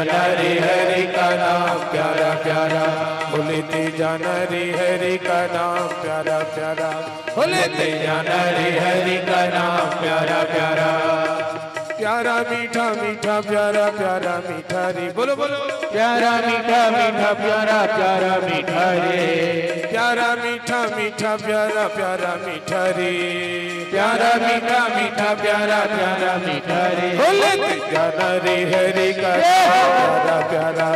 जाना रे हरि का नाम प्यारा प्यारा, लेते जाना रे हरि का नाम प्यारा प्यारा, लेते जाना रे हरि का नाम प्यारा प्यारा। प्यारा मीठा मीठा प्यारा प्यारा मीठा रे, बोलो बोलो। प्यारा मीठा मीठा प्यारा प्यारा मीठा रे, प्यारा मीठा मीठा प्यारा प्यारा मीठा रे, प्यारा मीठा मीठा प्यारा प्यारा मीठा रे। लेते जाना रे हरि का नाम प्यारा प्यारा,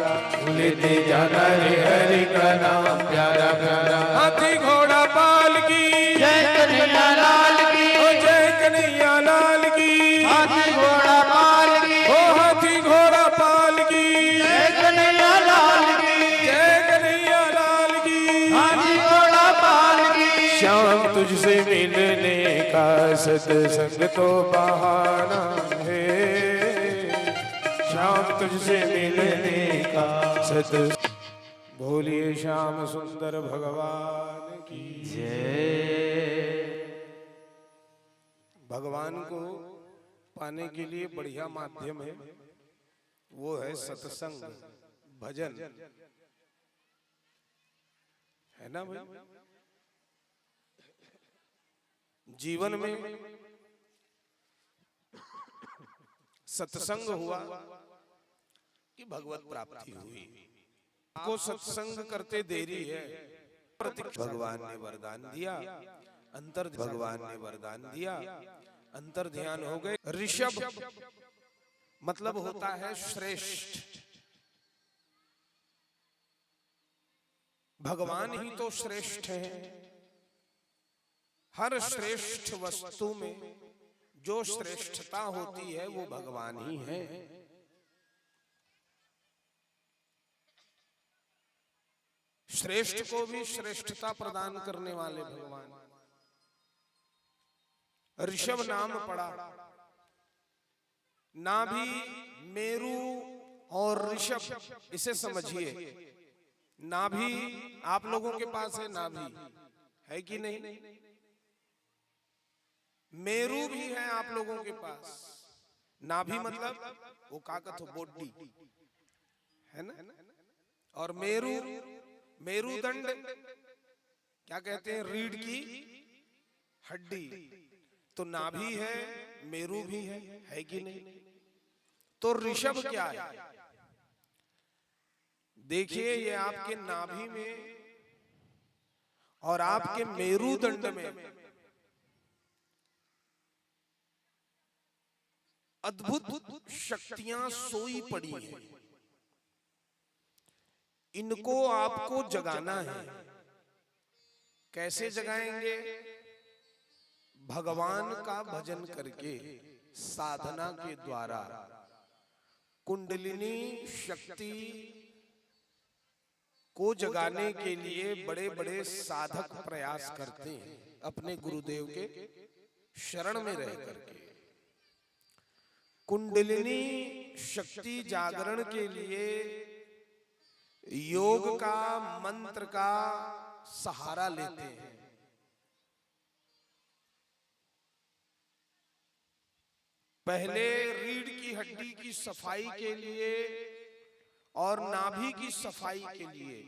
लेते जाना रे हरि का नाम प्यारा प्यारा। हाथी घोड़ा पाल की जय कन्हैया लाल की, ओ जय कन्हैया लाल की, हाथी घोड़ा पाल की, ओ हाथी घोड़ा पाल की, जय कन्हैया लाल की, जय कन्हैया लाल की, हाथी घोड़ा पाल की। श्याम तुझसे मिलने का सत्संग तो बहाना है, श्याम तुझसे मिलने का सत्संग। बोलिए श्याम सुंदर भगवान की जय। भगवान को पाने के लिए बढ़िया माध्यम है, वो है सत्संग भजन, है ना भाई। जीवन में सत्संग हुआ कि भगवत प्राप्ति हुई। को सत्संग करते देरी है, भगवान ने वरदान दिया, अंतर भगवान ने वरदान दिया, अंतर ध्यान हो गए। ऋषभ मतलब होता है श्रेष्ठ, भगवान ही तो श्रेष्ठ है। हर श्रेष्ठ वस्तु में जो श्रेष्ठता होती है वो भगवान ही है। श्रेष्ठ को भी श्रेष्ठता प्रदान करने वाले भगवान। ऋषभ नाम पड़ा, नाभि, मेरु और ऋषभ, इसे समझिए। नाभि आप लोगों के पास है, नाभि है कि नहीं? मेरु भी है आप लोगों के पास। नाभि मतलब वो काकत हो, बॉडी है ना। और मेरु, मेरुदंड क्या कहते हैं, रीढ़ की हड्डी। तो नाभि है, मेरु भी है कि नहीं? तो ऋषभ क्या है? देखिए, ये आपके नाभि में और आपके मेरुदंड में अद्भुत शक्तियां सोई पड़ी हैं। इनको आपको जगाना है। कैसे जगाएंगे? भगवान का भजन करके, साधना के द्वारा। कुंडलिनी शक्ति को जगाने के लिए बड़े बड़े साधक प्रयास करते हैं, अपने गुरुदेव के शरण में रह करके। कुंडलिनी शक्ति जागरण के लिए योग का, मंत्र का सहारा लेते हैं। पहले रीढ़ की हड्डी की सफाई के लिए और नाभि की सफाई के लिए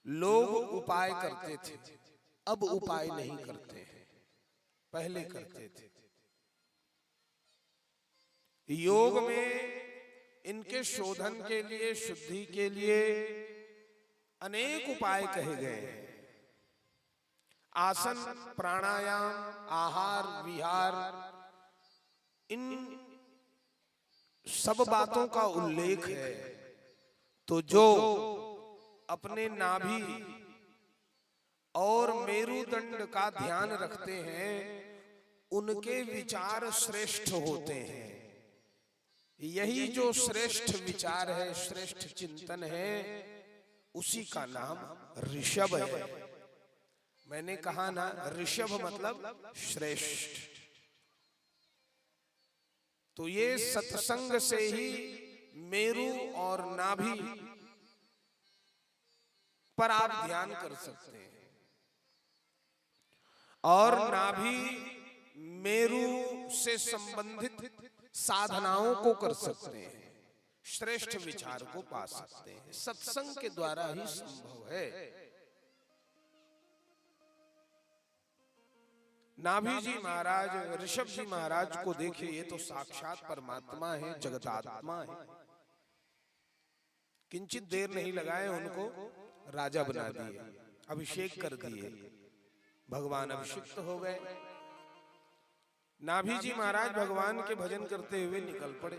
लोग उपाय करते थे। अब उपाय नहीं करते हैं, पहले करते थे। योग में इनके शोधन के लिए, शुद्धि के लिए अनेक उपाय कहे गए हैं। आसन, प्राणायाम, आहार विहार, इन सब बातों का उल्लेख है। तो जो अपने नाभि और मेरुदंड का ध्यान रखते हैं, उनके विचार श्रेष्ठ होते हैं। यही जो श्रेष्ठ विचार है, श्रेष्ठ चिंतन है, उसी का नाम ऋषभ है। मैंने कहा ना, ऋषभ मतलब श्रेष्ठ। तो ये सत्संग से ही मेरु और नाभि पर आप ध्यान कर सकते हैं, और नाभि मेरु से संबंधित साधनाओं को कर सकते हैं। श्रेष्ठ विचार को पा सकते हैं। सत्संग के द्वारा ही संभव है। नाभि जी महाराज, ऋषभ जी महाराज को देखिए, ये तो साक्षात परमात्मा है, जगदात्मा है। किंचित देर नहीं लगाए उनको राजा बना दिए, अभिषेक कर दिए, भगवान अभिषिक्त हो गए। नाभि जी महाराज भगवान के भजन करते हुए निकल पड़े।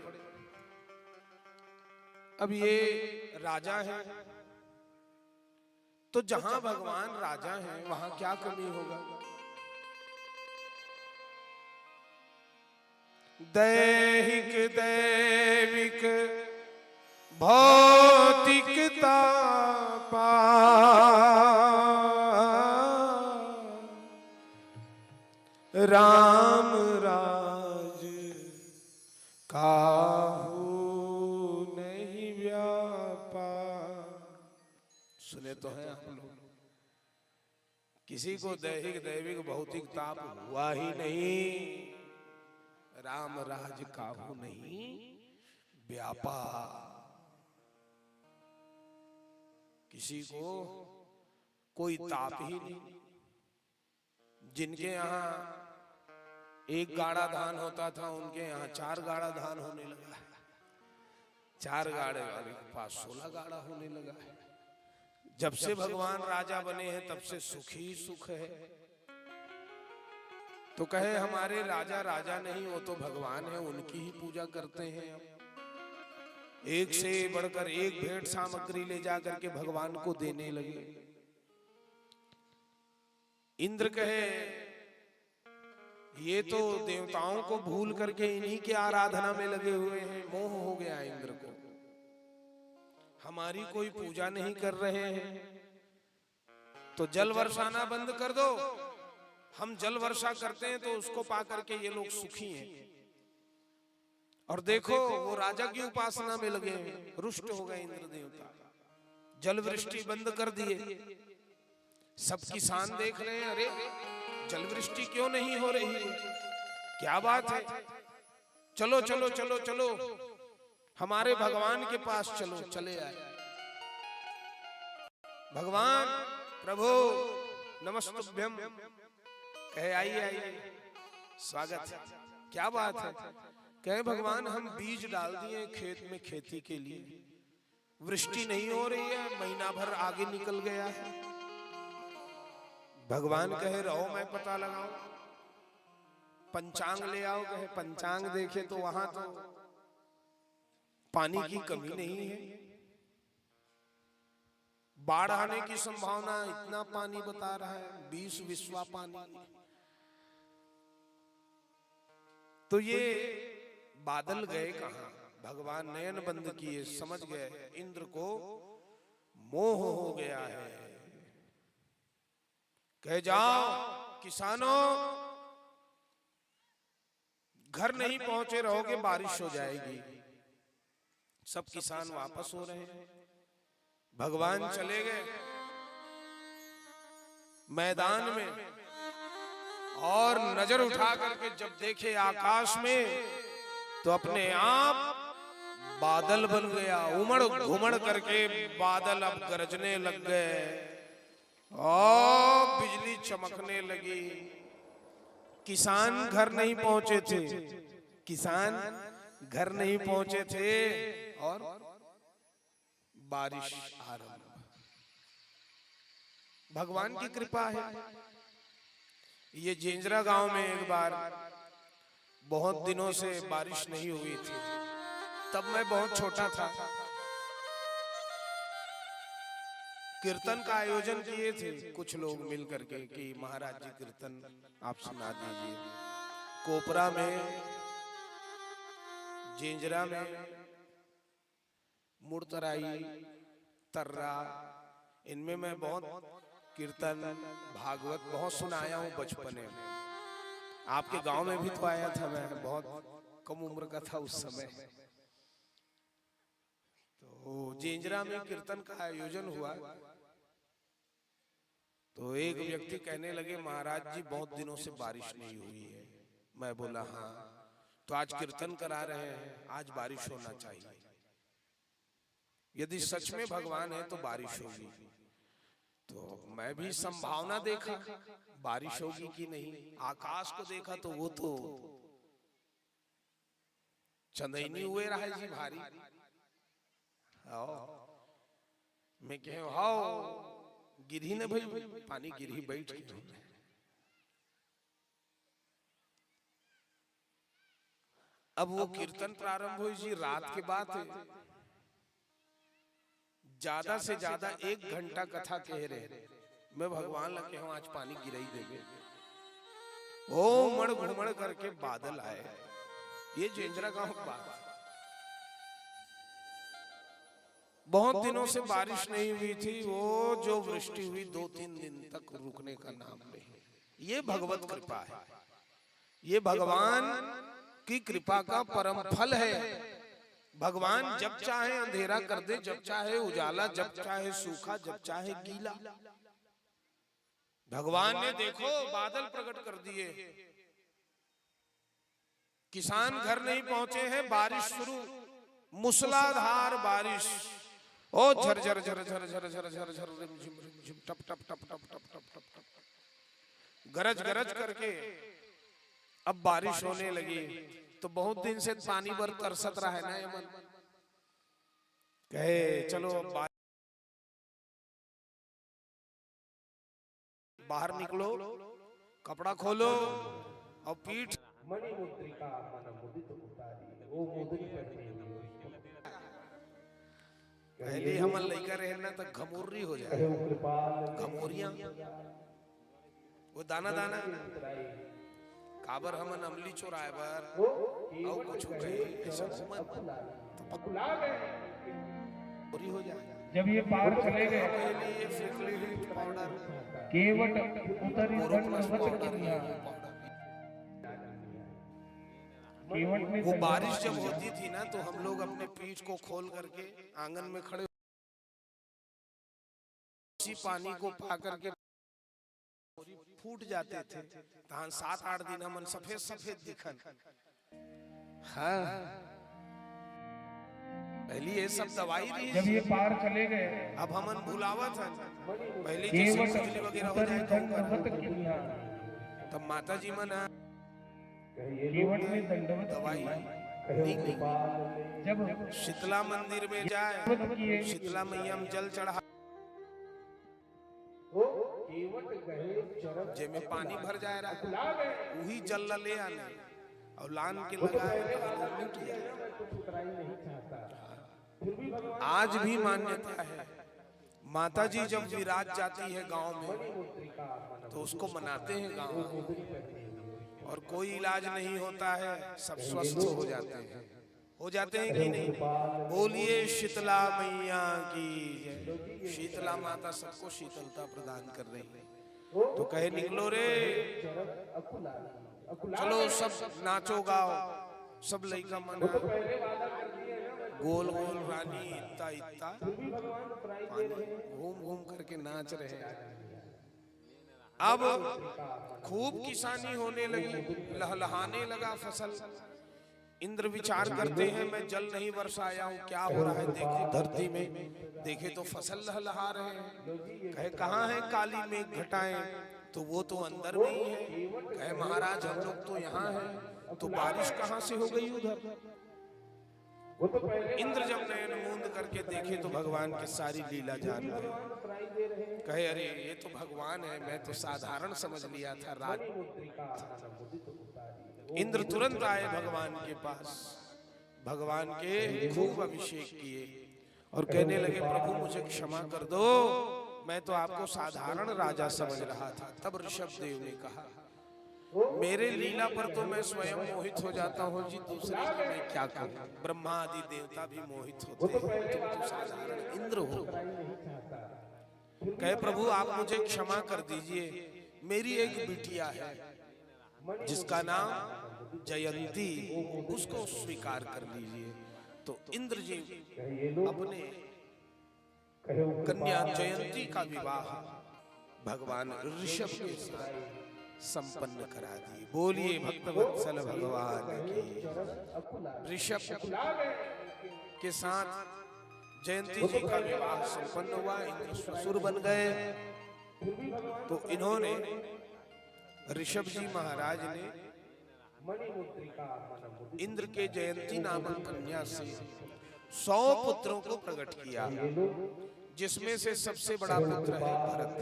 अब ये राजा है, तो जहां भगवान राजा हैं वहां क्या कमी होगा। दैहिक दैविक भौतिकता पा राम राज काहू नहीं व्यापा। सुने तो हैं आप लोग, किसी को दैहिक दैविक भौतिक ताप हुआ ही नहीं, राम राज काहू नहीं व्यापा। किसी को कोई ताप ही नहीं। जिनके यहाँ एक गाड़ा धान होता था, उनके यहाँ 4 गाड़ा धान होने लगा है। 4 गाड़े वाले के पास 16 गाड़ा होने लगा है। जब से भगवान राजा बने हैं तब से सुख ही सुख है। तो कहे हमारे राजा राजा नहीं, वो तो भगवान है, उनकी ही पूजा करते हैं। अब एक से बढ़कर एक भेंट सामग्री ले जाकर के भगवान को देने लगे। इंद्र कहे ये तो देवताओं को भूल करके इन्हीं की आराधना में लगे हुए हैं। मोह हो गया इंद्र को, हमारी कोई पूजा नहीं कर रहे हैं, तो जल वर्षाना बंद कर दो। हम जल वर्षा करते हैं तो उसको पा करके ये लोग सुखी हैं। और देखो वो राजा की उपासना में लगे हैं, रुष्ट हो गए इंद्र देवता। जल वृष्टि बंद कर दिए। सब किसान देख रहे हैं, अरे जल वृष्टि क्यों नहीं हो रही है, क्या बात है। चलो चलो चलो चलो हमारे भगवान के पास चलो। चले आए भगवान, प्रभु नमस्तुभ्यम। कहे आइए आइए, स्वागत है। क्या बात है। कहे भगवान हम बीज डाल दिए खेत में खेती के लिए, वृष्टि नहीं हो रही है, महीना भर आगे निकल गया है। भगवान कहे रहो मैं पता लगाऊं, पंचांग ले आओ। कहे पंचांग देखे तो वहां तो पानी की कमी नहीं है, बाढ़ आने की संभावना, इतना पानी बता रहा है, 20 विश्वा पानी। तो ये बादल गए कहां। भगवान नयन बंद किए, समझ गए इंद्र को मोह हो गया है। कह जाओ किसानों, घर नहीं पहुंचे रहोगे, बारिश हो जाएगी। सब किसान वापस हो रहे हैं। भगवान चले गए मैदान में, और नजर उठा करके जब देखे आकाश में, तो अपने आप बादल बन गया। उमड़ घुमड़ करके बादल अब गरजने लग गए और बिजली चमकने लगी। किसान घर नहीं पहुंचे थे, किसान घर नहीं पहुंचे थे, और बारिश आरंभ। भगवान की कृपा है। ये जेंजरा गांव में एक बार बहुत दिनों से बारिश नहीं हुई थी, तब मैं बहुत छोटा था। कीर्तन का आयोजन किए थे कुछ लोग मिल करके कि महाराज जी कीर्तन आप सुना दीजिए। कोपरा में, जेंजरा में, मुड़तराई, तर्रा, इनमें मैं बहुत कीर्तन भागवत बहुत सुनाया हूँ बचपने में। आपके गांव में भी तो आया था मैं, बहुत कम उम्र का था उस समय। तो जेंजरा में कीर्तन का आयोजन हुआ, तो एक व्यक्ति कहने लगे महाराज जी बहुत दिनों से बारिश नहीं हुई है। मैं बोला हाँ, तो आज कीर्तन करा रहे हैं, आज बारिश होना चाहिए। यदि सच में भगवान है तो बारिश होगी। तो मैं भी संभावना देखा बारिश होगी कि नहीं, आकाश को देखा तो वो तो चंदनी हुए रहा जी भारी। आओ मैं कह हाओ गिरी ने भाई पानी गिरी बैठ के। अब वो कीर्तन प्रारंभ हुई जी, रात के बाद ज्यादा से ज्यादा 1 घंटा कथा कह रहे। मैं भगवान लगे हूं आज पानी गिराई देंगे। ओ मड़ घुमड़ करके बादल आए। ये जेंजरा गांव की बात, बहुत दिनों से बारिश नहीं हुई थी। वो जो वृष्टि हुई 2-3 दिन तक रुकने का नाम नहीं। ये भगवत कृपा है, ये भगवान की कृपा का परम फल है। भगवान जब चाहे अंधेरा कर दे, जब चाहे उजाला, जब चाहे सूखा, जब चाहे गीला। भगवान ने देखो बादल प्रकट कर दिए, किसान घर नहीं पहुंचे हैं, बारिश शुरू, मूसलाधार बारिश। ओ झर झर झर झर झर झर झर झर रिमझिम रिमझिम टप टप टप टप टप टप टप टप गरज गरज करके अब बारिश होने लगी। तो बहुत दिन से पानी पर तरसत रहा है ना यमन, कहे चलो बाहर निकलो, कपड़ा खोलो और पीठ मणि मुद्रिका मन मुदित उतारी, वो मुद्रित करते पहले हम लइका रहना तो घमोरी हो जाए, घमोरियां वो दाना दाना काबर हमन अमली चोराए बर और कुछ कहे ऐसा मत पूरी हो जाए। जब ये पार चले गए केवट उतरी दंडवत किया। केवट में वो बारिश जब होती थी ना तो हम लोग अपने पीठ को खोल करके आंगन में खड़े उसी पानी को पा करके फूट जाते थे। तहां 7-8 दिन हमन सफेद सफेद दिखन। हाँ पहली ये सब दवाई रही। जब ये पार चले गए अब हमन भुलावत है पहले जैसे खुजली वगैरह हो जाए तब माता जी मन केवट में दंडवत दवाई जब शीतला मंदिर में जाए, शीतला मैया में जल चढ़ा जे में पानी भर जाए रहा वही जल ले आने और लान के लगाए मिट जाए। आज भी मान्यता है माता जी जब विराज जाती है गांव में तो उसको मनाते हैं गांव में, और कोई इलाज नहीं होता है, सब स्वस्थ हो जाते हैं। हो जाते हैं कि नहीं? बोलिए शीतला मैया की जय। शीतला माता सबको शीतलता प्रदान कर रही है। तो कहे निकलो रे, चलो सब नाचो गाओ, सब लइका मना गोल गोल रानी इत्ता इत्ता घूम घूम करके नाच रहे हैं। अब खूब किसानी होने लगी, लहलहाने लगा फसल। इंद्र विचार करते हैं मैं जल नहीं बरसाया हूँ, क्या हो रहा है देखे धरती में, देखे तो फसल लहलहा रहे हैं। कहे कहाँ है काली मेघ घटाएं, तो वो तो अंदर में ही है। कहे महाराज हम लोग तो यहाँ हैं, तो बारिश कहाँ से हो गई उधर। इंद्र जब नयन मूंद करके देखे तो भगवान की सारी लीला जान गए। कहे अरे ये तो भगवान है, मैं तो साधारण समझ लिया था। राज इंद्र तुरंत आए भगवान के पास, भगवान के खूब अभिषेक किए और कहने लगे प्रभु मुझे क्षमा कर दो, मैं तो आपको साधारण राजा समझ रहा था। तब ऋषभ देव ने कहा मेरे लीला पर तो मैं स्वयं मोहित हो जाता हूँ जी, दूसरे को मैं क्या करूं। ब्रह्मा आदि देवता भी मोहित होते हैं, तुम तो साधारण इंद्र हो। कहे प्रभु आप मुझे क्षमा कर दीजिए, मेरी एक बिटिया है जिसका नाम जयंती, उसको स्वीकार कर लीजिए। तो इंद्र जी अपने कन्या जयंती का विवाह भगवान ऋषभ के साथ संपन्न करा दिए। बोलिए भक्तवत्सल भगवान की। ऋषभ के साथ जयंती जी का विवाह संपन्न हुआ, इंद्र ससुर बन गए। तो इन्होंने ऋषभ जी महाराज ने इंद्र के जयंती नामक कन्या से 100 पुत्रों को प्रकट किया, जिसमें से सबसे बड़ा पुत्र है भरत।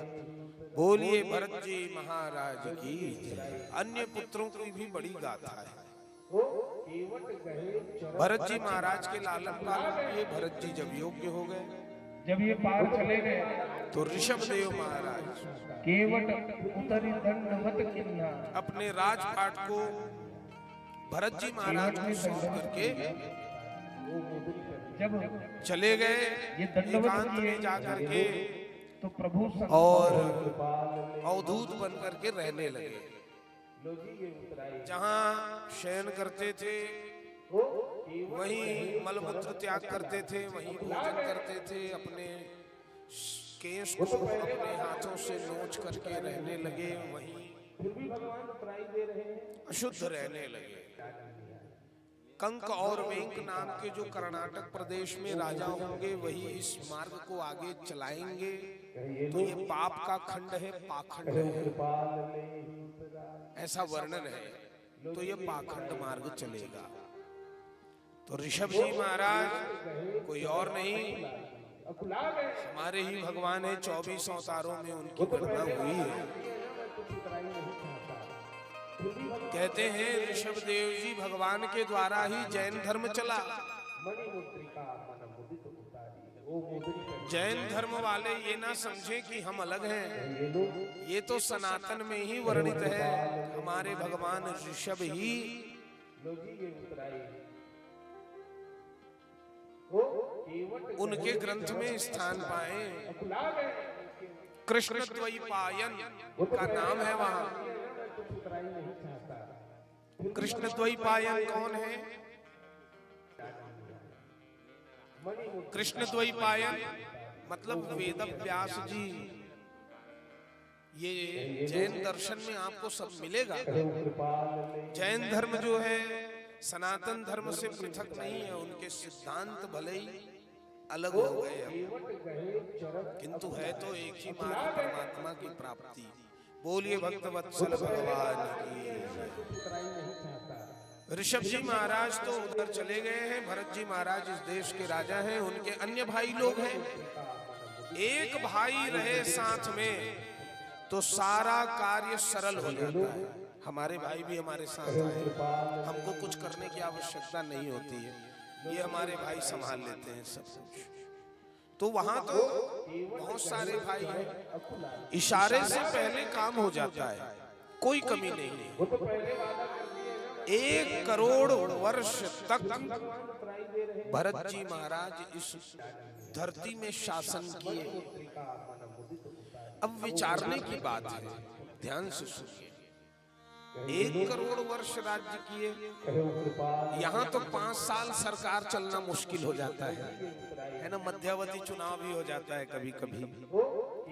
बोलिए भरत जी महाराज की जय। अन्य पुत्रों की भी बड़ी गाथा है। भरत जी महाराज के लालन पालन किए। भरत जी जब योग्य हो गए, जब ये पार चले गए, तो ऋषभ देव महाराज केवट उतरी दंडवत किन्ना, अपने राजपाट को भरत जी महाराज को सौंप करके जब चले गए ये दंडवत एकांत किए में जाकर के, तो प्रभु और अवधूत बन करके रहने लगे। जहाँ शयन करते थे वहीं मलमूत्र त्याग करते थे, वहीं भोजन करते थे। अपने केश को अपने हाथों से नोच करके रहने लगे, वहीं अशुद्ध रहने लगे। कंक और वेंक नाम के जो कर्नाटक प्रदेश में राजा होंगे, वही इस मार्ग को आगे चलाएंगे। तो ये पाप का खंड है, पाखंड है, ऐसा वर्णन है। तो ये पाखंड मार्ग चलेगा। तो ऋषभ जी महाराज कोई और नहीं, हमारे ही भगवान है। 24 अवतारों में उनकी गणना हुई है। कहते हैं ऋषभ देव जी भगवान के द्वारा ही जैन धर्म चला। जैन धर्म वाले ये ना समझे कि हम अलग हैं, ये तो सनातन में ही वर्णित है। हमारे भगवान ऋषभ ही उनके ग्रंथ में स्थान पाए। कृष्ण द्वैपायन का नाम है वहां। कृष्ण द्वैपायन कौन है? कृष्ण द्वैपायन मतलब वेद व्यास जी। ये जैन दर्शन में आपको सब मिलेगा। जैन धर्म जो है सनातन धर्म से पृथक नहीं है। उनके सिद्धांत भले ही अलग हो गए अब, किंतु है तो एक ही मार्ग, परमात्मा की प्राप्ति। बोलिए भक्त वत्सल भगवान की। ऋषभ जी महाराज तो उधर चले गए हैं। भरत जी महाराज इस देश के राजा हैं। उनके अन्य भाई लोग हैं। एक भाई रहे साथ में तो सारा कार्य सरल हो जाता है। हमारे भाई भी हमारे साथ आए, हमको कुछ करने की आवश्यकता नहीं होती है। ये हमारे भाई संभाल लेते हैं सब कुछ। तो वहां तो बहुत सारे भाई हैं, इशारे से पहले काम हो जाता है, कोई कमी नहीं है। 1 करोड़ वर्ष तक भरत जी महाराज इस धरती में शासन किए। अब विचारने की बात है, ध्यान से सुनिए। 1 करोड़ वर्ष राज्य किए। यहाँ तो 5 साल सरकार चलना मुश्किल हो जाता है ना। मध्यावधि चुनाव भी हो जाता है कभी कभी,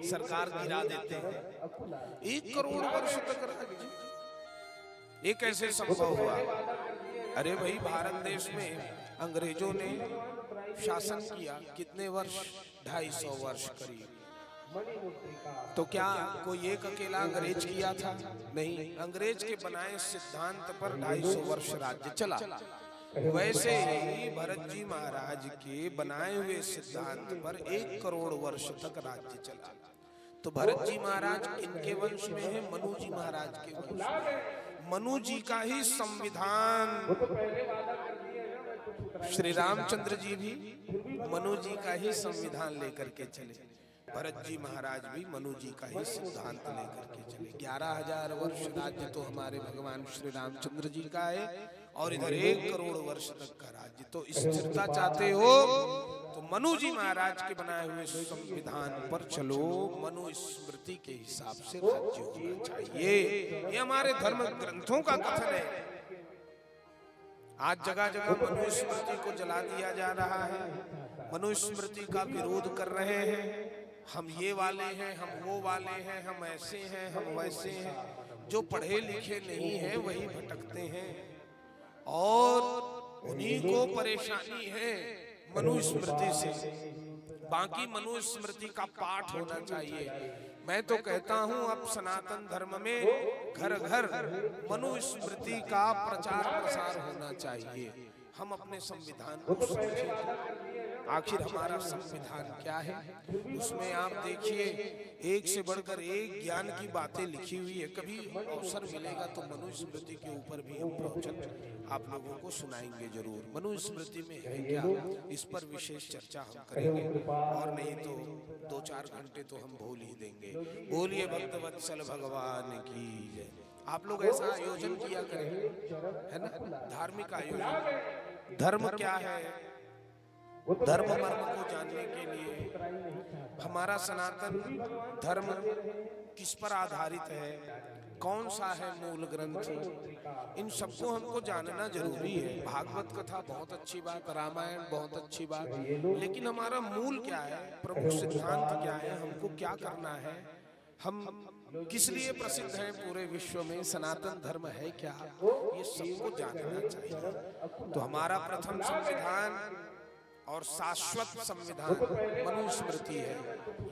सरकार गिरा देते हैं। 1 करोड़ वर्ष तक राज्य, ये कैसे संभव हुआ? अरे भाई, भारत देश में अंग्रेजों ने शासन किया कितने वर्ष? 250 वर्ष करीब। तो क्या कोई एक अकेला अंग्रेज किया था? नहीं, अंग्रेज के बनाए सिद्धांत पर 250 वर्ष राज्य चला। वैसे ही भरत जी महाराज के बनाए हुए सिद्धांत पर 1 करोड़ वर्ष तक राज्य चला। तो भरत जी महाराज किनके वंश में है? मनु जी महाराज के वंश में। मनु जी का ही संविधान, श्री रामचंद्र जी भी मनु जी का ही संविधान लेकर के चले। भरत जी महाराज भी मनु जी का ही सिद्धांत लेकर के चले। 11,000 वर्ष राज्य तो हमारे भगवान श्री रामचंद्र जी का है, और इधर 1 करोड़ वर्ष तक का राज्य। तो स्थिरता चाहते हो तो मनु जी महाराज के बनाए हुए संविधान पर चलो। मनु स्मृति के हिसाब से राज्य होना चाहिए। ये हमारे धर्म ग्रंथों का कथन है। आज जगह जगह मनु स्मृति को जला दिया जा रहा है, मनु स्मृति का विरोध कर रहे हैं। हम ये वाले हैं, हम वो वाले हैं, हम ऐसे हैं, हम वैसे हैं। जो पढ़े लिखे नहीं हैं वही भटकते हैं, और उन्हीं को परेशानी है। मनुस्मृति से, बाकी मनुस्मृति का पाठ होना चाहिए। मैं तो कहता हूं अब सनातन धर्म में घर घर मनुस्मृति का प्रचार प्रसार होना चाहिए। हम अपने संविधान को समझें, आखिर हमारा संविधान क्या है। उसमें आप देखिए एक से बढ़कर एक ज्ञान की बातें लिखी हुई है। कभी अवसर मिलेगा तो मनुस्मृति के ऊपर भी हम प्रवचन आप लोगों को सुनाएंगे जरूर। मनुस्मृति में है क्या, इस पर विशेष चर्चा हम करेंगे, और नहीं तो 2-4 घंटे तो हम भूल ही देंगे। बोलिए भक्तवत्सल भगवान की जय। आप लोग ऐसा आयोजन किया करें, है ना, धार्मिक आयोजन। धर्म क्या है, धर्म मर्म को जानने के लिए हमारा सनातन धर्म किस पर आधारित है, कौन सा है मूल ग्रंथ, इन सबको हमको जानना जरूरी है। भागवत कथा बहुत अच्छी बात, रामायण बहुत अच्छी बात, लेकिन हमारा मूल क्या है, प्रमुख सिद्धांत क्या है, हमको क्या करना है, हम किस लिए प्रसिद्ध है पूरे विश्व में, सनातन धर्म है क्या, ये सबको जानना चाहिए। तो हमारा प्रथम संविधान और शाश्वत संविधान मनुस्मृति है,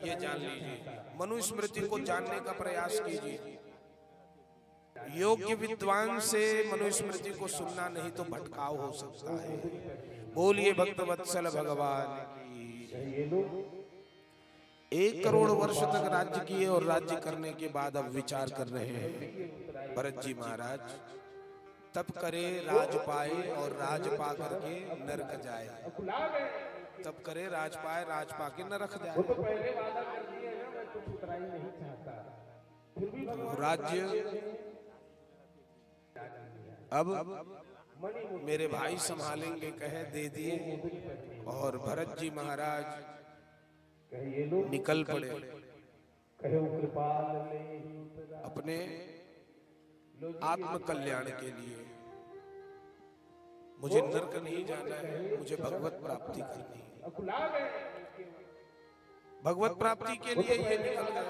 ये जान लीजिए। मनुस्मृति को जानने का प्रयास कीजिए। योग्य विद्वान से मनुस्मृति को सुनना, नहीं तो भटकाव हो सकता है। बोलिए भक्तवत्सल भगवान की। 1 करोड़ वर्ष तक राज्य किए और राज्य करने के बाद अब विचार कर रहे हैं भरत जी महाराज, तब करे राज पाए और राज पा करके नरक जाए। तब करे राज पाए, राज पा के नरक जाए। तो राज्य अब मेरे भाई संभालेंगे, कहे दे दिए, और भरत जी महाराज निकल पड़े अपने आत्म कल्याण के लिए। मुझे नरक नहीं जाना है, मुझे भगवत प्राप्ति करनी है। भगवत प्राप्ति के लिए ये निकल गए।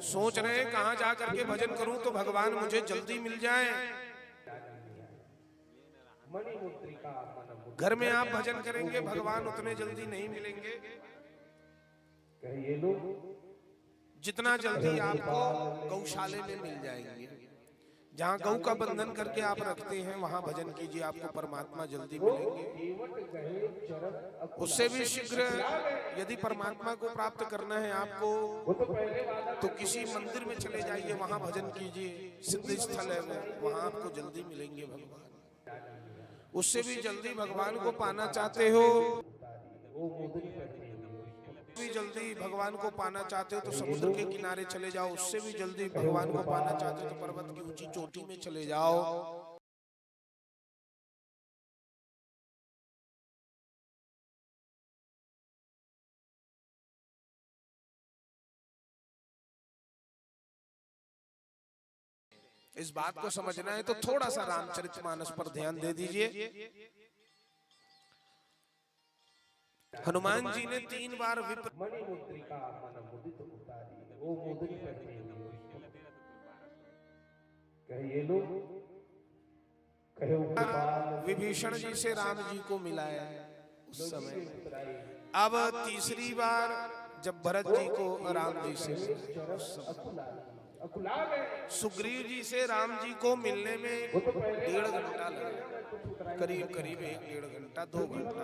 सोच रहे हैं कहां जा करके भजन करूं तो भगवान मुझे जल्दी मिल जाए। घर में आप भजन करेंगे, भगवान उतने जल्दी नहीं मिलेंगे जितना जल्दी आपको गौशाले में मिल जाएंगे। जहाँ गौ का बंधन करके आप रखते हैं वहां भजन कीजिए, आपको परमात्मा जल्दी मिलेंगे। उससे भी शीघ्र यदि परमात्मा को प्राप्त करना है आपको तो किसी मंदिर में चले जाइए, वहां भजन कीजिए, सिद्ध स्थल है वो, वहां आपको जल्दी मिलेंगे भगवान। उससे भी जल्दी भगवान को पाना चाहते हो, भी जल्दी भगवान को पाना चाहते हो तो समुद्र के किनारे चले जाओ। उससे भी जल्दी भगवान को पाना चाहते हो तो पर्वत की ऊंची चोटी में चले जाओ। इस बात को समझना है तो थोड़ा सा रामचरितमानस पर ध्यान दे दीजिए। हनुमान जी ने 3 बार विभीषण जी से राम जी को मिलाया उस समय। अब तीसरी बार जब भरत जी को राम जी से, सुग्रीव जी से राम जी को मिलने में 1.5 घंटा लगा, करीब 1.5 घंटा 2 घंटा,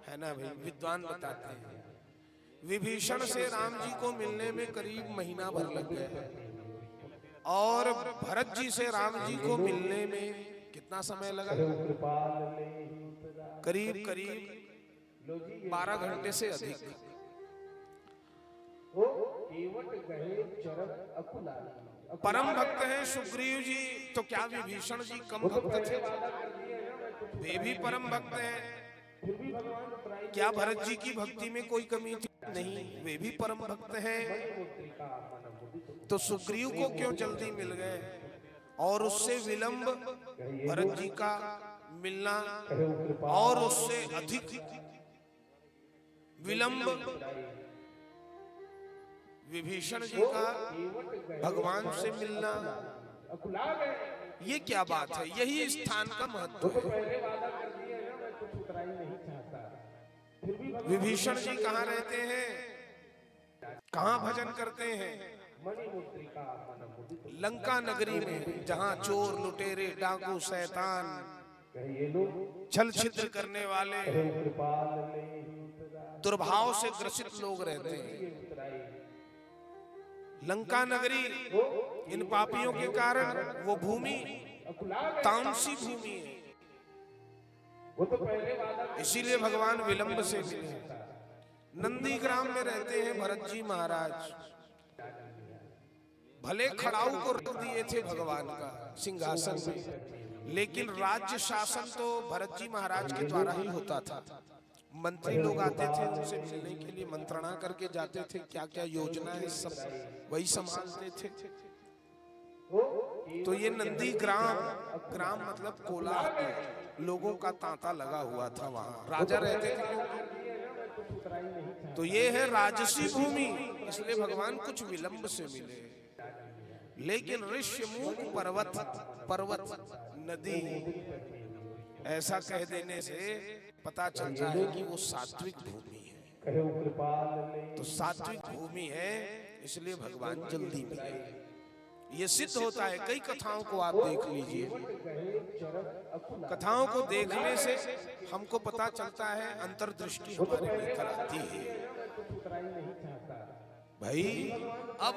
है ना भाई, विद्वान बताते हैं। विभीषण से राम जी को मिलने में करीब महीना भर लग गया, और भरत जी से राम जी को मिलने में कितना समय लगा, करीब 12 घंटे से अधिक। परम भक्त हैं सुग्रीव जी, तो क्या विभीषण जी कम भक्त थे? वे भी परम भक्त हैं। क्या भरत जी की भक्ति में कोई कमी थी? नहीं, वे भी परम भक्त हैं। तो सुग्रीव को क्यों जल्दी मिल गए, और उससे विलंब भरत जी का मिलना, और उससे अधिक विलंब विभीषण जी का भगवान से मिलना, ये क्या बात है? यही स्थान का महत्व है। विभीषण जी कहाँ रहते हैं, कहाँ भजन करते हैं? लंका नगरी में, जहाँ चोर लुटेरे डाकू शैतान छल छिद्र करने वाले दुर्भाव से ग्रसित लोग रहते हैं। लंका नगरी इन पापियों के कारण वो भूमि तामसी भूमि है, इसीलिए भगवान विलंब से मिले। नंदीग्राम में रहते हैं भरत जी महाराज। भले खड़ाऊ को रख दिए थे भगवान का सिंहासन में, लेकिन राज्य शासन तो भरत जी महाराज के द्वारा ही होता था। मंत्री लोग आते थे उनसे मिलने के लिए, मंत्रणा करके जाते थे, क्या क्या योजना है सब वही संभालते थे। तो ये नंदी ग्राम, ग्राम मतलब कोलाहल, लोगों का तांता लगा हुआ था, वहां राजा रहते थे। तो ये है राजसी भूमि, इसलिए भगवान कुछ विलंब से मिले। लेकिन ऋष्यमुख पर्वत नदी ऐसा कह देने से पता चलता है कि वो सात्विक भूमि है। तो सात्विक भूमि है, इसलिए भगवान जल्दी मिले। ये सिद्ध होता है। कई कथाओं को आप देख लीजिए, कथाओं को देखने से हमको पता चलता है, अंतर्दृष्टि हमारे भीतर आती है। भाई अब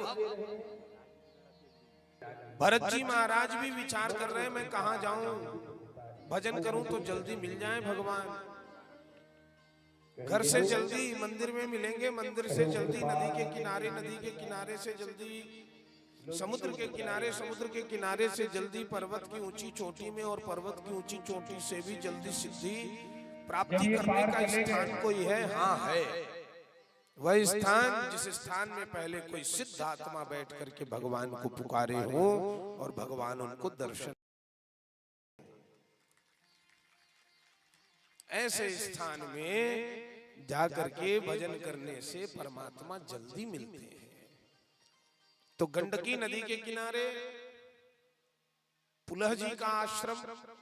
भरत जी महाराज भी विचार कर रहे हैं, मैं कहाँ जाऊं, भजन करूं तो जल्दी मिल जाए भगवान। घर से जल्दी मंदिर में मिलेंगे, मंदिर से जल्दी नदी के किनारे, नदी के किनारे से जल्दी समुद्र के किनारे, समुद्र के किनारे से जल्दी पर्वत की ऊंची चोटी में, और पर्वत की ऊंची चोटी से भी जल्दी सिद्धि प्राप्ति करने का स्थान कोई है? हाँ है। वह स्थान जिस स्थान में पहले कोई सिद्ध आत्मा बैठ करके भगवान को पुकारे हो और भगवान उनको दर्शन, ऐसे स्थान में जाकर के भजन करने से परमात्मा जल्दी मिलते हैं। तो गंडकी नदी के किनारे पुलह जी का आश्रम,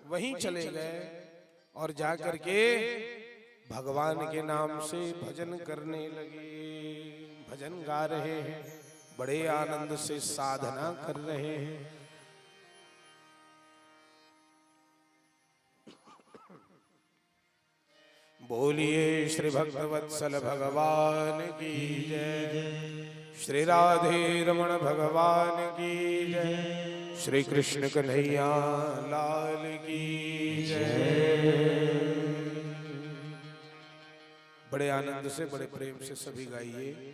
वहीं चले गए और जाकर के भगवान के नाम से भजन करने लगे। भजन गा रहे हैं, बड़े आनंद से साधना कर रहे हैं। बोलिए श्री भक्तवत्सल भगवान की जय, श्री राधे रमण भगवान की जय, श्री कृष्ण कन्हैया लाल की जय। बड़े आनंद से, बड़े प्रेम से सभी गाइए।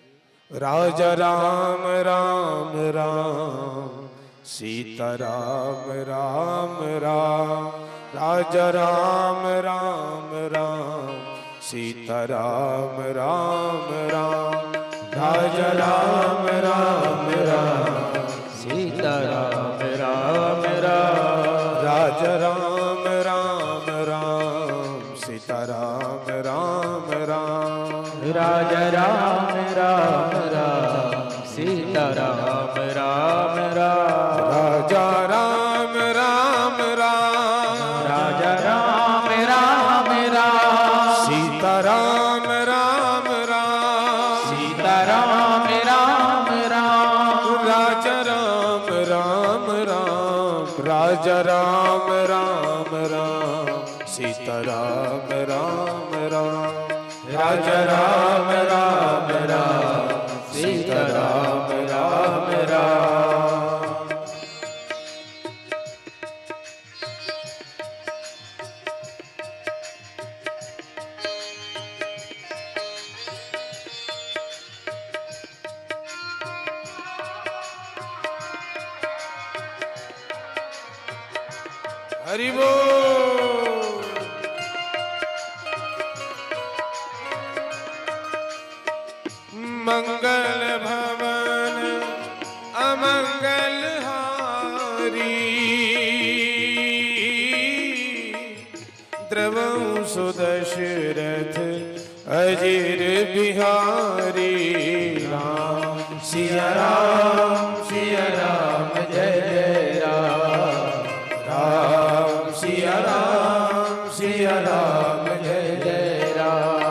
राजा राम राम राम, सीता राम राम राम, राजा राम राम राम, सीता राम राम राम, राजा राम राम राम, सीता राम राम राम, राजा राम राम राम, सीता राम राम राम, राजा राम राम राम, सीता राम राम राम, राजा राम राम राम, राजा राम राम राम, सीता राम राम राम, सीता राम राम राम, राजा राम राम राम, राजा राम राम राम, सीता राम राम राम, राजा राम राम राम, सीता राम राम राम। हरि बोल। मंगल भवन अमंगल हारी, द्रवं सुदशरथ अजिर बिहारी, राम सिया राम जय जय राम, राम सिया राम जय जय राम।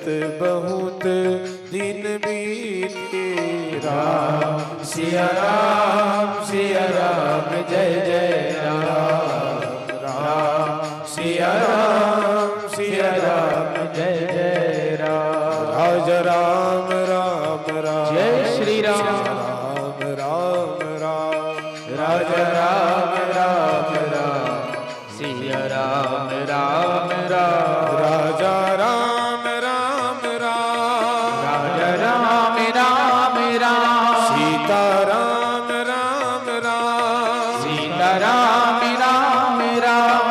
बीतत बहुत दिन बीते राम सिया राम जय जय राम राम सिया राम जय जय राम राजा राम राम राम जय श्री राम राम राम राजा राम राम राम सिया राम राम राम राजा राम राम राम राजा राम राम राम सीता राम राम राम सीता राम राम राम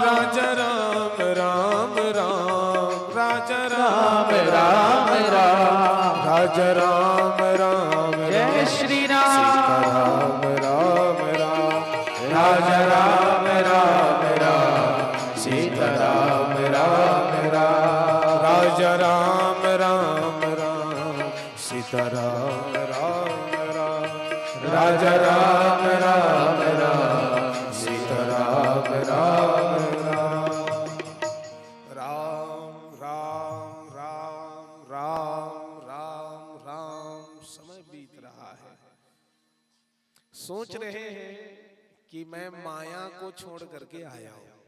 राजा राम राम राम राजा राम राम राम राजा राम राम जय श्री राम राम राम राजा राम राम राम सीता राम राम राम राजा राम राम राम सीता राम राम राम राजा राम राम राम सीता राम राम राम राम राम राम राम राम राम। समय बीत रहा है, सोच रहे हैं कि मैं माया को छोड़ करके आया हूं,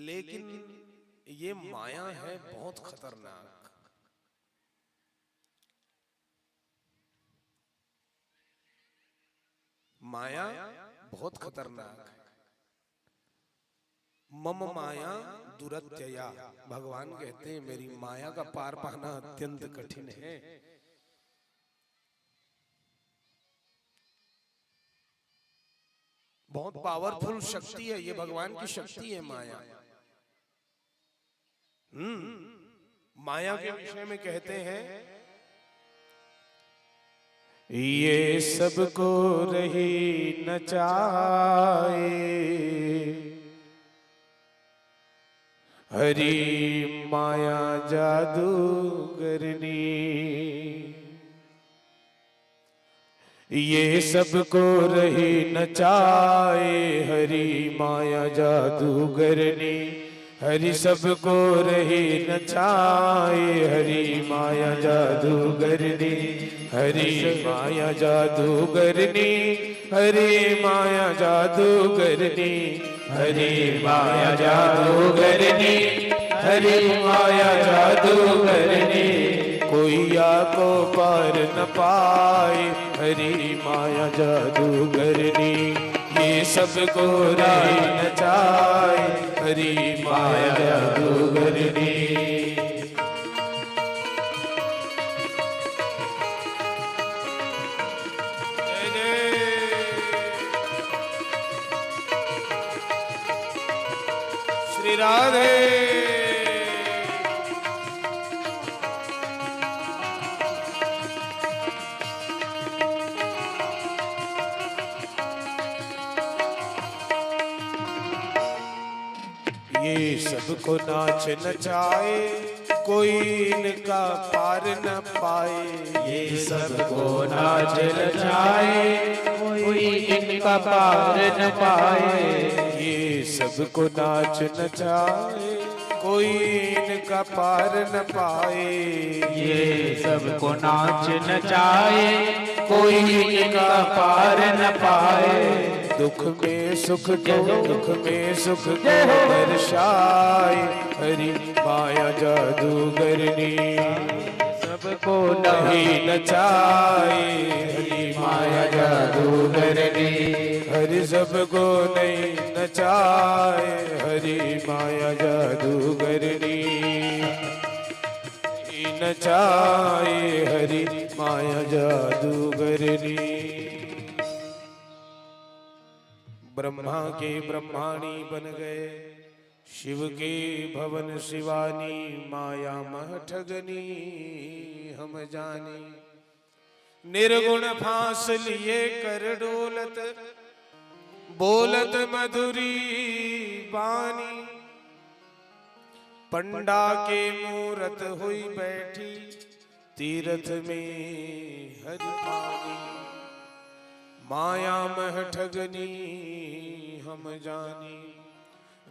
लेकिन ये माया है बहुत खतरनाक। माया बहुत खतरनाक है। मम माया दुरत्यया, भगवान कहते हैं मेरी माया का पार पाना अत्यंत कठिन है। बहुत पावरफुल शक्ति है ये, भगवान की शक्ति है माया। माया के विषय में कहते हैं ये सबको रही नचाए हरी माया जादूगरनी। ये सबको रही नचाए हरी माया जादूगरनी। हरि सबको रही नचाए हरि माया जादूगरनी। हरि माया जादूगरनी हरि माया जादूगरनी। हरि माया जादूगरनी हरि माया जादूगरनी। कोई को पार न पाए हरि माया जादूगरनी। ये सबको रही नचाए हरि माया जादूगरनी। जय जय श्री राधे। ये सबको नाच नचाए कोई इनका पार न पाए। ये सबको नाच नचाए कोई इनका पार न पाए। ये सबको नाच नचाए कोई इनका पार न पाए। ये सबको नाच नचाए कोई इनका पार न पाए। दुख में सुख को दुख में सुख को दर्शाए हरि माया जादूगरनी। सबको नहीं नचाए हरि माया जादूगरनी। हरि सबको नहीं नचाए हरि माया जादूगरनी। नचाए हरि माया जादूगरनी। ब्रह्मा के ब्रह्माणी बन गए शिव के भवन शिवानी। माया मह ठगनी हम जानी। निर्गुण फांस लिए कर डोलत बोलत मधुरी बानी। पंडा के मूरत हुई बैठी तीरथ में हरि पानी। माया मह ठगनी हम जानी।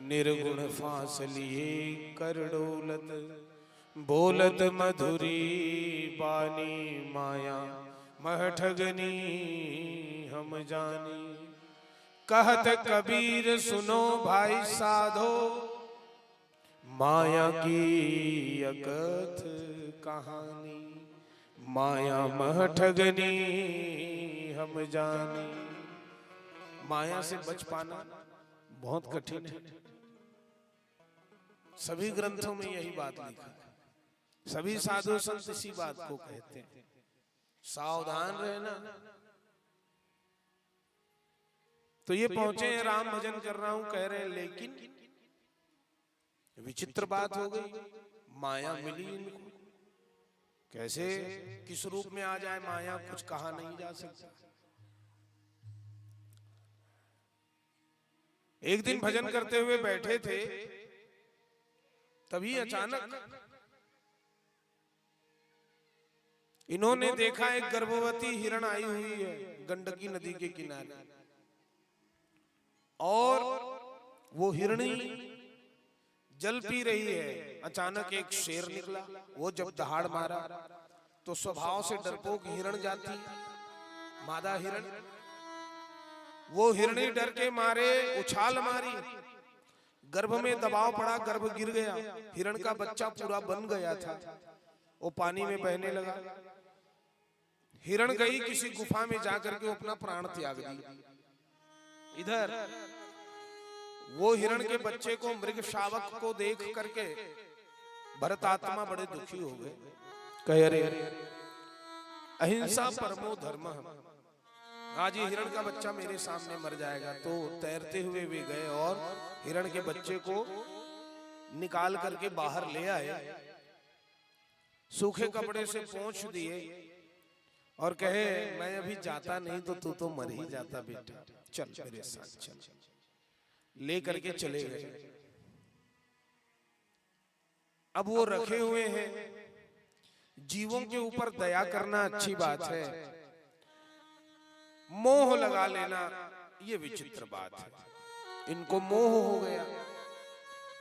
निर्गुण फांस लिए कर डोलत बोलत मधुरी बानी माया मह ठगनी हम जानी। कहत कबीर सुनो भाई साधो माया की अकथ कहानी। माया मह ठगनी हम जानी। माया से बच पाना बहुत कठिन है। सभी ग्रंथों में यही बात लिखा है, सभी साधु संत इसी बात को कहते हैं, सावधान रहना। तो ये पहुंचे हैं, राम भजन कर रहा हूं कह रहे हैं, लेकिन विचित्र बात हो गई, माया मिली इनको। कैसे किस रूप में आ जाए माया, कुछ कहा नहीं जा सकता। एक दिन भजन करते हुए बैठे थे, तभी अचानक इन्होंने देखा एक गर्भवती हिरण आई हुई है गंडकी नदी के किनारे, और वो हिरणी जल पी रही है। अचानक एक शेर निकला, वो जब दहाड़ मारा तो स्वभाव से डरपोक हिरण जाती, मादा हिरण, वो हिरणी डर के मारे उछाल मारी, गर्भ में दबाव पड़ा, गर्भ गिर गया, हिरण का बच्चा पूरा बन गया था, वो पानी में बहने लगा। हिरण गई किसी गुफा में जाकर के अपना प्राण त्याग दी। इधर वो हिरण के बच्चे को, मृग शावक को देख करके भरत आत्मा बड़े दुखी हो गए, कह रहे अहिंसा परमो धर्म, आज ये हिरण का बच्चा मेरे सामने मर जाएगा। तो तैरते हुए वे गए और हिरण के बच्चे को निकाल करके बाहर ले आए, सूखे कपड़े से पोंछ दिए और कहे मैं अभी जाता नहीं तो तू तो मर ही जाता बेटा, चल मेरे साथ चल। ले करके चले गए। अब वो रखे हुए हैं, जीवों के ऊपर दया करना अच्छी बात है, मोह लगा लेना ये विचित्र बात है। इनको मोह हो गया,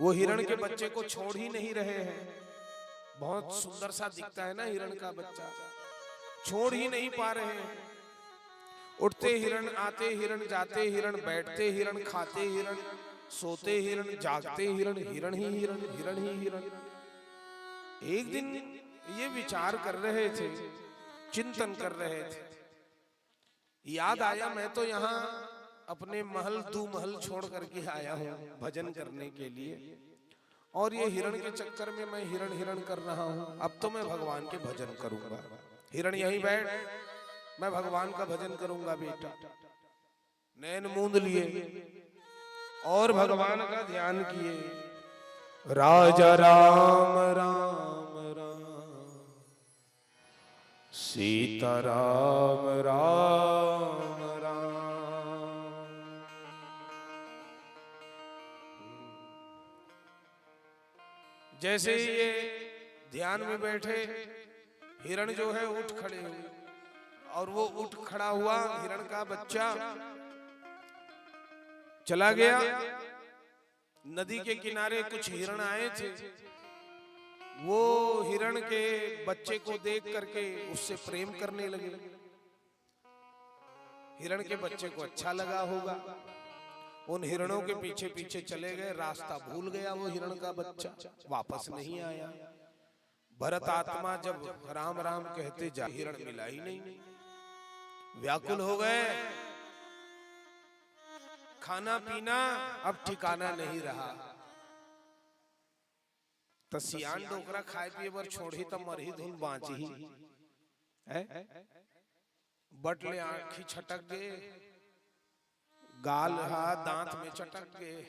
वो हिरण के बच्चे को छोड़ ही नहीं रहे हैं। बहुत सुंदर सा दिखता है ना हिरण का बच्चा, छोड़ ही नहीं पा रहे हैं। उठते हिरण, आते हिरण, जाते हिरण, बैठते हिरण, खाते हिरण, सोते हिरण, जागते हिरण, हिरण ही हिरण, हिरण ही हिरण। एक दिन ये विचार कर रहे थे, चिंतन कर रहे थे, याद आया मैं तो यहाँ अपने महल दू महल छोड़ करके आया हूँ भजन करने के लिए, और ये हिरण के चक्कर में मैं हिरण हिरण कर रहा हूँ। अब तो मैं भगवान के भजन करूंगा, हिरण यहीं बैठ, मैं भगवान का भजन करूंगा बेटा। नैन मूंद लिए और भगवान का ध्यान किए। राजा राम राम राम, सीता राम राम राम। जैसे ही ये ध्यान में बैठे, हिरण जो है उठ खड़े हुए, और वो उठ खड़ा हुआ, हिरण का बच्चा चला गया। नदी के किनारे कुछ हिरण आए थे, वो हिरण के बच्चे को देख करके उससे प्रेम करने लगे। हिरण के बच्चे को अच्छा लगा होगा, उन हिरणों के पीछे पीछे चले गए। रास्ता भूल गया वो हिरण का बच्चा, वापस नहीं आया। भरत आत्मा जब राम राम कहते जा, हिरण मिला ही नहीं। व्याकुल हो गए, खाना पीना अब ठिकाना नहीं रहा। तो सियान डोकरा खाए पिए बर छोड़ी तो मर ही धुन बाँची ही है। बटले आँखी छटक गए, गाल हाथ दांत में चटक गए,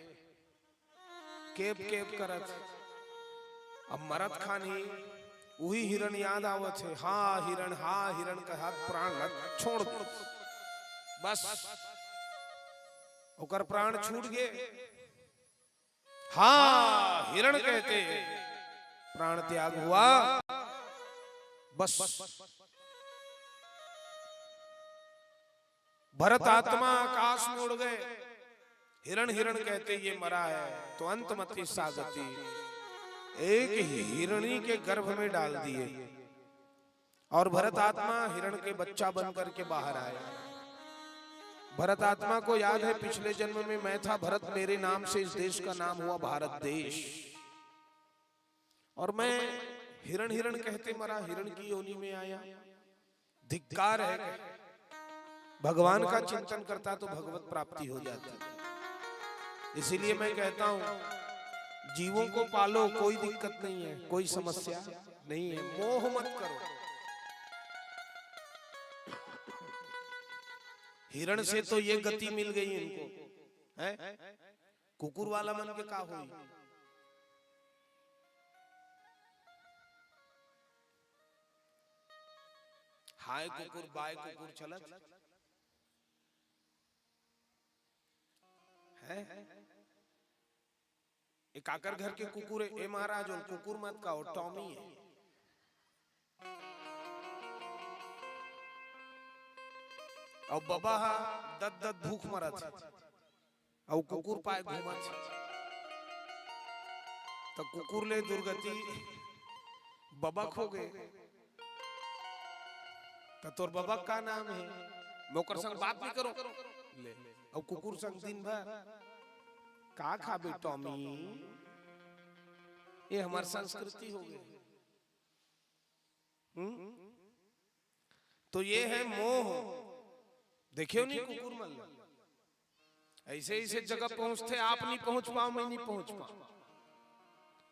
केप केप करत। अब मरत खानी वही हिरण याद आवत है। हाँ हिरण का हाथ प्राण छोड़ दो, बस ओकर प्राण छूट गए। हाँ हिरण कहते प्राण त्याग हुआ, बस भरत आत्मा आकाश में उड़ गए। हिरण कहते ये मरा है तो अंत मति सागति, एक हिरणी के गर्भ में डाल दिए और भरत आत्मा हिरण के बच्चा बनकर के बाहर आया। भरत आत्मा को याद है पिछले जन्म में मैं था भरत, मेरे नाम से इस देश का नाम हुआ भारत देश, और मैं हिरण हिरण कहते मरा, हिरण की योनि में आया। धिक्कार है। भगवान का चिंतन करता तो भगवत प्राप्ति हो जाती। इसीलिए मैं कहता हूं जीवों को पालो, कोई दिक्कत नहीं है, कोई समस्या नहीं है, मोह मत करो। हिरण से तो ये गति मिल गई इनको, है कुकुर वाला मन के का हुई। हाय कुकुर बाय कुकुर चलत है। एक आकर घर के कुकुर ए महाराज, और कुकुर मत कहो, टॉमी है। और बाबा दत दत भूख मरत, और कुकुर पाए घूमत, तो कुकुर ले दुर्गति बाबा खो गए। तो तोर बाबा का नाम है, मोकर संग बात नहीं करो ले, और कुकुर संग दिन भर का खाबे टॉमी। ये हमारी संस्कृति हो गई। तो ये है मोह। देखियो नहीं कुकुर मल ऐसे ऐसे जगह पहुंचते, आप नहीं पहुंच पाओ, मैं नहीं पहुंच पाऊं।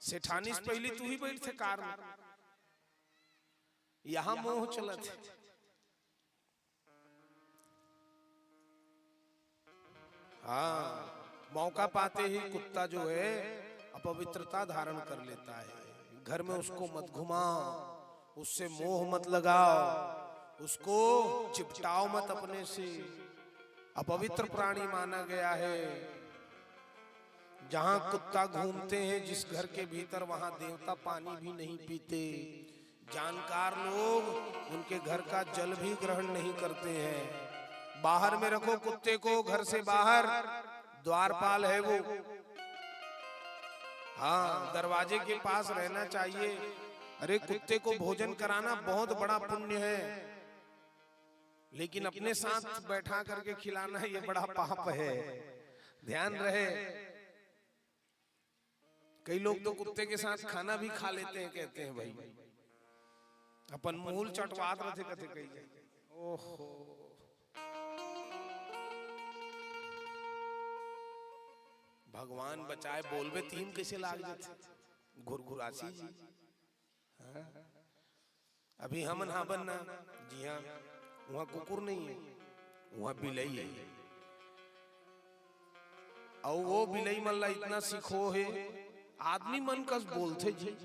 सेठानी से पहले तू ही बैठ थे कार में, यहां मोह चलत है। हाँ, मौका पाते ही कुत्ता जो है अपवित्रता धारण कर लेता है। घर में उसको मत घुमाओ, उससे मोह मत लगाओ, उसको चिपटाओ मत अपने से। अपवित्र प्राणी माना गया है। जहां कुत्ता घूमते हैं जिस घर के भीतर, वहां देवता पानी भी नहीं पीते। जानकार लोग उनके घर का जल भी ग्रहण नहीं करते हैं। बाहर में रखो कुत्ते को, घर से बाहर, द्वारपाल है वो। हाँ, दरवाजे के पास रहना चाहिए। अरे कुत्ते को भोजन कराना बहुत बड़ा पुण्य है, लेकिन अपने साथ बैठा करके खिलाना ये बड़ा पाप है। ध्यान रहे। कई लोग तो कुत्ते के साथ खाना भी खा लेते हैं, कहते हैं भाई अपन मूल चटवात रहे कथे कही। ओहो, भगवान बचाए, बोलबे तीन कैसे लाग जाते घुरघुरासी जी। हाँ? अभी हमन हाँ बनना जी, हाँ वहां कुकुर नहीं है, वहां बिलई है। और वो बिलई मल्ला इतना सीखो है, आदमी मन कस बोलते जी,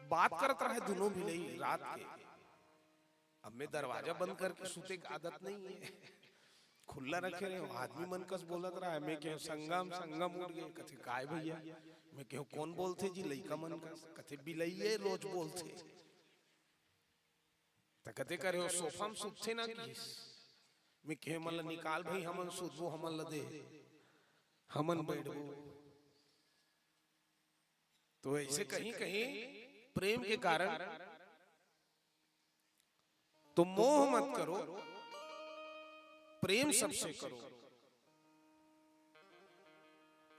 बात करता है दोनों बिलई रात के। अब मैं दरवाजा बंद करके सूते की आदत नहीं है, खुला रखे रहे। आदमी मन कस बोलत रहा है। मैं क्यों संगम संगम उड़ गए, कथे काय भैया, मैं क्यों कौन बोलते जी, लइका मन कस, कथे बिलइये रोज बोलते। त कथे करे हो सोफा में सुतते ना किस, मैं क्यों मन निकाल भाई, हमन सुतबो, हमन ल दे, हमन बैठबो। तो ऐसे कहीं कहीं प्रेम के कारण तो मोह मत करो, प्रेम सबसे करो।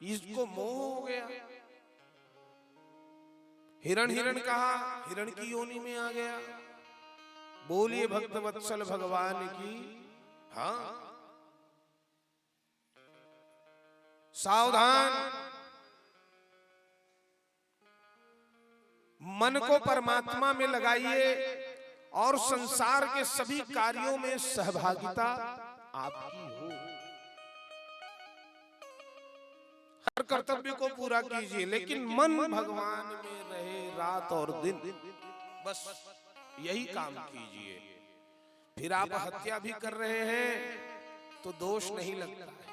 इसको मोह हो गया। हिरण हिरण कहा, हिरण की योनि में आ गया। बोलिए भक्त वत्सल भगवान की। हाँ, सावधान। मन को परमात्मा में लगाइए और संसार के सभी कार्यों में सहभागिता आपकी हो। हर कर्तव्य को पूरा कीजिए, लेकिन मन भगवान में रहे रात और दिन, बस यही काम कीजिए। फिर आप हत्या भी कर रहे हैं तो दोष नहीं लगता है।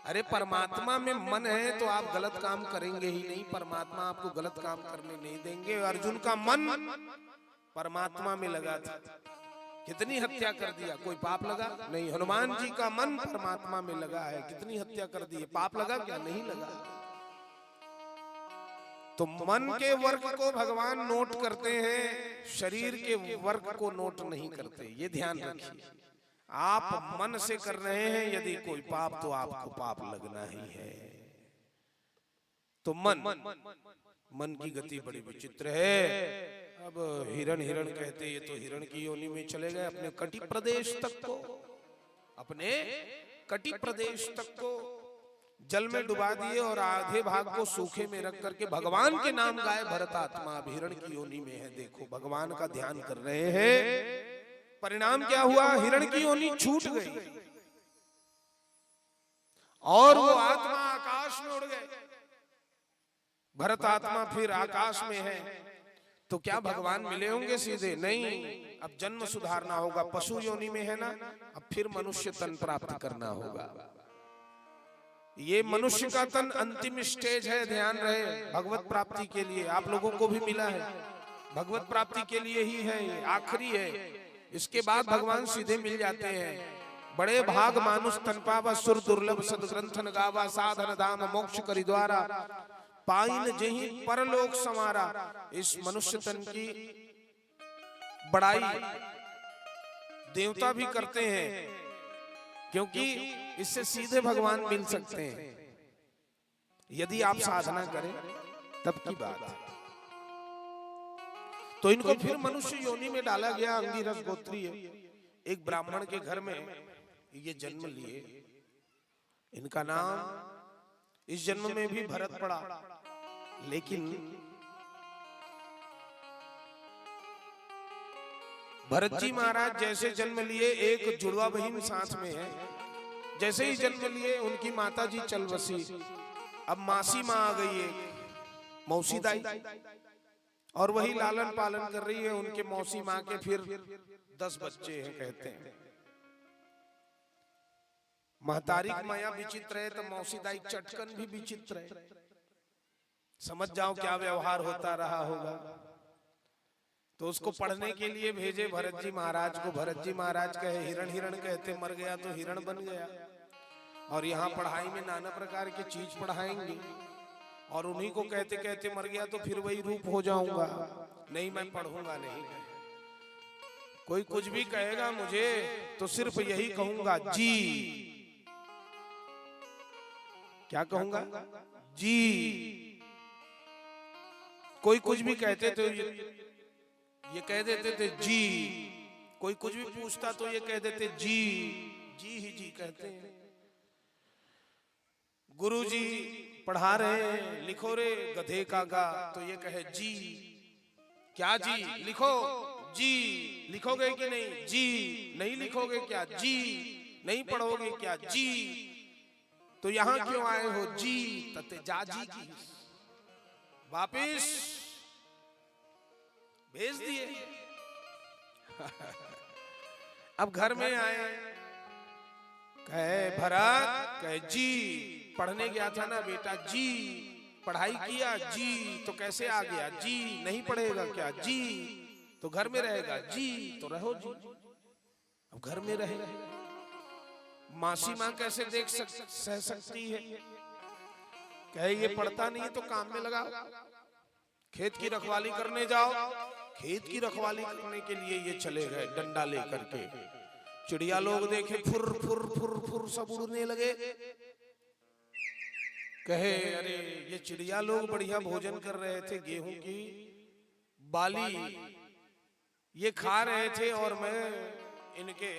अरे परमात्मा में मन है तो आप गलत काम करेंगे ही नहीं, परमात्मा आपको गलत काम करने नहीं देंगे। अर्जुन का मन परमात्मा में लगा था, कितनी हत्या कर दिया, कोई पाप लगा नहीं। हनुमान जी का मन परमात्मा में लगा है, कितनी हत्या कर दी, पाप लगा क्या, नहीं लगा। तो मन के वर्क को भगवान नोट करते हैं, शरीर के वर्क को नोट नहीं करते। ये ध्यान रखिए। आप मन से कर रहे हैं यदि कोई पाप, तो आपको पाप लगना ही है। तो मन की गति बड़ी विचित्र है। अब हिरण कहते, ये तो हिरण की योनि में चले गए, अपने कटि प्रदेश तक को, अपने कटि प्रदेश तक को जल में डुबा दिए और आधे भाग को सूखे में रख करके भगवान के नाम गाए भरत आत्मा अब हिरण की योनि में है। देखो भगवान का ध्यान कर रहे हैं, परिणाम क्या हुआ? हिरण की योनि छूट गई और वो आत्मा आकाश में उड़ गए। भरत आत्मा फिर आकाश में है, तो क्या भगवान मिले होंगे सीधे? नहीं, अब जन्म सुधारना होगा। पशु योनि में है ना, अब फिर मनुष्य तन प्राप्त करना होगा। ये मनुष्य का तन अंतिम स्टेज है, ध्यान रहे, भगवत प्राप्ति के लिए। आप लोगों को भी मिला है, भगवत प्राप्ति के लिए ही है, ये आखिरी है। इसके बाद भगवान सीधे मिल जाते हैं। बड़े भाग मानुष तन पावा, सुर दुर्लभ सदग्रंथन गावा, साधन धाम मोक्ष करि द्वारा, पाइन जहीं परलोक समारा। इस मनुष्य तन की बड़ाई देवता भी करते हैं, क्योंकि इससे सीधे भगवान मिल सकते हैं यदि आप साधना करें, तब की बात। तो इनको फिर मनुष्य योनि में डाला गया। अंगिरस गोत्रीय एक ब्राह्मण के घर में ये जन्म लिए। इनका नाम इस जन्म में भी भरत पड़ा, लेकिन भरत जी महाराज जैसे जन्म लिए, एक जुड़वा बहन साथ में है। जैसे ही जन्म लिए उनकी माता जी चल बसी। अब मासी माँ आ गई, एक मौसी दाई, और वही लालन पालन कर रही है। उनके मौसी माँ के फिर 10 बच्चे हैं कहते हैं। महतारी की माया विचित्र है, तो मौसी दाई चटकन भी विचित्र है। समझ जाओ क्या व्यवहार होता रहा होगा। तो उसको पढ़ने के लिए भेजे भरत जी महाराज को। भरत जी महाराज कहे हिरण कहते, मर गया तो हिरण बन गया। और यहाँ पढ़ाई में नाना प्रकार की चीज पढ़ाएंगे, और उन्हीं को कहते कहते मर गया तो फिर वही रूप हो जाऊंगा। नहीं, मैं पढ़ूंगा नहीं। कोई कुछ भी कहेगा मुझे तो सिर्फ यही कहूंगा, जी। क्या कहूंगा? जी। कोई कुछ भी कहते तो ये कह देते थे जी। कोई कुछ भी पूछता तो ये कह देते जी। जी ही जी कहते हैं। गुरुजी पढ़ा रहे हैं, लिखो रे गधे का गा, तो ये कहे जी। क्या जी? लिखो जी। लिखोगे कि नहीं? जी। नहीं लिखोगे क्या? जी। नहीं पढ़ोगे क्या? जी। तो यहां क्यों आए हो? जी। तते जा जी की वापिस भेज दिए। अब घर में आए, कहे भरत, कहे जी। पढ़ने गया था ना बेटा? जी। पढ़ाई किया? जी। तो कैसे आ गया? जी। नहीं पढ़ेगा क्या? जी। तो घर में रहेगा? जी। तो रहो जी। अब घर में रहे। मासी माँ कैसे सह सकती है? कहे ये पढ़ता नहीं तो काम में लगा, खेत की रखवाली करने जाओ। खेत की रखवाली करने के लिए ये चले गए डंडा लेकर के। चिड़िया लोग देखे, फुर फुर फुर फुर सब उड़ने लगे। कहे अरे ये चिड़िया लोग बढ़िया भोजन कर रहे थे, गेहूं की बाली ये खा रहे थे, और मैं इनके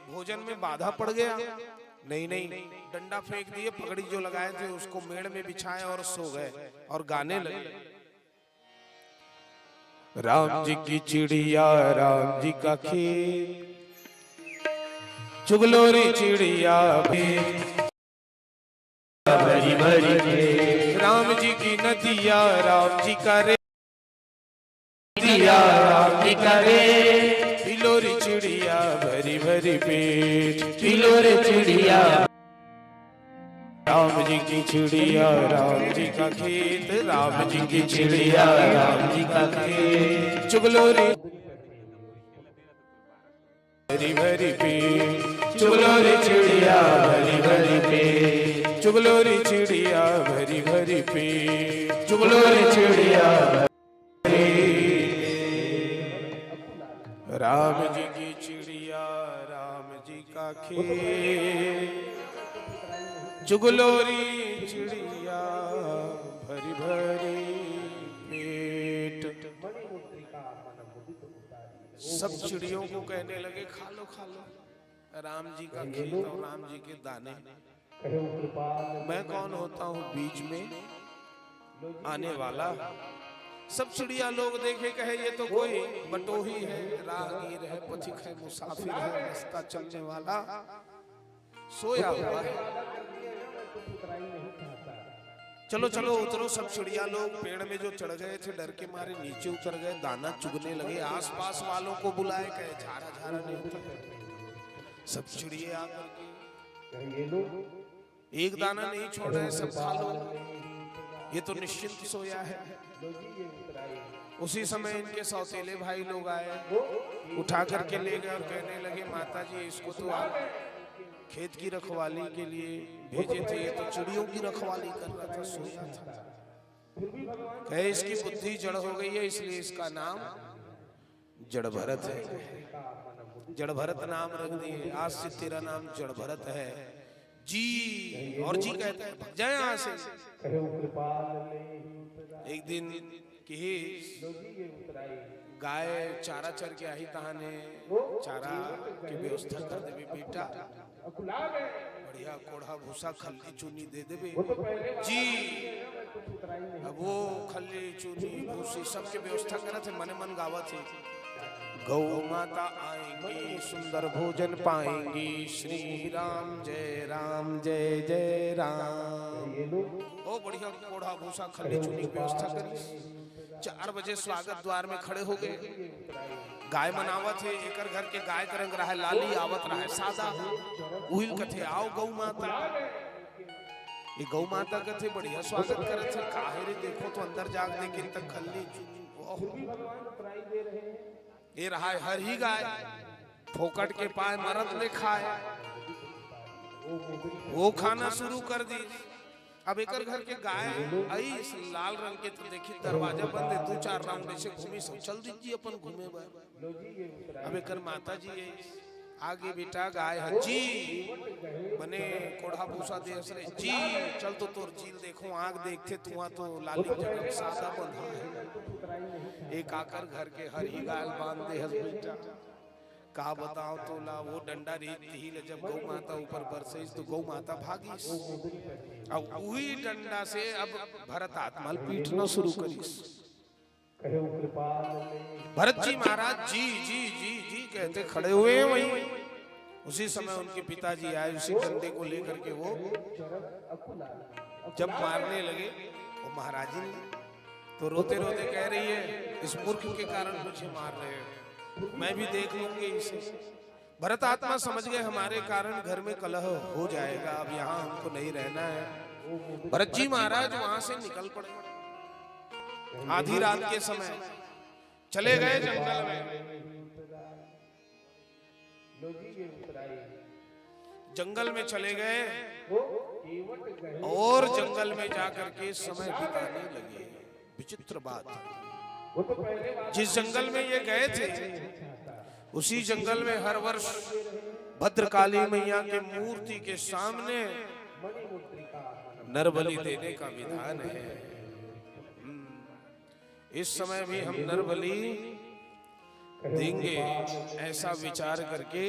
भोजन में बाधा पड़ गया। नहीं नहीं, डंडा फेंक दिए, पगड़ी जो लगाए थे उसको मेड़ में बिछाए और सो गए और गाने लगे। राम जी की चिड़िया, राम जी का खेत, चुगलोरी चिड़िया भरी भरी खेत। राम जी की नदिया, राम जी का रे दिया, राम जी का रे। बिलोरी चिड़िया भरी भरी पेट, बिलोरी चिड़िया। राम जी की चिड़िया, राम जी का खेत, राम जी की चिड़िया, राम जी का खेत। चुगलोरी भरी भरी पेट, चुगलोरी चिड़िया भरी भरी पेट, चुगलोरी चिड़िया भरी भरी पेट। जुगलो रे चिड़िया राम जी की चिड़िया राम जी का खेत, जुगलोरी चिड़िया भरी भरी पेट। सब चिड़ियों को कहने लगे खा लो खा लो राम जी का खेत और राम जी के दाने। मैं कौन होता हूँ बीच में आने वाला। सब चिड़िया लोग देखे कहे ये तो कोई बटोही है, राहगीर है, पथिक है, मुसाफिर है, रास्ता चलने वाला सोया हुआ है। चलो चलो उतरो। सब चिड़िया लोग पेड़ में जो चढ़ गए थे डर के मारे नीचे उतर गए, दाना चुगने लगे। आसपास वालों को बुलाए, कहे झारा झारा नहीं होता। सब चिड़िए आकर के एक दाना नहीं छोड़ा है, सब खा लो, ये तो निश्चिंत सोया है। उसी समय इनके सौतेले भाई लोग आए, उठा करके ले गए और कहने लगे माता जी इसको तो आप खेत की रखवाली के लिए भेजे थे, ये तो चिड़ियों की रखवाली कर रहा था, सोया था। कहे इसकी बुद्धि जड़ हो गई है इसलिए इसका नाम जड़ भरत है। जड़ भरत नाम रख दिए, आज से तेरा नाम जड़ भरत है जी। और जी कहता है भाग जाए यहाँ से। एक दिन की गाय चारा चर के आई तहाने चारा की व्यवस्था कर देवे बेटा, बढ़िया कोढ़ा भूसा खल्ली चूनी दे देवे जी। अब वो खल्ली चूनी भूसी सबके व्यवस्था करे थे, मने मन गावा थे गौ माता आएंगी सुंदर भोजन पाएंगी, श्री राम जय जय राम। ओ बढ़िया कोढ़ा भूसा खल्ली चूनी की व्यवस्था करी। 4 बजे स्वागत द्वार में खड़े हो गए। गाय मनावत है, एकर घर के गाय का रंग रहा है लाली, आवत रहा है सादा। उहिल कथे आओ गौ माता, ये गौ माता कथे बढ़िया स्वागत करत है। काहे रे देखो तो अंदर जाग देखे तक खल्ली चूनी। ये रहा है हर ही गाय, फोकट के पाए मरद ने खाए, वो खाना शुरू कर दी। अब एक घर के गाय आई लाल रंग के, तो देखी दरवाजा बंद है, 2-4 राउंड ऐसे घूमी सब चल दीजिए अपन घूमे बार। अब एक माता जी आगे बेटा गाय है जी, बने कोढ़ा भूसा दे असरे जी, चल तो तोर झील देखो आंख देखते तुआ तो लाली जगह सादा बंधा है। एक आकर घर के हर ही गाल बांध दे हस बेटा, का बताओ तो ला वो डंडा रीति ही जब गौ माता ऊपर बरसे तो गौ माता भागी। अब वही डंडा से अब भरत आत्मल पीटना शुरू करी। भरत जी महाराज जी जी जी जी कहते खड़े हुए हैं वहीं। उसी समय उनके पिताजी आए, उसी डंडे को लेकर के वो जब मारने लगे वो महाराजी ने तो रोते रोते कह रही है इस मूर्ख के कारण मुझे मार रहे हैं, मैं भी देख लूंगी इसे। भरत आत्मा समझ गए हमारे कारण घर में कलह हो जाएगा, अब यहाँ हमको नहीं रहना है। भरत जी महाराज वहां से निकल पड़े। आधी रात के समय चले गए जंगल में। जंगल में चले गए और जंगल में जाकर के समय बिताने लगे। विचित्र बात, जिस जंगल में ये गए थे उसी जंगल में हर वर्ष भद्रकाली मैया के मूर्ति के सामने नरबलि देने का विधान है। इस समय भी हम नरबलि देंगे ऐसा विचार करके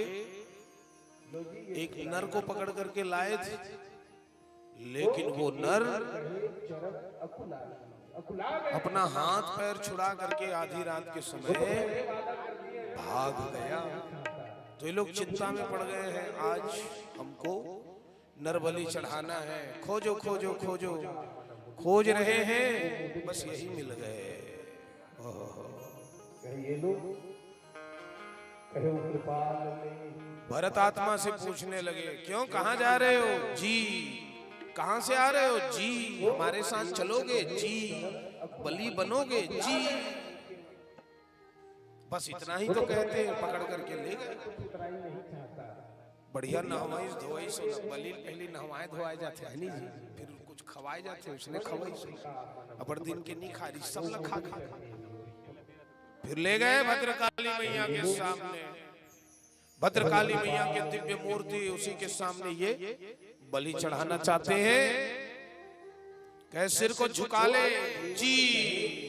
एक नर को पकड़ करके लाए थे, लेकिन वो नर अपना हाथ पैर छुड़ा करके आधी रात के समय भाग गया। तो ये लोग चिंता में पड़ गए हैं, आज हमको नरबलि चढ़ाना है। खोजो खोजो खोजो, खोज रहे हैं, बस यही मिल गए। भरत आत्मा से पूछने लगे क्यों, कहाँ जा रहे हो जी, कहाँ से आ रहे हो जी, हमारे साथ चलोगे जी, बलि बनोगे जी। बस इतना ही तो कहते हैं, पकड़ करके ले गए। बढ़िया नहवाई धोवाई बलि पहले नहवाए धोवाए जाते हैं नहीं जी, फिर कुछ खवाए जाते उसने खवाई से अपन दिन के नहीं खा रही सब लोग खा खा। फिर ले गए भद्रकाली मैया के सामने, भद्रकाली मैया के दिव्य मूर्ति उसी के सामने ये बलि चढ़ाना चाहते हैं। कहे सिर को झुका ले जी,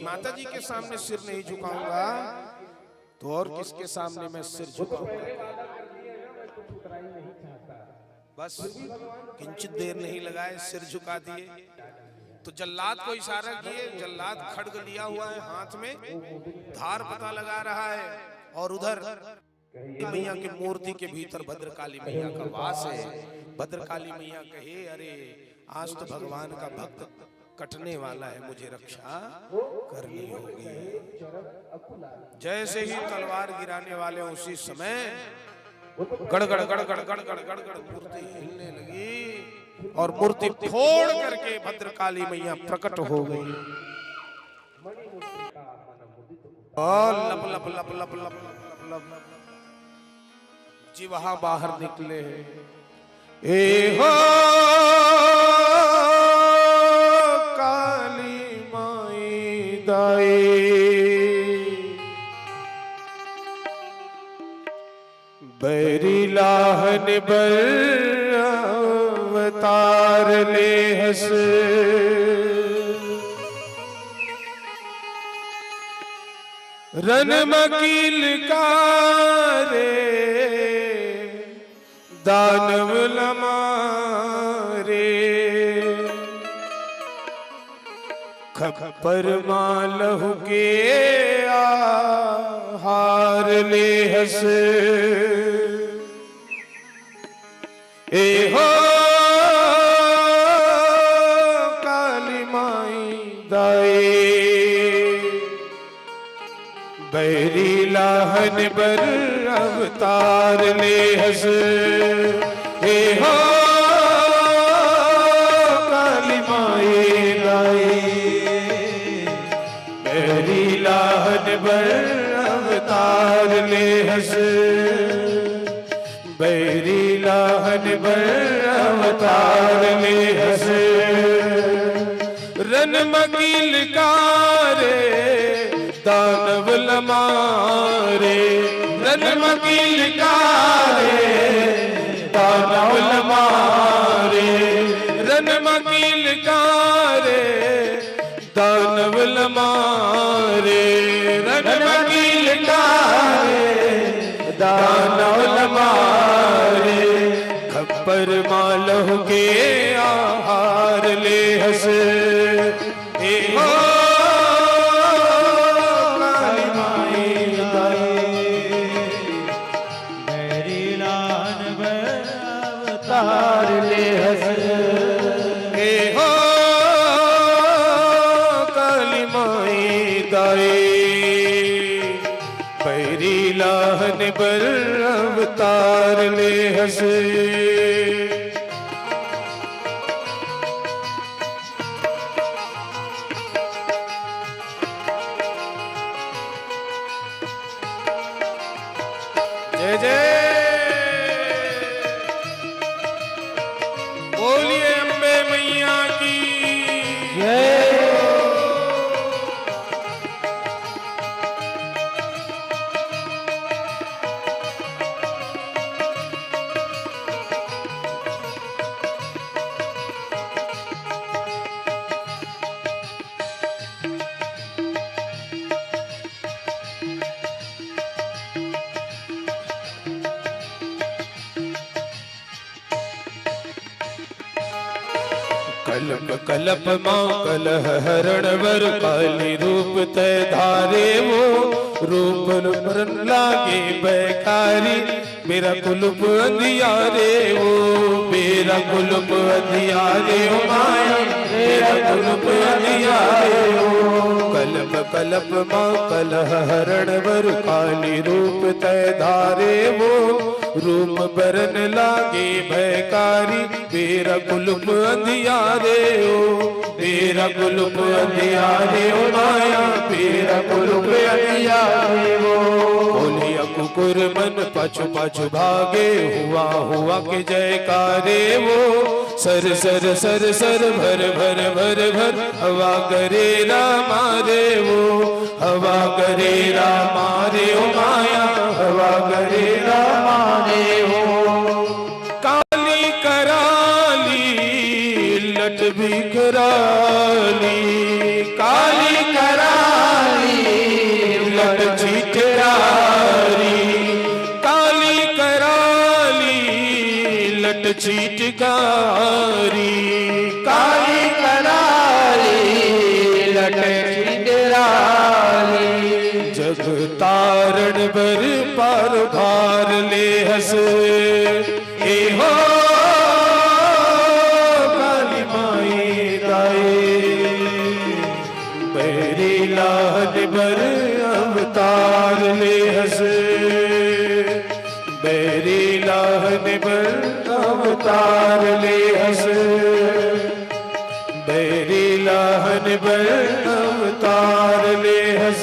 माता जी के सामने सिर नहीं झुकाऊंगा तो और किसके सामने मैं सिर झुकाऊंगा। बस किंचित देर नहीं लगाए सिर झुका दिए। तो जल्लाद को इशारा किए, जल्लाद खड्ग लिया हुआ है हाथ में, धार पता लगा रहा है और उधर मैया की मूर्ति के भीतर भद्रकाली मैया का वास है। भद्रकाली मैया कहे अरे आज तो भगवान का भक्त कटने वाला है, मुझे रक्षा करनी होगी। जैसे ही तलवार गिराने वाले उसी समय गड़गड़ गड़गड़ गड़गड़ गड़गड़ मूर्ति हिलने लगी और मूर्ति फोड़ करके भद्रकाली मैया प्रकट हो गई और लप लप लप लप लप लप लप जी वहां बाहर निकले। ए हो काली माई दाई बैरी लाहन बर अवतार ले हस रन मकील कारे दानव लमारे खप्पर मालहु के आहार ले हस। ए हो काली माई दाई बैरी लाहन बर अवतार ले हस। ए हो काली माई दाई बैरी लाहन बर अवतार ले हस। बैरी लाहन बर अवतार ले हस रन मकील कारे दानव लमारे रन मकील कारे दानव लमारे रन मकील कारे दानव लमारे रन मकील कारे दानव लमारे खप्पर मालह के आहार ले हस। ए हो काली माई दाई बैरी लाहन बर अवतार ले हस। ए हो काली माई दाई बैरी लाहन बर अवतार ले हस। जय जय बोलिए अम्बे मैया की जय। कलप कलप माँ कलह हरण वर काली रूप तय धारे वो रूप रन लागे बैकारी मेरा कुलुप अंधियारे वो मेरा कुलुप अंधियारे हो माया मेरा कुलुप अंधियारे हो। कलप कलप माँ कलह हरण वर काली रूप तय धारे वो रूप बरन लागे भयकारी मेरा कुलुप अंधियारे हो मेरा कुलुप अंधियारे हो माया मेरा कुलुप अंधियारे हो। बोलिया कुकुर मन पछु पछु भागे, हुआ हुआ के जयकारे वो, सर सर सर सर भर भर भर भर, हवा करे रामा रे वो, हवा करे रामा रे ओ माया, हवा करे रामा रे वो। काली कराली लट भी कराली, काली कराली लट छिटकारी, काली कराली लट छिटकारी, काली कराली लट छिटकारी। जग तारण बर पार भार ले हस, ए हो काली माई दाए, बैरी लाहन बर अवतार ले हस, बैरी लाहन बर अवतार ले हस, बैरी लाहन बर अवतार ले हस।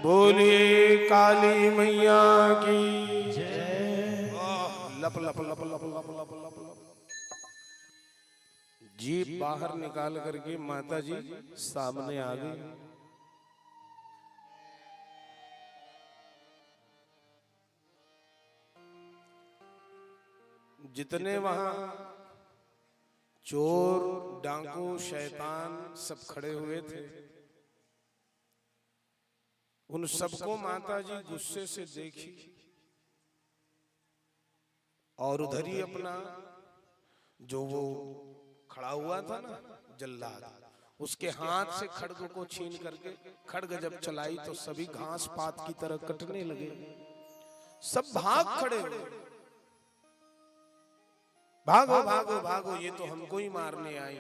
बोलिए काली मैया की जय। लप लप लप लप लप लप लप लप। जीप बाहर निकाल करके माता जी सामने आ गई। जितने वहां चोर डाकू शैतान सब खड़े हुए थे, उन सबको माता जी गुस्से से देखी और उधर ही अपना जो वो खड़ा हुआ था ना जल्लाद, उसके हाथ से खड्ग को छीन करके खड्ग जब चलाई तो सभी घास पात की तरह कटने लगे। सब भाग खड़े हुए, भागो भागो भागो, ये तो हमको ही मारने आई।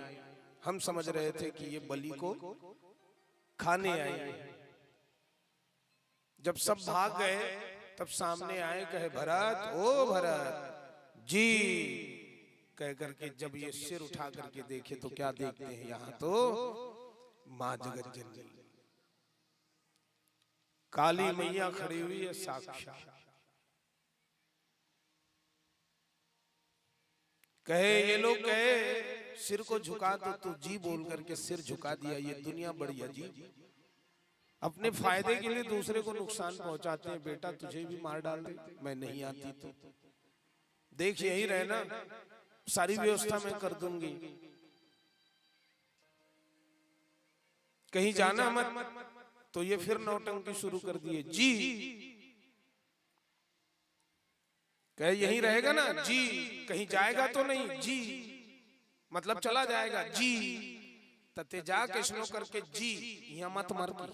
हम समझ रहे थे कि ये बलि को खाने आई। जब सब भाग गए तब सामने आए, कहे भरत, ओ भरत जी, कह करके जब ये सिर उठा करके देखे तो क्या देखते हैं, यहाँ तो मां जगत जननी काली मैया खड़ी हुई है साक्षात। कहे ये लोग कहे सिर को झुका तो तू जी बोल करके सिर झुका दिया। ये दुनिया बड़ी अजीब, अपने फायदे के लिए दूसरे को नुकसान पहुंचाते हैं। बेटा तुझे भी मार डाल दे, मैं नहीं आती तो देख यही रहना, सारी व्यवस्था मैं कर दूंगी, कहीं जाना मत। तो ये फिर नौटंकी शुरू कर दिए, जी कहे यहीं रहेगा ना जी, कहीं जाएगा तो नहीं जी, मतलब चला जाएगा जी, तते जा कृष्णो करके जी, यहाँ मत मर की,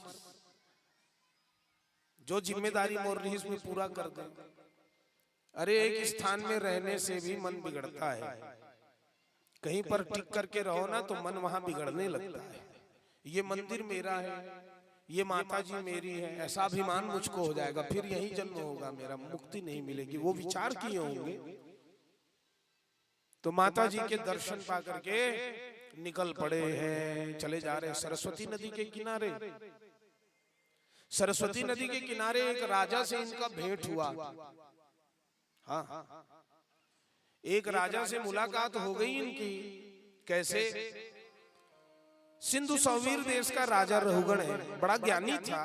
जो जिम्मेदारी मोर रही इसमें पूरा कर दे। अरे एक स्थान में रहने से भी मन बिगड़ता है, कहीं पर टिक करके रहो ना तो मन वहां बिगड़ने लगता है। ये मंदिर मेरा है, ये माता जी मेरी है, ऐसा अभिमान मुझको हो जाएगा, फिर यही जन्म होगा मेरा, मुक्ति नहीं मिलेगी। वो विचार किए होंगे तो माता जी के दर्शन पा करके निकल पड़े हैं, चले जा रहे सरस्वती नदी के किनारे। सरस्वती नदी के किनारे एक राजा से इनका भेंट हुआ। हाँ, एक राजा से मुलाकात हो गई इनकी। कैसे? सिंधु सौवीर देश का राजा रहुगण है, बड़ा ज्ञानी था,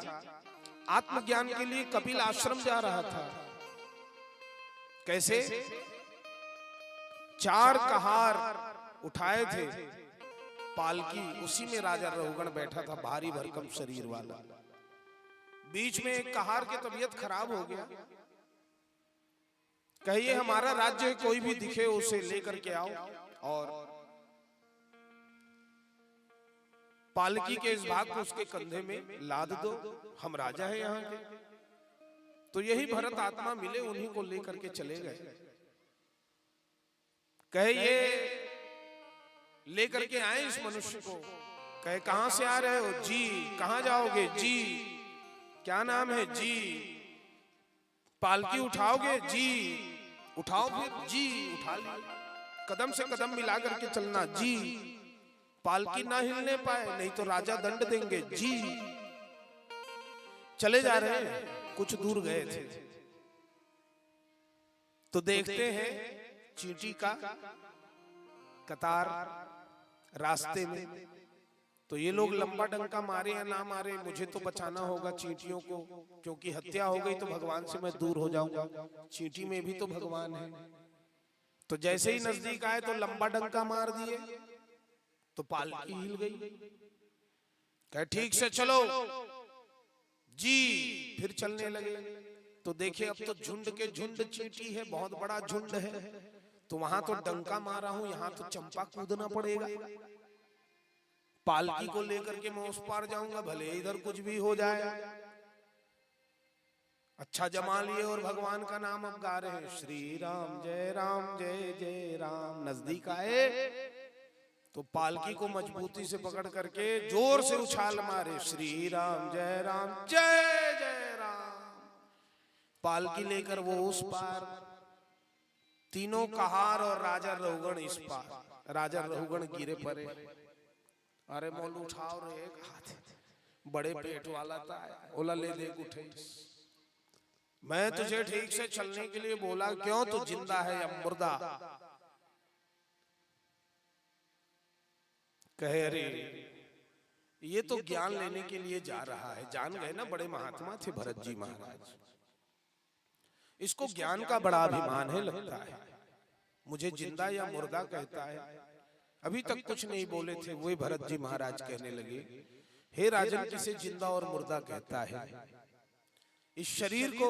आत्मज्ञान के लिए कपिल आश्रम जा रहा था। कैसे? 4 कहार उठाए थे पालकी, उसी में राजा रहुगण बैठा था, भारी भरकम शरीर वाला। बीच में एक कहार की तबीयत खराब हो गया, कहिए हमारा राज्य कोई भी दिखे उसे लेकर के आओ और पालकी के इस भाग को उसके कंधे में लाद दो, हम राजा है यहाँ के। तो यही भरत आत्मा मिले, उन्हीं को लेकर के चले गए। कहे ये लेकर के आए इस मनुष्य को। कहे कहां से आ रहे हो? जी। कहां जाओगे? जी। क्या नाम है? जी। पालकी उठाओगे? जी। उठाओ फिर? जी। उठा ली। कदम से कदम मिला करके चलना? जी। पालकी ना हिलने पाए नहीं तो राजा दंड देंगे? जी। चले जा रहे हैं। कुछ दूर गए थे तो देखते हैं चींटी का कतार रास्ते में। तो ये लोग लंबा डंका मारे या ना मारे, मुझे तो बचाना होगा चींटियों को, क्योंकि हत्या हो गई तो भगवान से मैं दूर हो जाऊंगा। चींटी में भी तो भगवान है। तो जैसे ही नजदीक आए तो लंबा डंका मार दिए तो पालकी हिल गई। कहे ठीक से चलो जी, फिर चलने लगे। तो देखे अब तो झुंड के झुंड चींटी है, बहुत बड़ा झुंड है। तो वहां तो डंका मारा हूं, यहाँ तो चंपा कूदना पड़ेगा। पालकी को लेकर के मैं उस पार जाऊंगा, भले इधर कुछ भी हो जाए। अच्छा जमा लिए और भगवान का नाम अब गा रहे हैं, श्री राम जय जय राम। नजदीक आए तो पालकी को मजबूती से पकड़ करके जोर से उछाल मारे, श्री राम जय जय राम। पालकी लेकर वो उस पार, तीनों कहार और राजा रहुगण इस पार। राजा रहुगण गिरे पड़े, अरे मोल उठाओ रे, एक हाथ बड़े पेट वाला था, ओला ले दे उठे। मैं तुझे ठीक से चलने के लिए बोला, क्यों तू जिंदा है या मुर्दा? कहे अरे ये तो ज्ञान लेने के लिए जा रहा है। जान गए ना, बड़े महात्मा थे भरत जी महाराज, इसको ज्ञान का बड़ा अभिमान है लगता है। मुझे जिंदा या मुर्दा कहता है। अभी तक कुछ नहीं बोले थे, वो भरत जी महाराज कहने लगे, हे राजन, किसे जिंदा और मुर्दा कहता है? इस शरीर को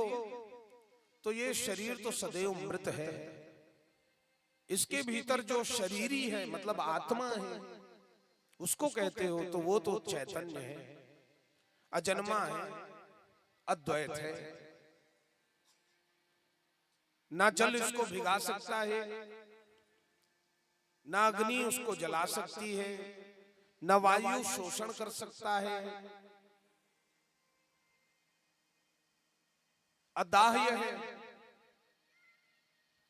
तो, ये शरीर तो सदैव मृत है। इसके भीतर जो शरीरी है, मतलब आत्मा है, उसको कहते हो तो वो तो चैतन्य है, अजन्मा है, अद्वैत है। ना जल इसको भिगा सकता है, ना अग्नि उसको जला सकती है, ना वायु शोषण कर सकता है। अदाह्य है,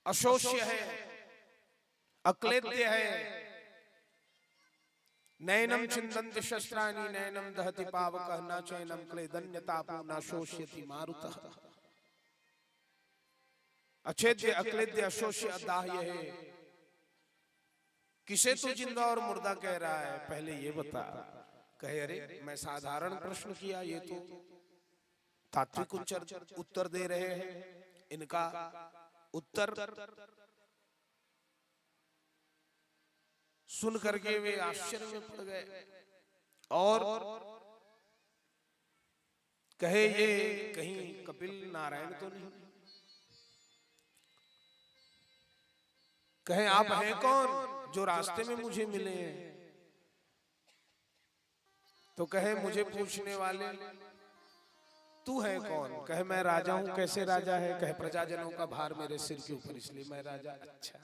अशोष्य है, अक्लेद्य है। नैनम छिन्दन्ति शस्त्राणि नैनम दहति पावकः न चैनम क्लेदन्यतापो न शोष्यति मारुतः। अछेद्य, अक्लेद्य, अशोष्य, अदाह्य है। किसे तू जिंदा और मुर्दा कह रहा है, पहले ये बता। कहे अरे मैं साधारण प्रश्न किया, ये तो तात्विक उत्तर दे रहे हैं। इनका उत्तर सुन करके वे आश्चर्य में पड़ गए और कहे ये कहीं कपिल नारायण तो नहीं? कहे आप हैं कौन जो रास्ते में मुझे मिले हैं? तो कहे मुझे पूछने वाले तू है कौन? कहे मैं राजा हूं। कैसे राजा है? कहे प्रजाजनों का भार मेरे सिर के ऊपर, इसलिए मैं राजा। अच्छा,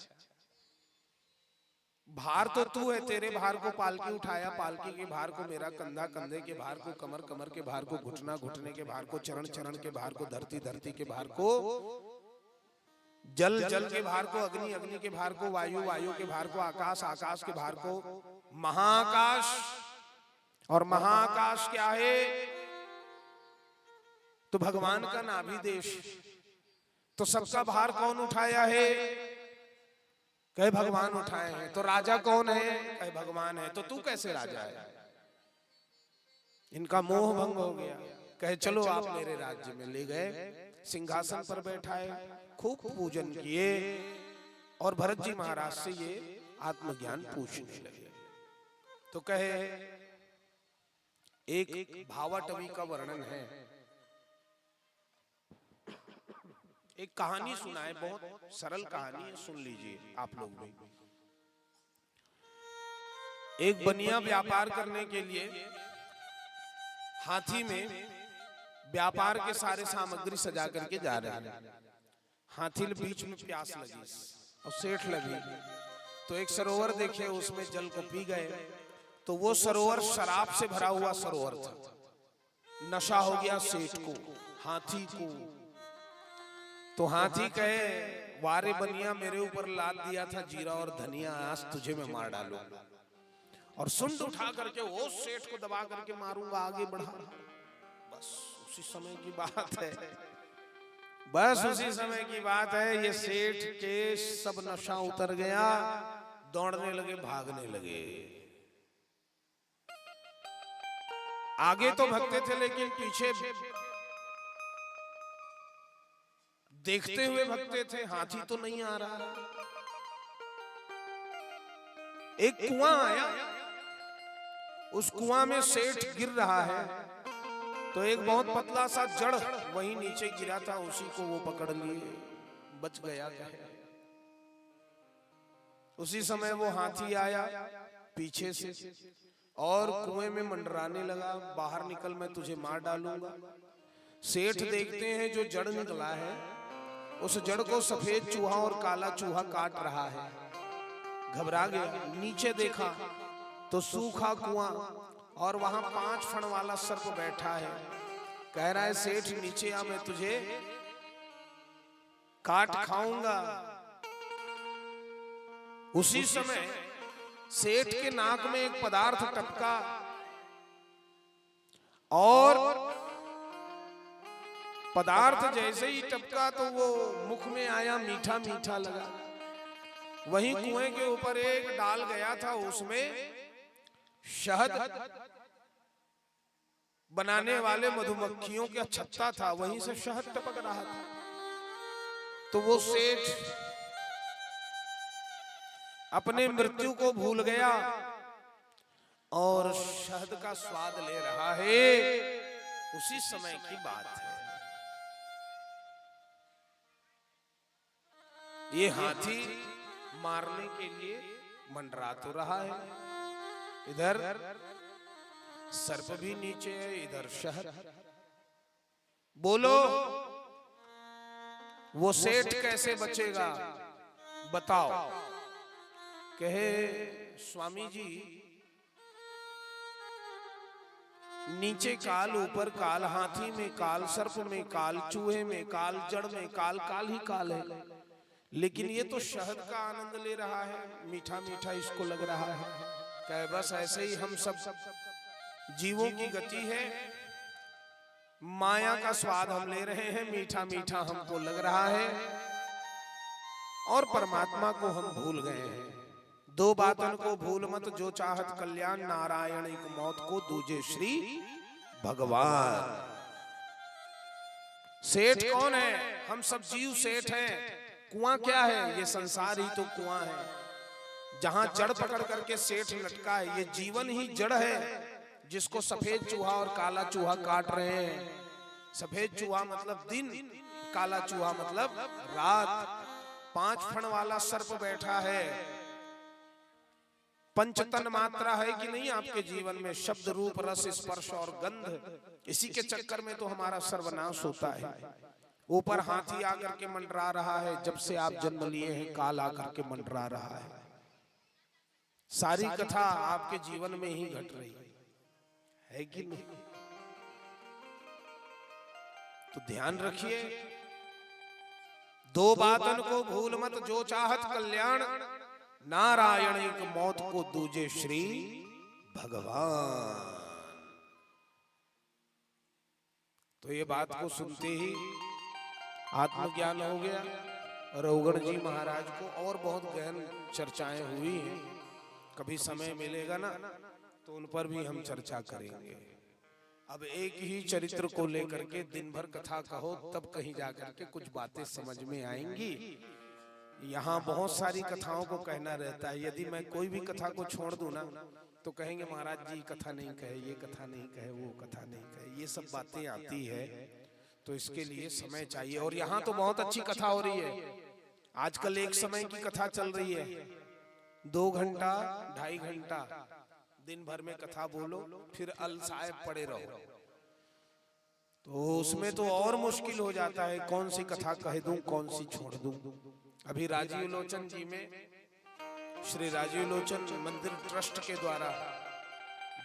भार तो तू है, तेरे भार को पालकी उठाया, पालकी के भार को मेरा कंधा, कंधे के भार को कमर, कमर के भार को घुटना, घुटने के भार को चरण, चरण के भार को धरती, धरती के भार को जल, जल के भार को अग्नि, अग्नि के भार को वायु, वायु के भार को आकाश, आकाश के भार को महाकाश। और महाकाश क्या है? तो भगवान का नाभि देश। तो सबका भार कौन उठाया है? कहे भगवान उठाए हैं। तो राजा कौन है? कहे भगवान है। तो तू कैसे राजा है? इनका मोह भंग हो गया। कहे चलो आप मेरे राज्य में ले गए, सिंहासन पर बैठाए, खूब पूजन किए और भरत जी महाराज से ये आत्मज्ञान पूछने लगे। तो कहे एक भावाटवी का वर्णन है, एक कहानी सुनाए, बहुत सरल कहानी है, सुन लीजिए आप लोग भी। एक बनिया व्यापार करने के लिए हाथी में व्यापार के सारे सामग्री सजा करके जा रहे हैं। हाथी के बीच में प्यास लगी और सेठ लगी, तो एक सरोवर देखे, उसमें जल को पी गए। तो वो सरोवर शराब से भरा हुआ सरोवर था। नशा हो गया सेठ को, हाथी को। तो हाथी कहे वारे बनिया, मेरे ऊपर लाद दिया था जीरा और धनिया, आज तुझे मैं मार डालूंगा और सुंड उठा करके वो सेठ को दबा करके मारूंगा, आगे बढ़ा। बस उसी समय की बात है, बस उसी समय की बात है। ये सेठ के सब नशा उतर गया, दौड़ने लगे, भागने लगे। आगे तो भगते थे लेकिन पीछे देखते हुए भगते थे, हाथी तो नहीं आ रहा। एक कुआं आया, उस कुआं में सेठ गिर रहा है, तो एक बहुत पतला सा जड़ वहीं नीचे गिरा था, उसी को वो पकड़ लिए, बच गया। उसी समय वो हाथी आया पीछे से और कुएं में मंडराने लगा, बाहर निकल, मैं तुझे मार डालूंगा। सेठ देखते हैं जो जड़ निकला है, उस जड़ को सफेद चूहा और काला चूहा काट रहा है। घबरा गया, नीचे देखा तो सूखा कुआं और वहां 5 फण वाला सर्प बैठा है। कह रहा है सेठ नीचे आ, मैं तुझे काट खाऊंगा। उसी समय सेठ के नाक में एक पदार्थ टपका और पदार्थ जैसे ही टपका तो वो मुख में आया, मीठा मीठा लगा। वहीं कुएं के ऊपर एक डाल गया था, उसमें शहद बनाने वाले मधुमक्खियों का छत्ता था, वहीं से शहद टपक रहा था। तो वो सेठ अपने मृत्यु को भूल गया और शहद का स्वाद ले रहा है। उसी समय की बात है। ये हाथी मारने के लिए मंडरा तो रहा है, इधर सर्प भी नीचे है, इधर शहद। बोलो वो सेठ कैसे बचेगा, बताओ। कहे स्वामी जी, नीचे काल, ऊपर काल, हाथी में काल, सर्प में काल, चूहे में काल, जड़ में काल, काल ही काल है। लेकिन ये तो शहद का आनंद ले रहा है, मीठा मीठा इसको लग रहा है। कहे बस ऐसे ही हम सब जीवों की गति है, माया का स्वाद हम ले रहे हैं, मीठा मीठा हमको लग रहा है और परमात्मा को हम भूल गए हैं। दो बातन को भूल मत, जो चाहत कल्याण, नारायण एक मौत को दूजे श्री भगवान। सेठ कौन है? हम सब जीव सेठ हैं। कुआं क्या है? ये संसार ही तो कुआं है, जहां जड़ पकड़ करके सेठ लटका है। ये जीवन ही जड़ है, जिसको सफेद चूहा और काला चूहा काट रहे हैं। सफेद चूहा मतलब दिन, काला चूहा मतलब रात। 5 फण वाला सर्प बैठा है। पंचतन मात्रा है कि नहीं आपके जीवन में? शब्द, रूप, रस, स्पर्श और गंध। इसी के चक्कर में तो हमारा सर्वनाश होता है। ऊपर हाथी आकर के मंडरा रहा है, जब से आप जन्म लिए हैं काल आकर के मंडरा रहा है। सारी कथा आपके जीवन में ही घट रही है कि नहीं? तो ध्यान रखिए, दो बातन को भूल मत, जो चाहत कल्याण, नारायण एक मौत को दूजे श्री भगवान। तो ये बात को सुनते ही आत्मज्ञान हो गया। रघुगण जी महाराज को और बहुत गहन चर्चाएं हुई हैं। कभी समय मिलेगा ना तो उन पर भी हम चर्चा करेंगे। अब एक ही चरित्र को लेकर के दिन भर कथा कहो, तब कहीं जाकर के कुछ बातें समझ में आएंगी। यहाँ बहुत सारी कथाओं को कहना रहता है। यदि मैं कोई भी कथा को छोड़ दूं ना तो कहेंगे महाराज जी कथा नहीं कहे, ये कथा नहीं कहे, वो कथा नहीं कहे। ये सब बातें आती है, तो इसके लिए समय चाहिए। और यहाँ तो बहुत अच्छी कथा हो रही है। आजकल एक समय की कथा चल रही है, 2 घंटा 2.5 घंटा दिन भर में कथा बोलो, फिर अलसाए पड़े रहो। तो उसमें तो और मुश्किल हो जाता है, कौन सी कथा कह दूं, कौन सी छोड़ दूं। अभी राजीव लोचन जी में, श्री राजीव लोचन मंदिर ट्रस्ट के द्वारा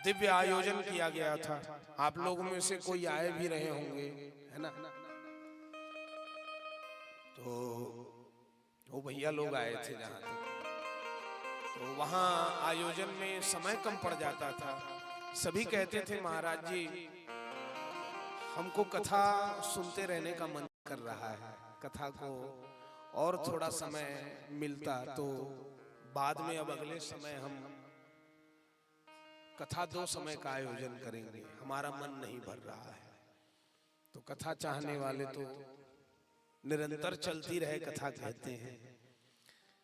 दिव्य आयोजन किया गया था। आप लोगों में से कोई आए भी रहे होंगे, है ना? तो वो भैया लोग आए थे जहां तक, तो वहां आयोजन में समय कम पड़ जाता था। सभी कहते थे महाराज जी हमको कथा सुनते रहने का मन कर रहा है। कथा को और थोड़ा समय मिलता तो बाद में, अब अगले समय हम कथा 2 समय का आयोजन करेंगे। हमारा मन नहीं भर रहा है, तो कथा चाहने वाले तो निरंतर चलती रहे कथा कहते हैं।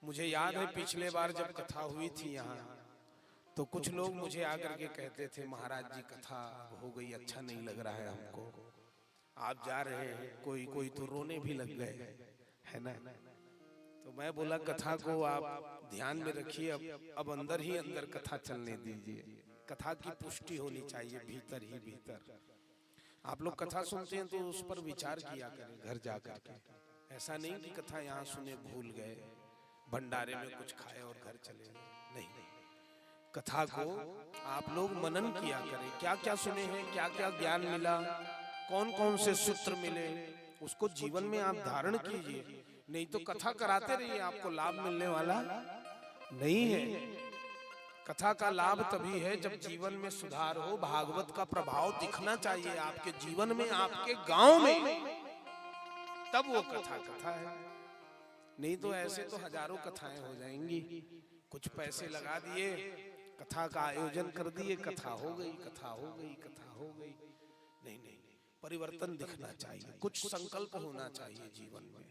मुझे याद है पिछले बार जब कथा हुई थी यहाँ, तो कुछ लोग मुझे आकर के कहते थे, महाराज जी कथा हो गई, अच्छा नहीं लग रहा है हमको, आप जा रहे हैं। कोई कोई तो रोने भी लग गए, है ना। तो मैं बोला कथा को आप ध्यान में रखिए, अब अंदर ही अंदर कथा चलने दीजिए। कथा की पुष्टि होनी चाहिए भीतर ही भीतर। आप लोग कथा सुनते हैं तो उस पर विचार किया करें घर जाकर के। ऐसा नहीं कि कथा यहाँ सुने भूल गए, भंडारे में कुछ खाए और घर चले गए, नहीं। कथा को आप लोग मनन किया करें, क्या क्या सुने हैं, क्या क्या ज्ञान मिला, कौन कौन से सूत्र मिले, उसको जीवन में आप धारण कीजिए। नहीं तो कथा कराते रहिए, आपको लाभ मिलने वाला नहीं है। कथा का लाभ तभी है जब जीवन में सुधार हो, भागवत का प्रभाव दिखना चाहिए आपके जीवन में, आपके गांव में, तब वो कथा कथा है। नहीं तो ऐसे तो हजारों कथाएं हो जाएंगी। कुछ पैसे लगा दिए, कथा का आयोजन कर दिए, कथा हो गई, कथा हो गई, कथा हो गई। नहीं नहीं, परिवर्तन दिखना चाहिए, कुछ संकल्प होना चाहिए जीवन में।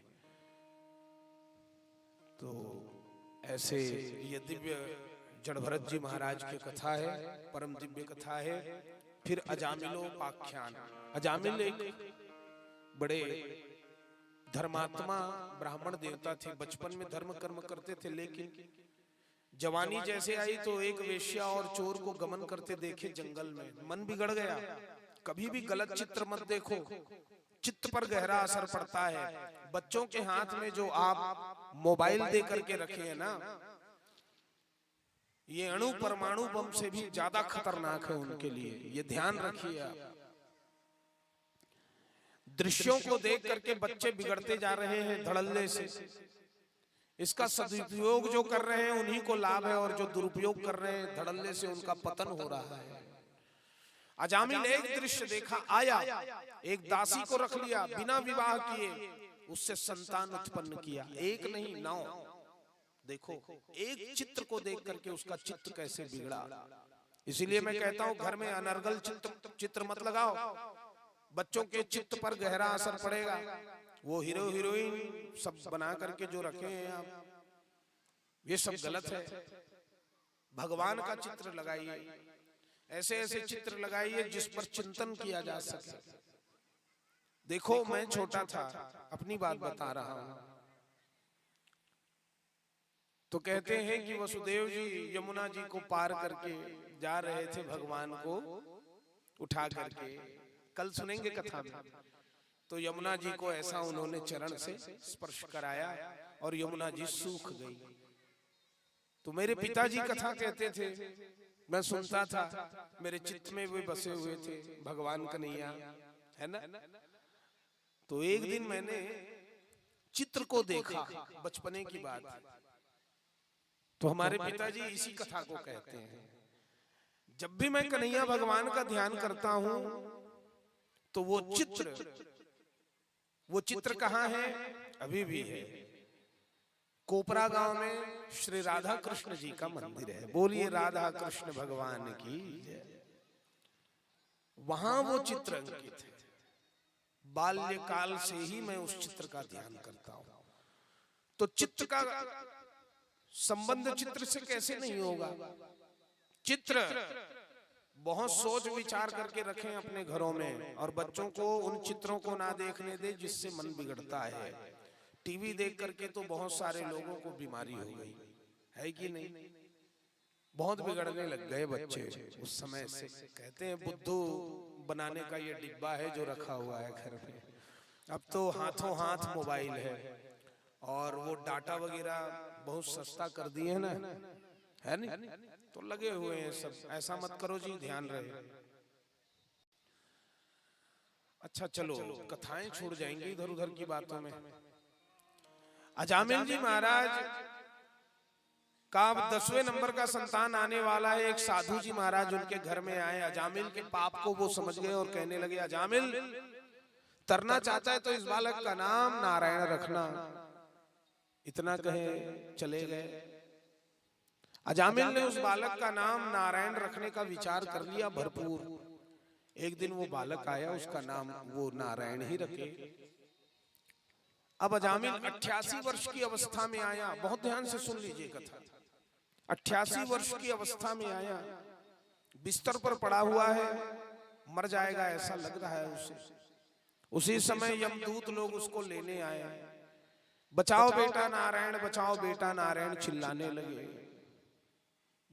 तो ऐसे ये दिव्य जड़भरत जी महाराज की कथा है, परम दिव्य कथा है। फिर अजामिलोपाख्यान। अजामिल एक बड़े धर्मात्मा ब्राह्मण देवता थे। बचपन में धर्म कर्म करते थे, लेकिन जवानी जैसे आई तो एक वेश्या और चोर को गमन करते देखे जंगल में, मन बिगड़ गया। कभी भी गलत चित्र मत देखो, चित्त पर गहरा असर पड़ता है। बच्चों के हाथ में जो आप मोबाइल दे करके रखे हैं ना, ये अणु परमाणु बम से भी ज्यादा खतरनाक है उनके लिए, ये ध्यान रखिए आप। दृश्यों को देख करके बच्चे बिगड़ते जा रहे हैं धड़ल्ले से। इसका सदुपयोग जो कर रहे हैं उन्हीं को लाभ है, और जो दुरुपयोग कर रहे हैं धड़ल्ले से उनका पतन हो रहा है। अजामिल एक दृश्य देखा, आया, एक दासी को रख लिया, बिना विवाह किए उससे संतान उत्पन्न किया। एक नहीं 9। देखो, एक चित्र को देख करके उसका चित्र कैसे बिगड़ा। इसीलिए मैं कहता हूं घर में अनर्गल चित्र मत लगाओ, बच्चों के चित्त पर गहरा असर पड़ेगा। वो हीरो हीरोइन सब बना करके जो रखे हैं आप, ये सब गलत है। भगवान का चित्र लगाइए, ऐसे ऐसे चित्र लगाइए जिस पर चिंतन किया जा सके। देखो, मैं छोटा था, अपनी बात बता रहा हूं, तो कहते हैं कि वसुदेव जी यमुना जी को पार करके जा रहे थे भगवान को उठा करके। कल सुनेंगे कथा में। तो यमुना जी को ऐसा उन्होंने चरण से स्पर्श कराया और यमुना जी सूख गई। तो मेरे पिताजी कथा कहते थे, मैं सुनता था, मेरे चित्त में वे बसे हुए थे भगवान कन्हैया, है ना। तो एक दिन मैंने चित्र को देखा, बचपने की बात। तो हमारे पिताजी इसी कथा को कहते हैं, जब भी मैं कन्हैया भगवान का ध्यान करता हूं तो वो चित्र कहाँ है? अभी भी है। कोपरा गांव में श्री राधा कृष्ण जी का मंदिर है। बोलिए राधा कृष्ण भगवान की जय। वहां वो चित्र अंकित है। बाल्यकाल से ही मैं उस चित्र का ध्यान करता हूं। तो चित्र का संबंध चित्र से कैसे नहीं होगा? चित्र बहुत सोच विचार करके रखें अपने घरों में, और बच्चों को उन चित्रों को ना देखने दे जिससे मन बिगड़ता है। टीवी देख करके तो बहुत सारे लोगों को बीमारी हो गई है कि नहीं? बहुत बिगड़ने लग गए बच्चे उस समय से। कहते हैं बुद्धू बनाने का ये डिब्बा है जो रखा हुआ है घर में। अब तो हाथों हाथ मोबाइल है, और वो डाटा वगैरह बहुत सस्ता कर दिए है ना, है नहीं? तो लगे हुए हैं सब। ऐसा मत करो जी, ध्यान रहे। अच्छा चलो, कथाएं छूट जाएंगी इधर उधर की बातों में। अजामिल जी महाराज कहा 10वें नंबर का संतान आने वाला है। एक साधु जी महाराज उनके घर में आए। अजामिल के पाप को वो समझ गए और कहने लगे, अजामिल तरना चाहता है तो इस बालक का नाम नारायण रखना। इतना कहे चले गए। अजामिल ने उस बालक का नाम नारायण रखने का विचार कर लिया भरपूर। एक दिन वो बालक आया, उसका नाम वो नारायण ही रखे। अब अजामिल 88 वर्ष की अवस्था में आया। बहुत ध्यान से सुन लीजिए कथा। 88 वर्ष की अवस्था में आया, बिस्तर पर पड़ा हुआ है, मर जाएगा ऐसा लग रहा है उसे। उसी समय यमदूत लोग उसको लेने आए। बचाओ बेटा नारायण, बचाओ बेटा नारायण चिल्लाने लगे।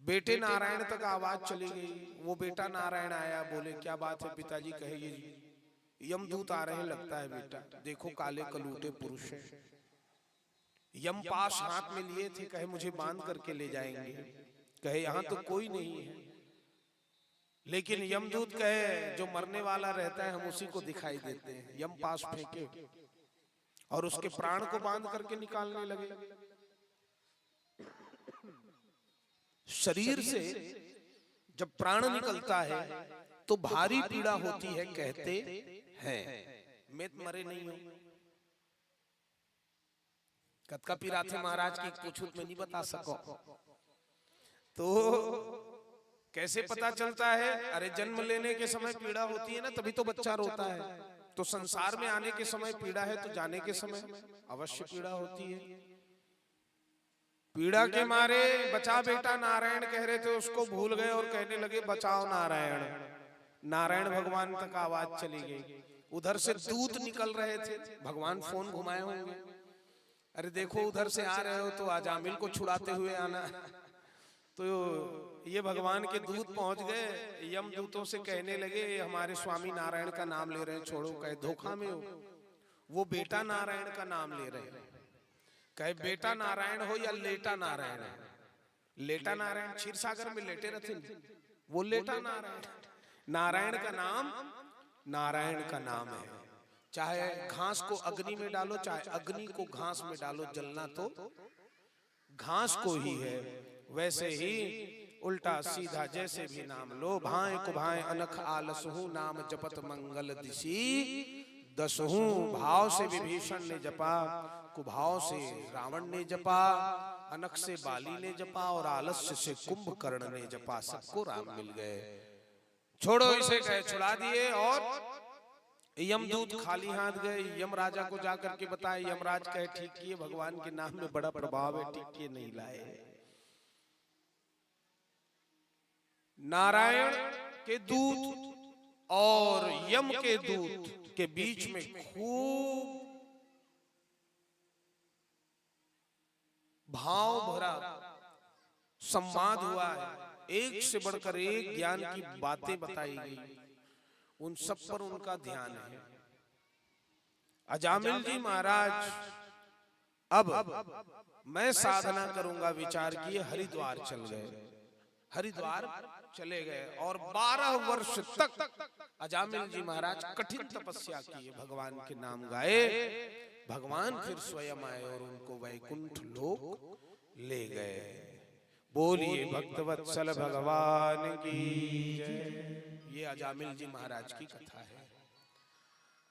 बेटे नारायण तक आवाज चली गई। वो बेटा नारायण आया, बोले क्या बात है पिताजी? कहे ये यमदूत आ रहे हैं लगता है बेटा, देखो काले कलूटे पुरुष हैं। यम पाश हाथ में लिए थे, कहे मुझे बांध करके ले जाएंगे। कहे यहाँ तो कोई नहीं है। लेकिन यमदूत कहे जो मरने वाला रहता है हम उसी को दिखाई देते हैं। यम पाश फेंके और उसके प्राण को बांध करके निकालने लगे। शरीर से जब प्राण निकलता है तो भारी पीड़ा होती है कहते हैं। मैं मरे नहीं हूं। कतका पीराथे महाराज की कुछ मैं नहीं बता सको। तो कैसे पता चलता है? अरे जन्म लेने के समय पीड़ा होती है ना, तभी तो बच्चा रोता है। तो संसार में आने के समय पीड़ा है, तो जाने के समय अवश्य पीड़ा होती है। पीड़ा के मारे बचा बेटा नारायण कह रहे थे, उसको भूल गए और कहने लगे बचाओ नारायण। नारायण भगवान तक आवाज चली गई। उधर से दूत निकल रहे थे। भगवान फोन घुमाए होंगे, अरे देखो उधर से आ रहे हो तो अजामिल को छुड़ाते हुए आना। तो ये भगवान के दूत पहुंच गए। यम दूतों से कहने लगे हमारे स्वामी नारायण का नाम ले रहे हैं, छोड़ो। कहे धोखा में हो, वो बेटा नारायण का नाम ले रहे हैं। कहे बेटा नारायण हो या लेटा नारायण है। लेटा नारायण क्षीर सागर में लेटे रहते, वो लेटा नारायण। नारायण का नाम नारायण का नाम है। चाहे घास को अग्नि में डालो, चाहे अग्नि को घास में डालो, जलना तो घास को ही है। वैसे ही उल्टा सीधा जैसे भी नाम लो। भाए कुभाए अनख आलसहु, नाम जपत मंगल दिशी दसहु। भाव से विभीषण ने जपा, कुभाव से रावण ने जपा, अनख से बाली ने जपा और आलस्य से कुंभकर्ण ने जपा। सबको राम मिल गए। छोड़ो इसे कहे छुड़ा दिए। और यमदूत खाली हाथ गए। यम राजा को जाकर के बताए। यमराज कहे ठीक किए, भगवान के नाम में बड़ा प्रभाव है, ठीक किए नहीं लाए। नारायण के दूत और यम के दूत के बीच में खूब भाव भरा संवाद हुआ है। एक से बढ़कर एक ज्ञान की बातें बताई गई। उन सब पर उनका ध्यान है। अजामिल जी महाराज अब मैं साधना करूंगा विचार किए हरिद्वार चल गए। हरिद्वार चले गए और 12 वर्ष तक अजामिल जी महाराज कठिन तपस्या किए, भगवान के नाम गाए। भगवान फिर स्वयं आए और उनको वैकुंठ लोक ले गए। बोलिए भक्तवत्सल भगवान की जय। ये अजामिल जी महाराज की कथा है।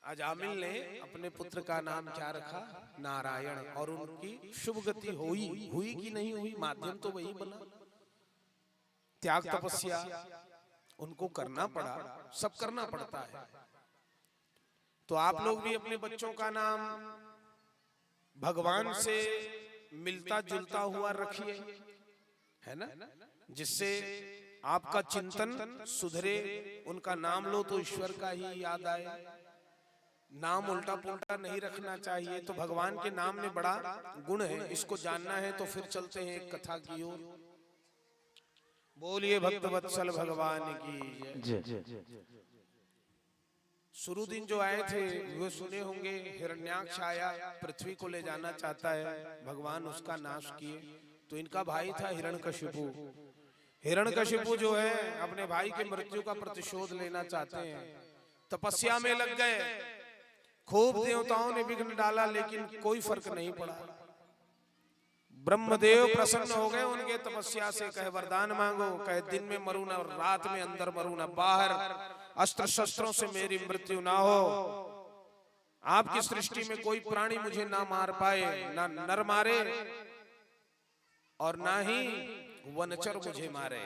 अजामिल ने अपने पुत्र का नाम क्या रखा? नारायण। और उनकी शुभ गति हुई कि नहीं हुई? माध्यम तो वही बना। त्याग तपस्या उनको करना पड़ा, सब करना पड़ता है। तो आप लोग भी अपने बच्चों का नाम भगवान से मिलता जुलता हुआ रखिए, है ना, जिससे आपका चिंतन सुधरे। उनका नाम लो तो ईश्वर का ही याद आए। नाम उल्टा पुल्टा नहीं रखना चाहिए। तो भगवान के नाम में बड़ा गुण है, इसको जानना है। तो फिर चलते हैं एक कथा की ओर। बोलिए भक्तवत्सल भगवान की जय। शुरू दिन जो आए थे वो सुने होंगे। हिरण्याक्ष आया, पृथ्वी को ले जाना चाहता है, भगवान उसका नाश किए। तो इनका भाई था हिरण्यकशिपु। हिरण्यकशिपु जो है अपने भाई के मृत्यु का प्रतिशोध लेना चाहते हैं। तपस्या में लग गए। खूब देवताओं ने विघ्न डाला लेकिन कोई फर्क नहीं पड़ा। ब्रह्मदेव प्रसन्न हो गए उनके तपस्या से। कहे वरदान मांगो। कहे दिन में मरू ना, रात में अंदर मरू ना, बाहर अस्त्र शस्त्रों से मेरी मृत्यु ना हो। आपकी सृष्टि में कोई प्राणी मुझे ना मार पाए, ना नर मारे और ना ही वनचर मुझे मारे।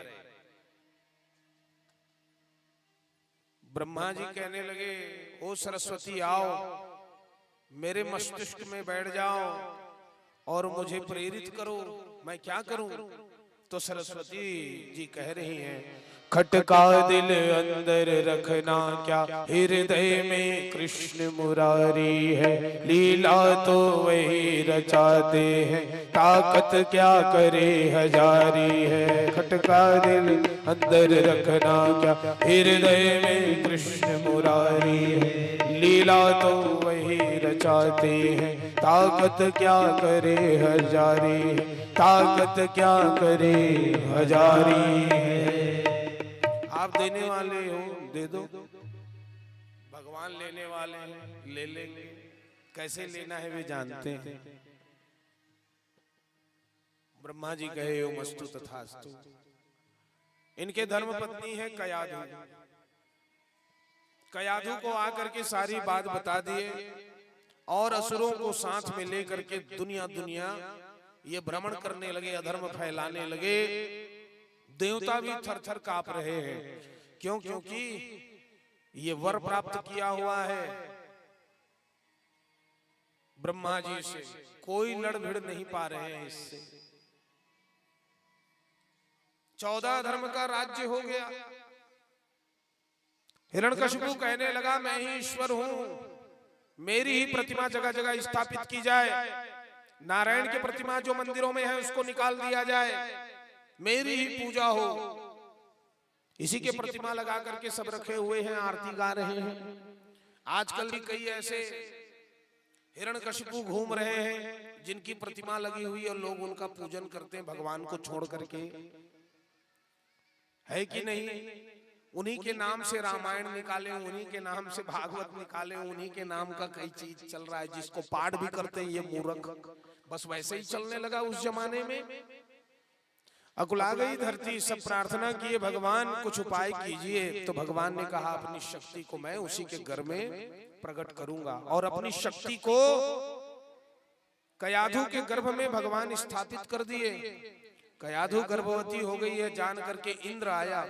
ब्रह्मा जी कहने लगे, ओ सरस्वती आओ, मेरे मस्तिष्क में बैठ जाओ और मुझे प्रेरित करो, मैं क्या करूं? तो सरस्वती जी कह रही हैं, खटका दिल अंदर रखना क्या, हृदय में कृष्ण मुरारी है, लीला तो वही रचाते हैं, ताकत क्या करे हजारी है। खटका दिल अंदर रखना क्या, हृदय में कृष्ण मुरारी है, लीला तो वही रचाते हैं, ताकत क्या करे हजारी है, ताकत क्या करे हजारी है। आप देने वाले हो, दे दो। भगवान लेने वाले हैं, ले लेंगे। कैसे लेना है वे जानते हैं। ब्रह्मा जी कहे, ओ मस्तु तथास्तु। इनके धर्म पत्नी है कयाधु। कयाधु को आकर के सारी बात बता दिए और असुरों को साथ में लेकर के दुनिया दुनिया ये भ्रमण करने लगे, अधर्म फैलाने लगे। देवता भी थर थर कांप रहे हैं। क्यों? क्योंकि ये वर प्राप्त किया हुआ है ब्रह्मा जी से, कोई लड़ भिड़ नहीं पा रहे हैं इससे। 14 धर्म का राज्य हो गया। हिरण्यकशिपु कहने लगा, मैं ही ईश्वर हूं, मेरी ही प्रतिमा जगह जगह स्थापित की जाए। नारायण की प्रतिमा जो मंदिरों में है उसको निकाल दिया जाए, मेरी ही पूजा हो। इसी के प्रतिमा लगा करके सब रखे हुए हैं, आरती गा रहे हैं। आजकल भी कई ऐसे हिरण्यकशिपु घूम रहे हैं जिनकी प्रतिमा लगी हुई और लोग उनका पूजन करते हैं भगवान को छोड़ करके, है कि नहीं? उन्हीं के नाम से रामायण निकाले, उन्हीं के नाम से भागवत निकाले, उन्हीं के नाम का कई चीज चल रहा है जिसको पाठ भी करते हैं ये मूर्ख। बस वैसे ही चलने लगा उस जमाने में। अकुला गई धरती, सब प्रार्थना किए, भगवान कुछ उपाय कीजिए। तो भगवान ने कहा, अपनी शक्ति को मैं उसी के घर में प्रकट करूंगा। और अपनी शक्ति को कयाधु के गर्भ में भगवान स्थापित कर दिए। कयाधु गर्भवती हो गई है जान करके इंद्र आया,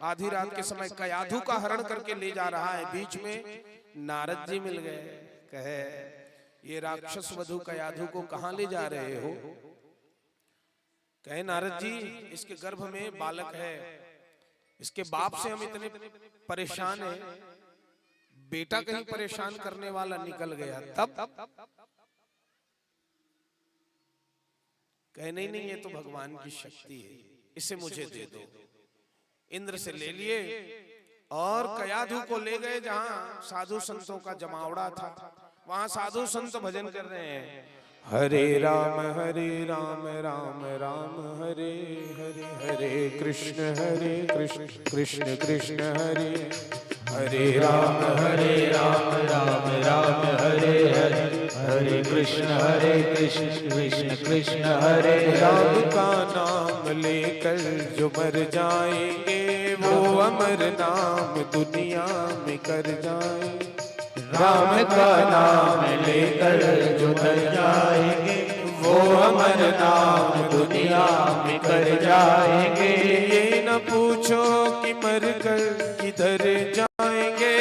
आधी रात के समय कयाधु का हरण करके ले जा रहा है। बीच में नारद जी मिल गए। कहे, ये राक्षस वधु कयाधु को कहां ले जा रहे हो? कहे, नारद जी, इसके गर्भ में बालक है, इसके बाप से हम इतने परेशान हैं, बेटा कहीं परेशान करने वाला निकल गया तब। कहे, नहीं नहीं, ये तो भगवान की शक्ति है, इसे मुझे दे दो। इंद्र से ले लिए और कयाधु को ले गए जहां साधु संतों का जमावड़ा था। वहां साधु संत भजन कर रहे हैं, हरे राम राम राम हरे हरे, हरे कृष्ण कृष्ण कृष्ण हरे हरे, राम राम राम हरे हरे, हरे कृष्ण कृष्ण कृष्ण हरे। राम का नाम लेकर जो मर जाएंगे, वो अमर नाम दुनिया में कर जाएंगे। राम का नाम लेकर जो मर जाएंगे, वो अमर नाम दुनिया में कर जाएंगे। ये न पूछो कि मर कर किधर जाएंगे,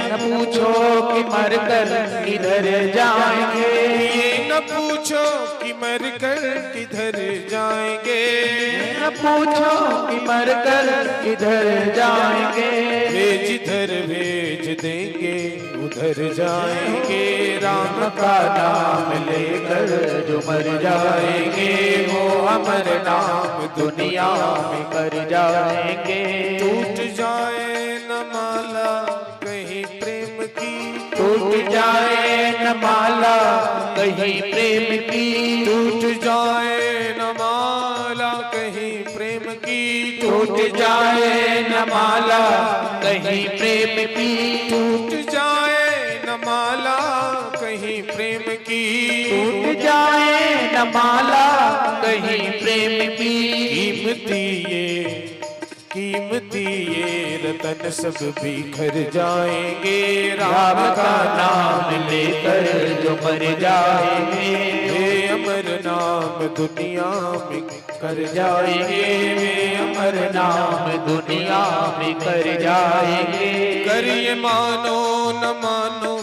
न पूछो कि मर कर किधर जाएंगे, ये न पूछो कि मर कर किधर जाएंगे, न पूछो कि मर कर किधर जाएंगे। वे जिधर भेज देंगे उधर जाएंगे। राम का नाम लेकर जो मर जाएंगे, वो अमर नाम दुनिया में कर जाएंगे। टूट जाए न माला कहीं प्रेम की, टूट जाए न माला कहीं प्रेम की, टूट जाए न माला कहीं प्रेम की, टूट जाए न माला कहीं प्रेम की, टूट जाए न न माला कहीं प्रेम की, टूट जाए न माला कहीं प्रेम की। कीमती ये रतन सब बिखर जाएंगे, राम का नाम लेकर जो मर जाएंगे, वे अमर नाम दुनिया में कर जाएंगे। वे अमर नाम दुनिया में कर जाएंगे। करिए मानो न मानो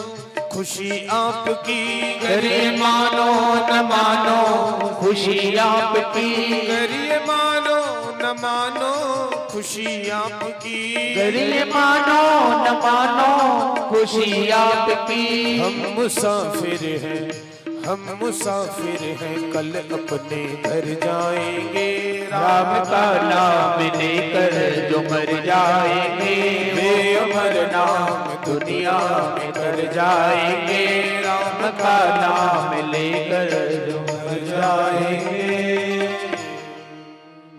खुशी आपकी, करिए मानो न मानो खुशी आपकी, करिए मानो न मानो खुशी आपकी, करिए मानो न मानो खुशी आपकी। हम मुसाफिर हैं कल अपने घर जाएंगे, राम का नाम लेकर जो मर जाएंगे, वे अमर नाम दुनिया में कर जाएंगे। राम का नाम लेकर जो मर जाएंगे।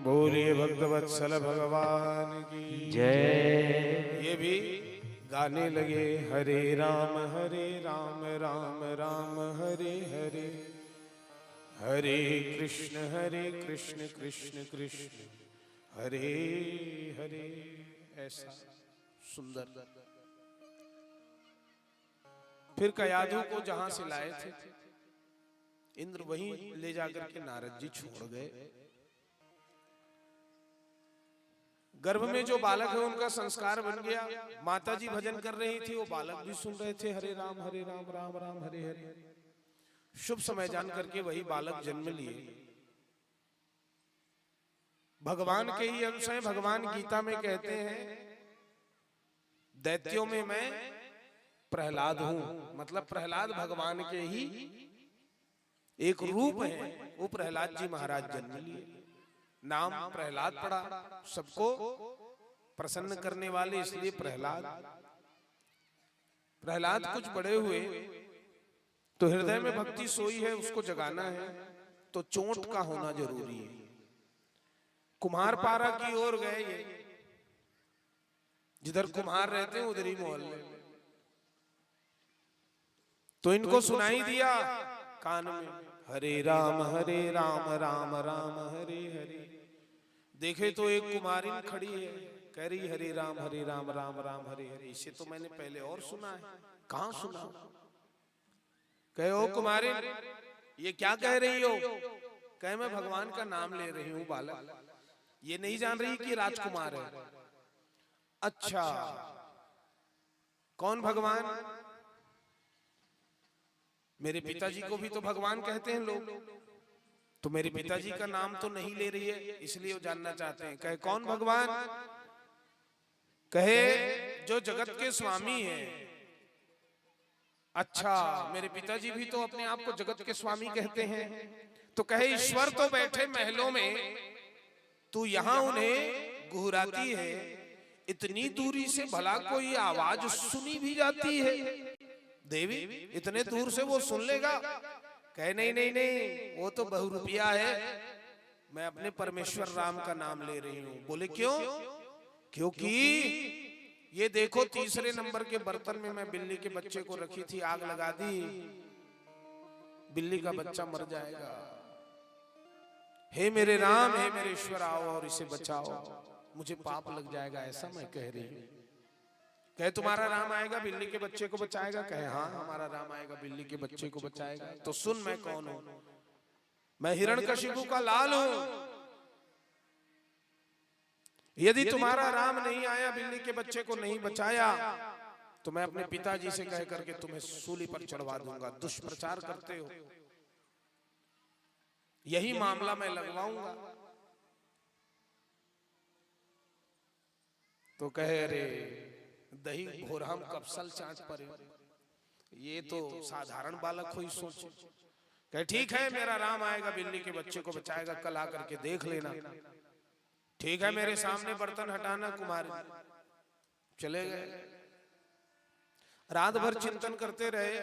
बोलिए भक्तवत्सल भगवान की जय। ये भी गाने लगे, हरे राम राम राम हरे हरे, हरे कृष्ण कृष्ण कृष्ण हरे हरे। ऐसा सुंदर। फिर कयाधु को जहां से लाए थे इंद्र, वहीं ले जाकर के नारद जी छोड़ गए। गर्भ में जो बालक है उनका संस्कार बन गया। माता जी भजन कर रही थी, वो बालक भी सुन रहे थे, हरे राम राम राम हरे हरे। शुभ समय जान करके वही बालक जन्म लिए। भगवान के ही अंश हैं। भगवान गीता में कहते हैं, दैत्यों में मैं प्रहलाद हूं। मतलब प्रहलाद भगवान के ही एक रूप है। वो प्रहलाद जी महाराज जन्म लिए, नाम प्रहलाद पड़ा, सबको प्रसन्न करने वाले, इसलिए प्रहलाद। प्रहलाद कुछ बड़े हुए तो हृदय में भक्ति सोई है, उसको जगाना है तो चोट का होना जरूरी है। कुम्हारपारा की ओर गए ये, जिधर कुम्हार रहते हैं उधर ही मोहल्ले में, तो इनको सुनाई दिया कान में, हरे राम राम राम हरे हरे। देखे तो एक कुमारिन खड़ी है, कह रही हरे राम राम राम हरे हरे। इसे तो मैंने पहले और सुना है, कहां सुना? कहे ओ कुमारिन, ये क्या कह रही हो? कहे मैं भगवान का नाम ले रही हूं बालक। ये नहीं जान रही कि राजकुमार है। अच्छा, कौन भगवान? मेरे पिताजी को भी तो भगवान कहते हैं लोग, तो मेरे पिताजी का नाम तो नहीं ले रही है, इसलिए वो जानना चाहते हैं। कहे कौन भगवान? कहे जो जगत के स्वामी हैं। अच्छा, मेरे पिताजी भी तो अपने आप को जगत के स्वामी कहते हैं। तो कहे ईश्वर तो बैठे महलों में, तू यहाँ उन्हें गुहराती है। इतनी दूरी से भला कोई आवाज सुनी भी जाती है देवी? इतने दूर से वो सुन लेगा? कहे नहीं, वो तो बहुरूपिया है, मैं अपने परमेश्वर राम का नाम ले रही हूं। बोले क्यों? क्योंकि ये देखो, तीसरे नंबर के बर्तन में मैं बिल्ली के बच्चे को रखी थी, आग लगा दी, बिल्ली का बच्चा मर जाएगा। हे मेरे राम, हे मेरे ईश्वर, आओ और इसे बचाओ, मुझे पाप लग जाएगा, ऐसा मैं कह रही हूं। कहे तुम्हारा राम आएगा बिल्ली के बच्चे को बचाएगा? कहे हाँ, हमारा राम आएगा बिल्ली के बच्चे को बचाएगा। तो सुन, मैं कौन हूं? मैं हिरण्यकशिपु का लाल हूं। यदि तुम्हारा राम नहीं आया, बिल्ली के बच्चे को नहीं बचाया, तो मैं अपने पिताजी से कह करके तुम्हें सूली पर चढ़वा दूंगा। दुष्प्रचार करते हो, यही मामला मैं लगवाऊंगा। तो कहे अरे दही भोरहम कपसल चाट पर, ये तो साधारण बालक हुई सोच। कहे ठीक है, मेरा राम आएगा बिल्ली के बच्चे को बचाएगा, कल आकर के देख लेना। ठीक है, मेरे सामने बर्तन हटाना। कुमार चले गए। रात भर चिंतन करते रहे,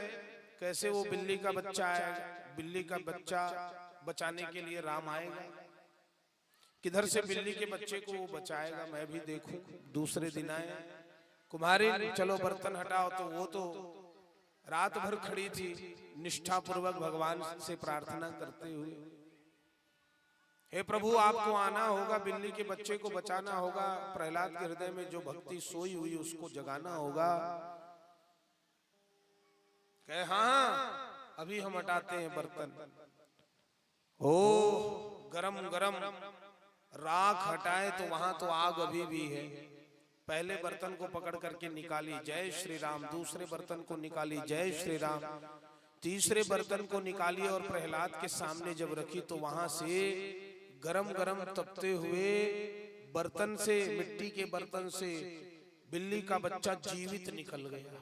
कैसे वो बिल्ली का बच्चा आएगा, बिल्ली का बच्चा बचाने के लिए राम आएगा, किधर से बिल्ली के बच्चे को वो बचाएगा, मैं भी देखूं। दूसरे दिन आए, कुम्हारी चलो बर्तन हटाओ। तो वो तो रात भर खड़ी थी निष्ठापूर्वक भगवान से प्रार्थना करते हुए, हे प्रभु आपको आना होगा, बिल्ली के बच्चे को बचाना होगा, प्रहलाद के हृदय में जो भक्ति सोई हुई उसको जगाना होगा। कहे हाँ अभी हम हटाते हैं बर्तन। ओ गरम गरम राख हटाए तो वहां तो आग अभी भी है। पहले बर्तन को पकड़ करके निकाली, जय श्री राम, दूसरे बर्तन को निकाली, जय श्री राम, तीसरे बर्तन को निकाली और प्रहलाद के सामने जब रखी तो वहां से गरम गरम तपते हुए बर्तन से, मिट्टी के बर्तन से बिल्ली का बच्चा जीवित निकल गया।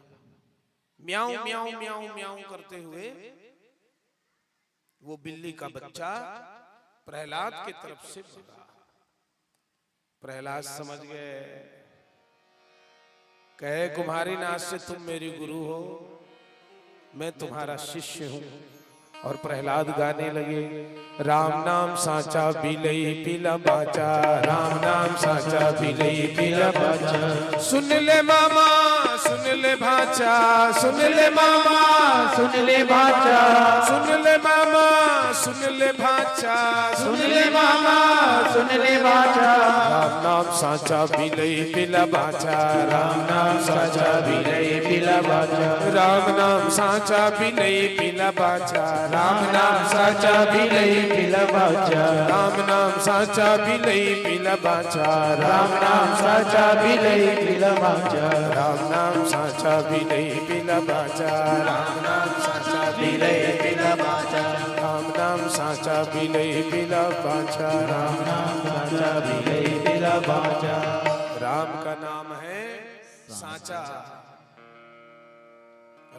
म्याऊं म्याऊं म्याऊं म्याऊं करते हुए वो बिल्ली का बच्चा प्रहलाद की तरफ से भागा। प्रहलाद समझ गए, कहे कुम्हारी नाथ से तुम मेरी गुरु हो, मैं तुम्हारा शिष्य हूं। और प्रहलाद गाने लगे, राम नाम साचा बिलई पीला बाचा, राम नाम साचा बिलई पीला बाचा, सुन ले मामा सुन ले भाचा, सुन ले मामा सुन ले भाचा, सुन ले मामा सुन ले भाचा, सुन ले मामा सुन ले भाचा, राम नाम साचा बिलई पीला बाचा, राम नाम साचा बिलई पीला बाचा, राम नाम साचा बिलई पीला बाचा, राम नाम साचा बिलई पीला बाचा, राम नाम साचा बिलई पीला बाचा, राम नाम साचा बिलई पीला बाचा, राम नाम साचा बिलई पीला बाचा, राम नाम साचा बिलई पीला बाचा, राम नाम साचा बिलई पीला बाचा, राम नाम साचा बिलई पीला बाचा। राम का नाम है साचा,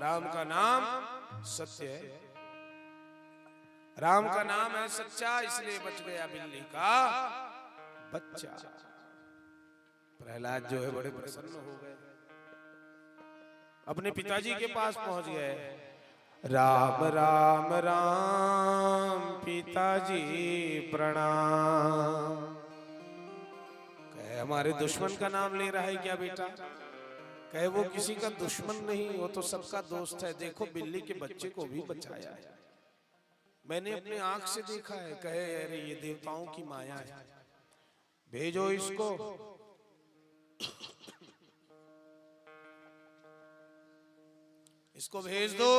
राम का नाम सत्य है, राम का नाम है सच्चा, इसलिए बच गया बिल्ली का बच्चा। प्रहलाद जो है बड़े प्रसन्न हो गए, अपने पिताजी के पास पहुंच गए। राम राम राम पिताजी प्रणाम। कहे हमारे दुश्मन का नाम ले रहा है क्या बेटा? कहे वो किसी का दुश्मन नहीं, वो तो सबका दोस्त है, देखो बिल्ली के बच्चे को भी बचाया है, मैंने अपने आंख से देखा है। कहे अरे ये देवताओं की माया है, भेजो इसको। इसको भेज दो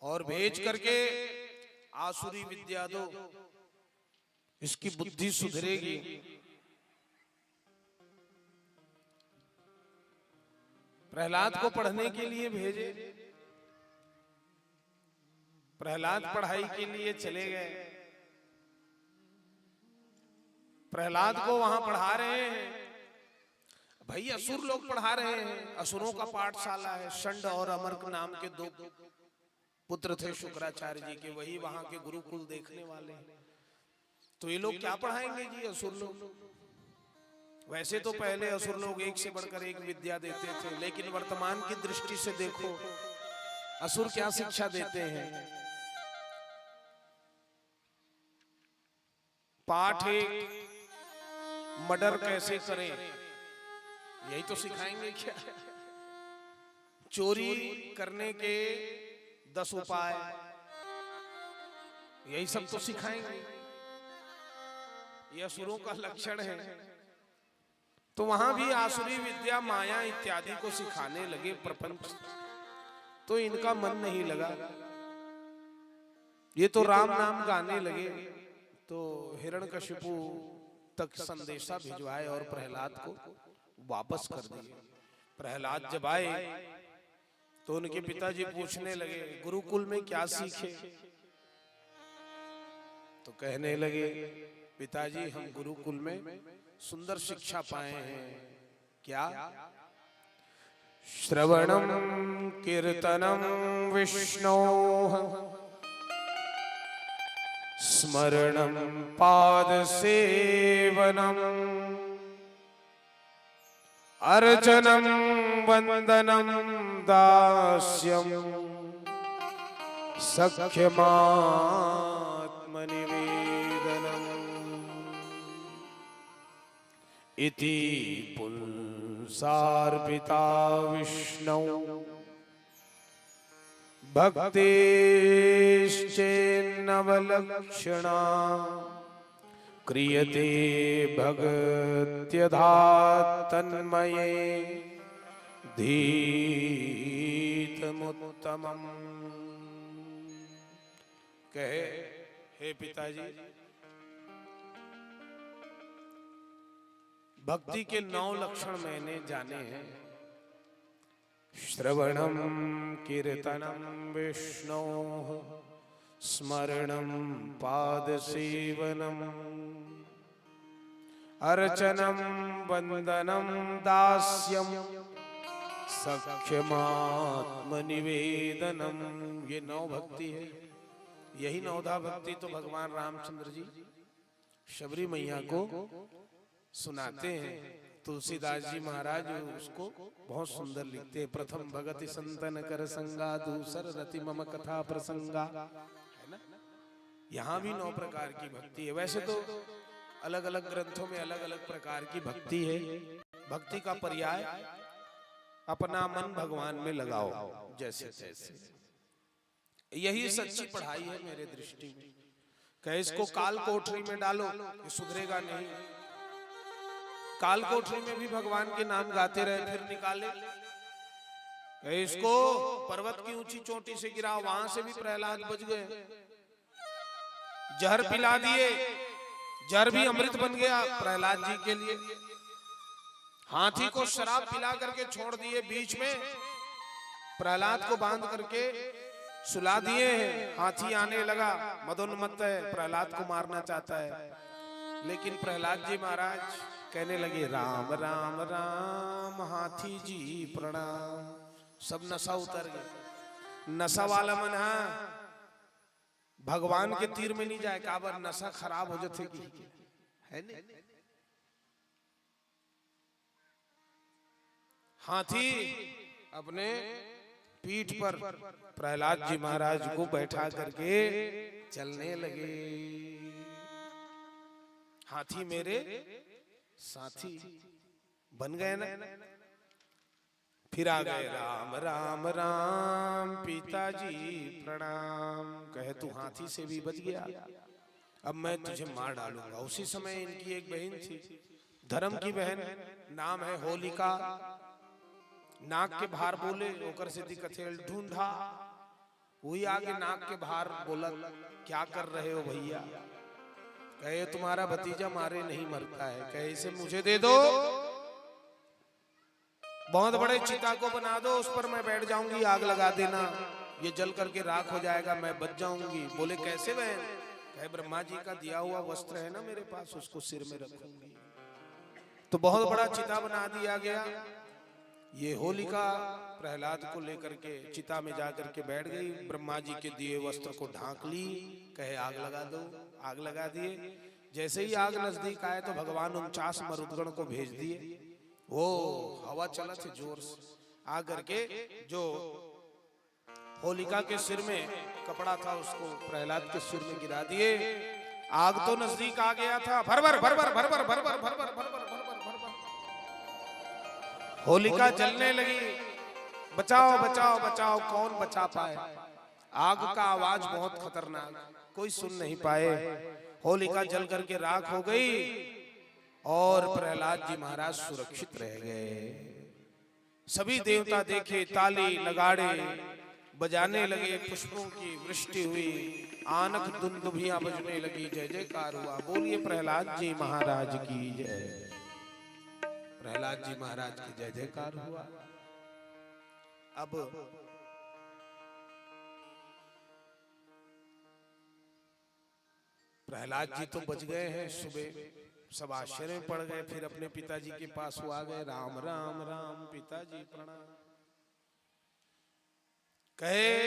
और भेज करके आसुरी विद्या दो, इसकी बुद्धि सुधरेगी। प्रहलाद को पढ़ने के लिए भेजे, प्रहलाद पढ़ाई के लिए चले गए। प्रहलाद को वहां पढ़ा रहे हैं, भाई असुर लोग पढ़ा रहे हैं, असुरों का पाठशाला है। षंड और अमर्क नाम के दो पुत्र थे शुक्राचार्य जी के, वही वहां के गुरुकुल देखने वाले हैं। तो ये लोग क्या पढ़ाएंगे जी असुर लोग? वैसे तो पहले असुर लोग एक से बढ़कर एक विद्या देते थे, लेकिन वर्तमान की दृष्टि से देखो असुर क्या शिक्षा देते हैं। पाठ एक, मर्डर कैसे करें यही तो सिखाएंगे क्या? चोरी करने के 10 उपाय यही सब तो सिखाएंगे। यह असुरों का लक्षण है। तो वहां भी आसुरी विद्या माया इत्यादि को सिखाने लगे प्रपंच, तो इनका मन नहीं लगा। ये तो राम नाम गाने लगे। तो हिरण्यकशिपु तक संदेशा भिजवाए और प्रहलाद को वापस कर दिए। प्रहलाद जब आए तो उनके पिताजी पूछने लगे गुरुकुल में क्या सीखे? तो कहने लगे पिताजी हम गुरुकुल में सुंदर शिक्षा पाए हैं। क्या? श्रवणम कीर्तनम विष्णोः स्मरणम पाद सेवनम अर्चनम वंदनम दास्यम सख्यमात्मनिवेदनम इति पुंसार्पिता विष्णु भक्तिश्चेन्नवलक्षणा क्रियते भगत्यधा तन्मये धीतमुत्तमम्। कहे, हे पिताजी, भक्ति के 9 लक्षण मैंने जाने हैं। श्रवणम कीर्तनम विष्णोः स्मरणम पादसेवनम अर्चनम वंदनम दास्यम सख्यमात्मनिवेदनम। ये 9 भक्ति है। यही 9धा भक्ति तो भगवान रामचंद्र जी शबरी मैया को सुनाते हैं। तुलसीदास जी महाराज उसको बहुत सुंदर लिखते हैं। प्रथम भगति संतन कर संगा, दूसर रति मम कथा प्रसंगा, है ना। यहाँ भी 9 प्रकार की भक्ति है। वैसे तो अलग अलग ग्रंथों में अलग अलग प्रकार की भक्ति है। भक्ति का पर्याय अपना मन भगवान में लगाओ जैसे तैसे, यही सच्ची पढ़ाई है मेरे दृष्टि में। कहे इसको काल कोठरी में डालो, ये सुधरेगा नहीं। काल कोठरी में भी भगवान के नाम गाते रहे, फिर निकाले। इसको पर्वत की ऊंची चोटी से गिरा, वहां से भी प्रहलाद बच गए। जहर पिला दिए, जहर भी अमृत बन गया प्रहलाद जी के लिए। हाथी को शराब पिला करके छोड़ दिए, बीच में प्रहलाद को बांध करके सुला दिए हैं। हाथी आने लगा, मदोन्मत्त है, प्रहलाद को मारना चाहता है। लेकिन प्रहलाद जी महाराज कहने लगे राम राम राम, हाथी जी प्रणाम। सब नशा उतर गया। नशा वाला मन भगवान के तीर में नहीं जाए, काबर नशा खराब हो जाते की है नहीं। हाथी अपने पीठ पर प्रहलाद जी महाराज को बैठा करके चलने लगे। हाथी मेरे साथी बन गए ना। फिर आ गए राम राम राम, पिताजी प्रणाम। कहे तू हाथी से भी बच गया, अब मैं तुझे मार डालूंगा। उसी समय इनकी एक बहन थी, धर्म की बहन, नाम है होलिका। नाक के बाहर बोले, ओकर से दिकथेल ढूंढा। वही आगे नाक के बाहर बोला, क्या कर रहे हो भैया? कहे तुम्हारा भतीजा मारे नहीं मरता है। कहे इसे मुझे दे दो, बहुत बड़े चिता को बना दो, उस पर मैं बैठ जाऊंगी, आग लगा देना, ये जल करके राख हो जाएगा, मैं बच जाऊंगी। बोले कैसे बहन? कहे ब्रह्मा जी का दिया हुआ वस्त्र है ना मेरे पास, उसको सिर में रखूंगी। तो बहुत बड़ा चिता बना दिया गया। ये होलिका प्रहलाद को लेकर के चिता में जाकर के बैठ गई, ब्रह्मा जी के दिए वस्त्र को ढांक ली। कहे आग लगा दो, आग लगा दिए। जैसे ही आग नजदीक आए तो भगवान 49 मरुदगण को भेज दिए। वो हवा चला थे जोर से, आकर के जो होलिका के सिर में कपड़ा था उसको प्रहलाद के सिर में गिरा दिए। आग तो नजदीक आ गया था, भरभर भरभर भरभर भरभर भरभर भरभर भरभर। होलिका जलने लगी। बचाओ बचाओ बचाओ, कौन बचा पाए? आग का आवाज बहुत खतरनाक, कोई सुन नहीं पाए। होलिका जल करके राख हो गई और प्रहलाद जी महाराज सुरक्षित रह गए। सभी देवता देखे, ताली नगाड़े बजाने लगे, पुष्पों की वृष्टि हुई, आनक दुंदुभियां बजने लगी, जय जयकार हुआ। बोलिए प्रहलाद जी महाराज की जय। प्रहलाद जी महाराज की जय जयकार हुआ। अब प्रहलाद जी तो बच गए हैं। सुबह सब आश्चर्य में पड़ गए, फिर अपने पिताजी के पास वो आ गए, राम राम राम, पिताजी प्रणाम। कहे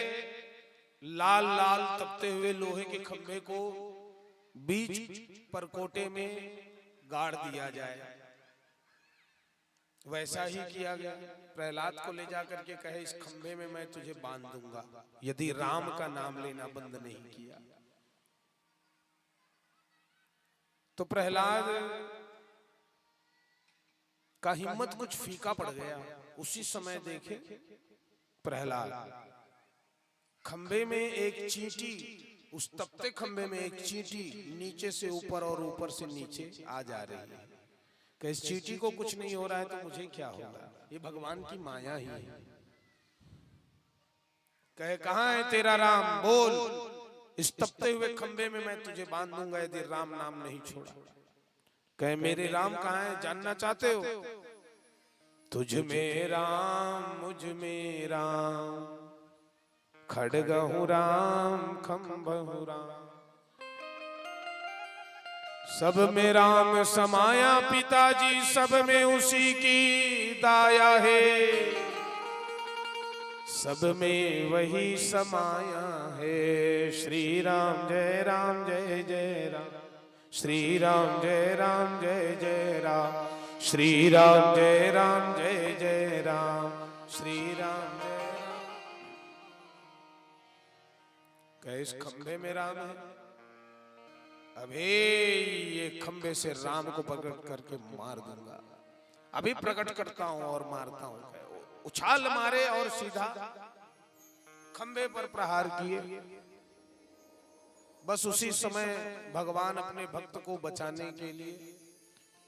लाल लाल तपते हुए लोहे के खंभे को बीच परकोटे में गाड़ दिया जाए। वैसा ही किया गया। प्रहलाद को ले जाकर के कहे इस खंभे में मैं तुझे बांध दूंगा यदि राम का नाम लेना बंद नहीं किया। तो प्रहलाद का हिम्मत कुछ फीका पड़ गया। उसी समय देखे प्रहलाद खंबे में एक चींटी, उस तपते खंबे में एक चींटी नीचे से ऊपर और ऊपर से नीचे आ जा रही है। कि इस चींटी को कुछ नहीं हो रहा है तो मुझे क्या होगा? ये भगवान की माया ही है। कहे कहाँ है तेरा राम, बोल, इस तपते हुए खंबे में मैं तुझे बांध दूंगा यदि राम नाम नहीं छोड़ा। कहे मेरे राम कहाँ है, जानना चाहते हो? तुझ में राम मुझ में राम, खड़गहु राम खंबहु राम, सब में राम समाया पिताजी, सब में उसी की दाया है, सब में वही समाया है। श्री राम जय राम, श्री राम जय राम जय राम, श्री राम जय राम जय राम, श्री राम जय राम। कहे इस खंबे में राम है, अबे ये खंबे से राम को पकड़ करके मार दूंगा, अभी प्रकट करता हूं और मारता हूं। उछाल मारे और सीधा खंबे पर प्रहार किए। बस उसी समय भगवान अपने भक्त को बचाने के लिए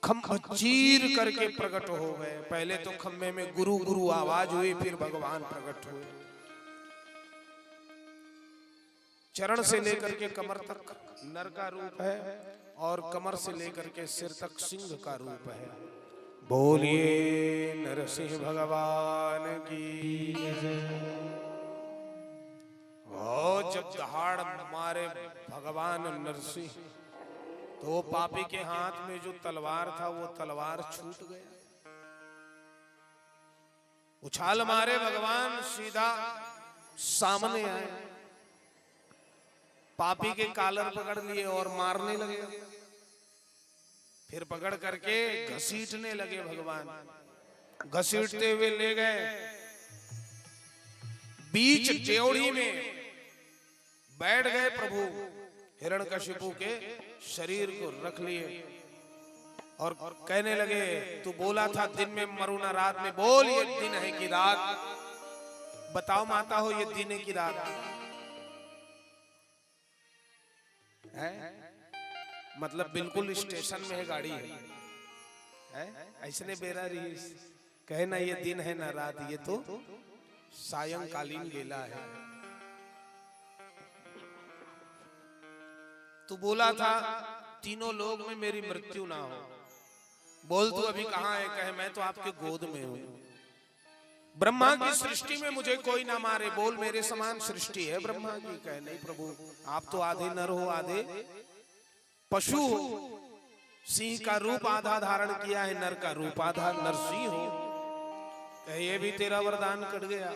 खंभ चीर करके प्रकट हो गए। पहले तो खंबे में गुरु गुरु आवाज हुई, फिर भगवान प्रकट हुए। चरण से लेकर के कमर तक नर का रूप है और कमर से लेकर के सिर तक सिंह का रूप है। बोलिए नरसिंह भगवान की जय। और जब दहाड़ मारे भगवान नरसिंह तो पापी के हाथ में जो तलवार था वो तलवार छूट गया। उछाल मारे भगवान सीधा सामने आए, पापी के कालर पकड़ लिए और मारने लगे। फिर पकड़ करके घसीटने लगे भगवान। घसीटते हुए ले गए बीच ड्योढ़ी में बैठ गए प्रभु। हिरण्यकशिपु के शरीर को रख लिए और कहने लगे तू बोला था दिन में मरू ना रात में, बोल ये दिन है कि रात? बताओ माता हो ये दिन है कि रात है? मतलब बिल्कुल स्टेशन में है गाड़ी है? ऐसने बेरा रही कहे ना ये दिन है ना रात, ये तो सायंकालीन गेला है। तू बोला था तीनों लोग में मेरी मृत्यु ना हो, बोल तू अभी कहाँ है? कहे मैं तो आपके गोद में हूं। ब्रह्मा की सृष्टि में मुझे कोई ना मारे, बोल मेरे समान सृष्टि है ब्रह्मा की? कहे नहीं प्रभु, आप तो आधे नर हो आधे पशु हो। सिंह का रूप आधा धारण किया है, नर का रूप आधा नरसिंह हो। कहे ये भी तेरा वरदान कट गया।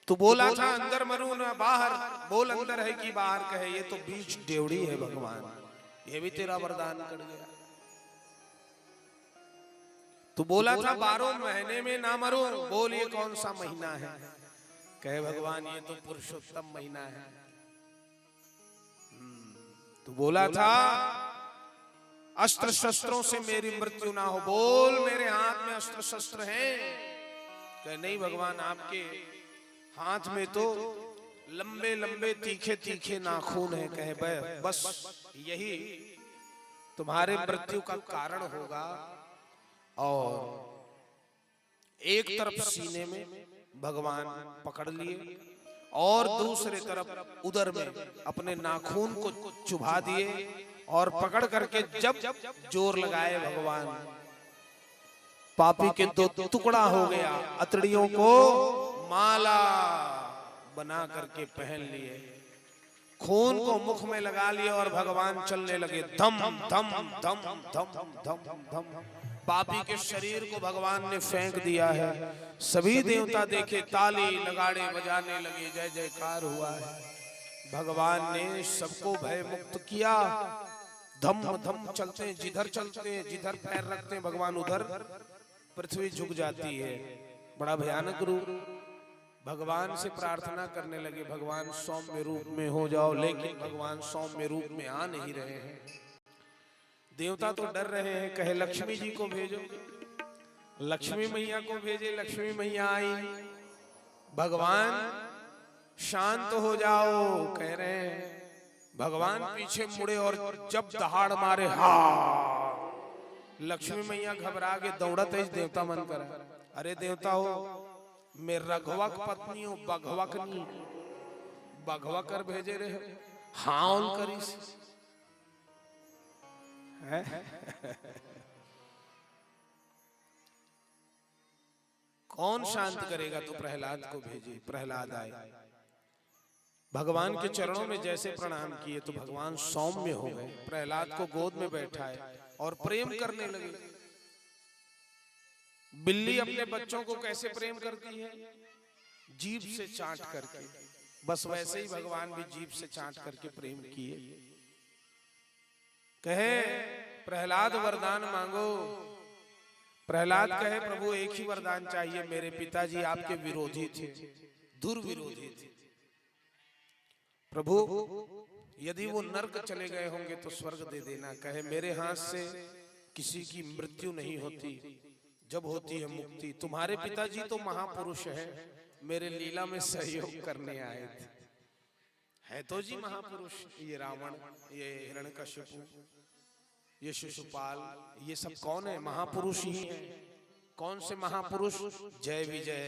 तू बोला था अंदर मरू ना बाहर, बोल अंदर है कि बाहर? कहे ये तो बीच ड्योढ़ी है भगवान, ये भी तेरा वरदान कट गया। तू बोला था 12 महीने में ना मरो, बोल ये कौन सा महीना है? कहे भगवान ये तो पुरुषोत्तम महीना है। तू बोला था अस्त्र शस्त्रों से मेरी मृत्यु ना हो, बोल मेरे हाथ में अस्त्र शस्त्र हैं? कहे नहीं भगवान, आपके हाथ में तो लंबे लंबे तीखे तीखे नाखून है। कहे बस यही तुम्हारे मृत्यु का कारण होगा। और एक तरफ सीने में भगवान पकड़ लिए और दूसरे तरफ उदर में अपने नाखून को चुभा दिए और पकड़ करके जब जोर लगाए भगवान, पापी के 2 टुकड़ा हो गया। अतड़ियों को माला बना करके पहन लिए, खून को मुख में लगा लिया और भगवान चलने लगे। धम धम धम धम धम धम पापी के शरीर को भगवान ने फेंक दिया है। सभी देवता देखे, ताली नगाड़े बजाने लगे, जय जयकार हुआ है। भगवान ने सबको भय मुक्त किया। धम धम चलते हैं, जिधर पैर रखते हैं भगवान उधर पृथ्वी झुक जाती है। बड़ा भयानक रूप। भगवान से प्रार्थना करने लगे भगवान सौम्य रूप में हो जाओ, लेकिन भगवान सौम्य रूप में आ नहीं रहे हैं। देवता तो डर रहे हैं। कहे लक्ष्मी जी को भेजो, लक्ष्मी मैया को भेजे। लक्ष्मी मैया आई, भगवान शांत हो जाओ कह रहे हैं। भगवान पीछे मुड़े और जब दहाड़ मारे, हा, लक्ष्मी मैया घबरा के दौड़त है देवता मन करा। अरे देवता हो, मैं रघवक पत्नी हूं, बघवक नहीं, बघवा कर भेजे रहे, हाउल करिस है? कौन शांत करेगा? तो प्रहलाद को भेजे। प्रहलाद आए, भगवान के चरणों में जैसे प्रणाम किए तो भगवान सौम्य हो गए, प्रहलाद को गोद में बैठाए और प्रेम करने लगे। बिल्ली अपने बच्चों को कैसे प्रेम करती है? जीभ से चाट करके। बस वैसे ही भगवान भी जीभ से चाट करके प्रेम किए। कहे प्रहलाद वरदान मांगो। प्रहलाद कहे प्रभु एक ही वरदान चाहिए, मेरे पिताजी आपके विरोधी थे, दुर्विरोधी थे। प्रभु यदि वो नर्क चले गए होंगे तो स्वर्ग दे देना। कहे मेरे हाथ से किसी की मृत्यु नहीं होती, जब होती है मुक्ति। तुम्हारे पिताजी तो महापुरुष है, मेरे लीला में सहयोग करने आए थे। है तो जी महापुरुष, ये रावण, ये हिरण्यकश्यप, ये शिशुपाल, ये सब कौन है? महापुरुष ही है। कौन से महापुरुष? जय विजय,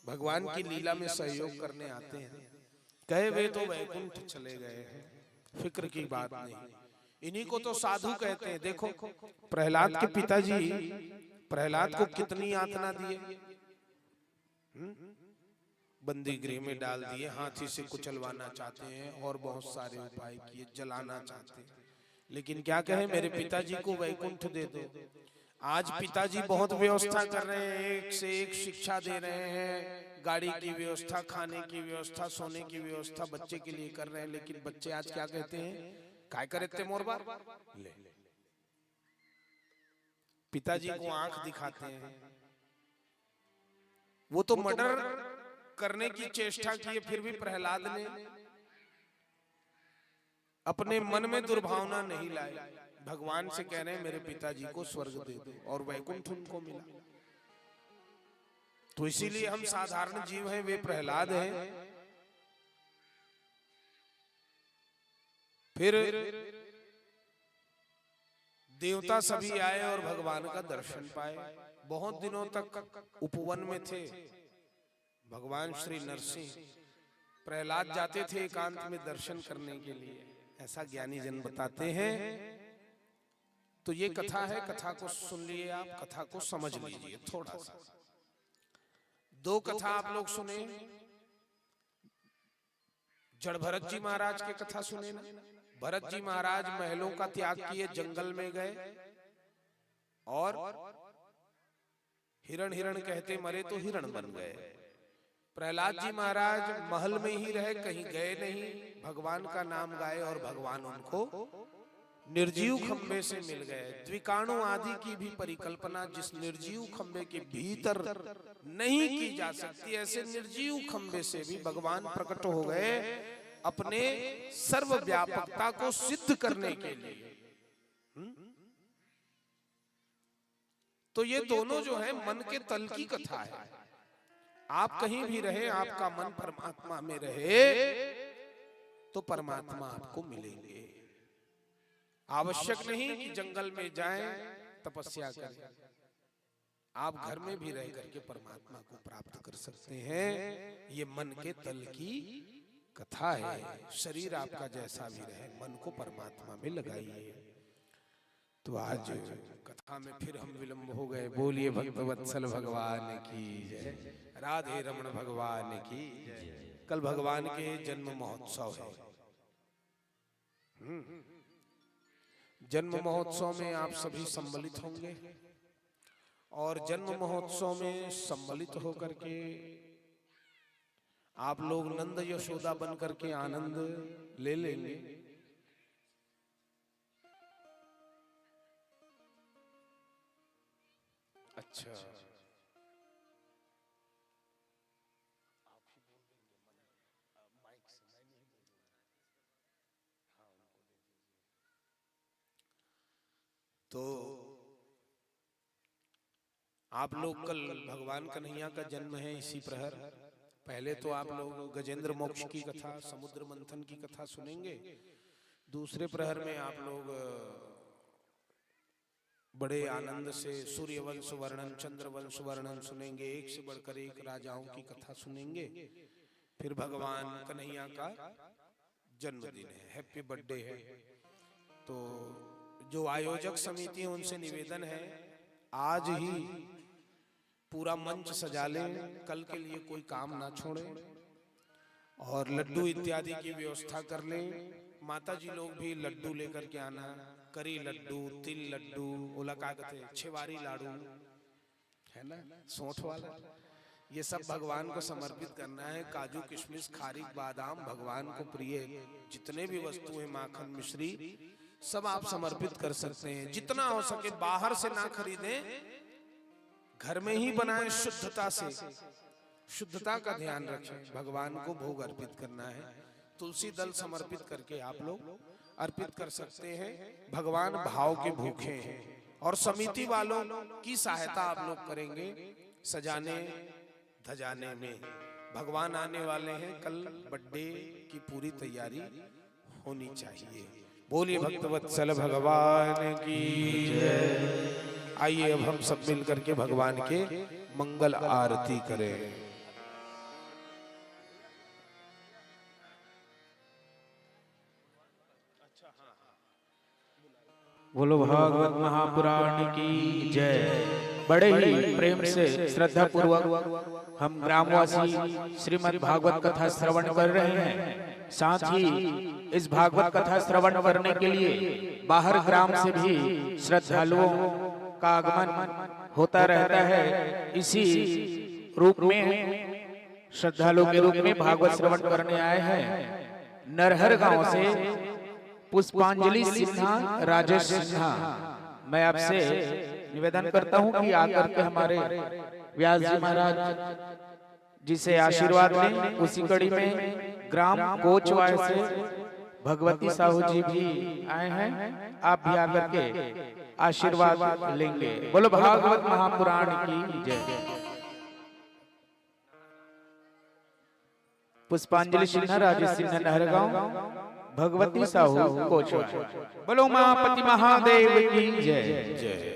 भगवान की लीला में सहयोग करने आते हैं। कहे वे तो वैकुंठ चले गए हैं, फिक्र की बात नहीं। इन्हीं को तो साधु कहते हैं। देखो प्रहलाद के पिताजी प्रहलाद को कितनी यातना दिए, बंदी गृह में डाल दिए, हाथी से कुचलवाना चाहते हैं और बहुत सारे उपाय किए, जलाना चाहते हैं। लेकिन क्या कहे, मेरे पिताजी को वैकुंठ दे दो। आज पिताजी बहुत व्यवस्था कर रहे हैं, एक से एक शिक्षा दे रहे हैं, गाड़ी की व्यवस्था, खाने की व्यवस्था, सोने की व्यवस्था बच्चे के लिए कर रहे हैं। लेकिन बच्चे आज क्या कहते हैं? काय करे ते मोरबा ले, पिताजी को आंख दिखाते हैं। वो तो मर्डर करने की चेष्टा की, फिर भी प्रहलाद ने अपने मन में दुर्भावना नहीं लाई। भगवान से कह रहे हैं मेरे पिताजी को स्वर्ग दे दो, और वैकुंठ उनको मिला। तो इसीलिए हम साधारण जीव हैं, वे प्रहलाद हैं। फिर देवता सभी आए और भगवान का दर्शन पाए। बहुत दिनों तक उपवन में थे भगवान श्री नरसिंह। प्रहलाद जाते थे एकांत में दर्शन करने के लिए, ऐसा ज्ञानी जन बताते हैं। तो ये कथा है, कथा को सुन लिए आप, कथा को समझ लीजिए थोड़ा सा। दो कथा आप लोग सुने, जड़ भरत जी महाराज की कथा सुने ना। भरत जी महाराज महलों का त्याग किए, जंगल में गए और हिरण हिरण कहते मरे तो हिरण बन गए। प्रहलाद जी महाराज महल में ही रहे, कहीं गए नहीं, भगवान का नाम गाए और भगवान उनको निर्जीव खंबे से मिल गए। द्विकाणु आदि की भी परिकल्पना जिस निर्जीव खंबे के भीतर नहीं की जा सकती, ऐसे निर्जीव खंबे से भी भगवान प्रकट हो गए अपने सर्वव्यापकता को सिद्ध करने के लिए। तो ये दोनों जो है मन के तल की कथा है। आप कहीं भी रहे, आपका मन परमात्मा में रहे तो परमात्मा आपको मिलेंगे। आवश्यक नहीं कि जंगल में जाएं, तपस्या करें, आप घर में भी रह करके परमात्मा को प्राप्त कर सकते हैं। ये मन के तल की कथा है। शरीर आपका जैसा भी रहे, मन को परमात्मा में लगाइए। तो आज कथा में फिर हम विलंब हो गए। बोलिए भक्तवत्सल भगवान की जय, राधे रमण भगवान की जय। कल भगवान के जन्म महोत्सव है। जन्म महोत्सव में आप सभी सम्मिलित होंगे और जन्म महोत्सव में सम्मिलित होकर के आप लोग नंद यशोदा बन करके आनंद ले लेंगे। अच्छा, तो आप लोग कल भगवान कन्हैया का जन्म है इसी प्रहर, पहले तो आप लोग गजेंद्र मोक्ष की कथा, समुद्र मंथन की कथा सुनेंगे। दूसरे प्रहर में आप लोग बड़े आनंद से सूर्यवंश वर्णन, चंद्रवंश वर्णन सुनेंगे, एक से बढ़कर एक राजाओं की कथा सुनेंगे। फिर भगवान कन्हैया का जन्मदिन है, हैप्पी बर्थडे है। तो जो आयोजक समिति है उनसे निवेदन है, आज ही पूरा मंच सजा लें, कल के लिए कोई काम ना छोड़ें और लड्डू इत्यादि की व्यवस्था कर लें। माता जी लोग भी लड्डू लेकर के आना, करी लड्डू, तिल लड्डू, ओला का कहते हैं छेवारी लाडू, है ना, सौंठ वाला, ये सब भगवान को समर्पित करना है। काजू किशमिश खारिक बादाम भगवान को प्रिय जितने भी वस्तु है, माखन मिश्री, सब आप समर्पित कर सकते हैं। जितना हो सके बाहर से ना खरीदें, घर में ही बनाएं, शुद्धता से, शुद्धता का ध्यान रखें। भगवान को भोग अर्पित करना है, तुलसी दल समर्पित करके आप लोग अर्पित कर सकते हैं। भगवान भाव के भूखे हैं और समिति वालों की सहायता आप लोग करेंगे सजाने धजाने में। भगवान आने वाले हैं, कल बर्थडे की पूरी तैयारी होनी चाहिए। बोलिए भक्तवत्सल भगवान की जय। आइए अब हम सब मिलकर के भगवान के मंगल आरती करें। बोलो भागवत महापुराण की जय। बड़े ही प्रेम से श्रद्धा पूर्वक हम ग्रामवासी श्रीमद् भागवत कथा श्रवण कर रहे हैं। साथ ही इस भागवत कथा श्रवण करने के लिए बाहर ग्राम से भी श्रद्धालुओं का आगमन होता रहता है। इसी रूप में श्रद्धालु के रूप में भागवत श्रवण करने आए हैं नरहर गांव से पुष्पांजलि सिन्हा, राजेश सिन्हा। मैं आपसे निवेदन करता हूं कि आकर के हमारे व्यास जी महाराज जी से आशीर्वाद लें। उसी कड़ी में ग्राम कोचवाय से भगवती साहू जी भी आए हैं, आप भी आकर के आशीर्वाद लेंगे। बोलो भागवत महापुराण की जय। पुष्पांजलि सिन्हा, राजेश सिन्हा, नहरगांव, भगवती साहू कोचवाय। बोलो महापति महादेव की जय जय।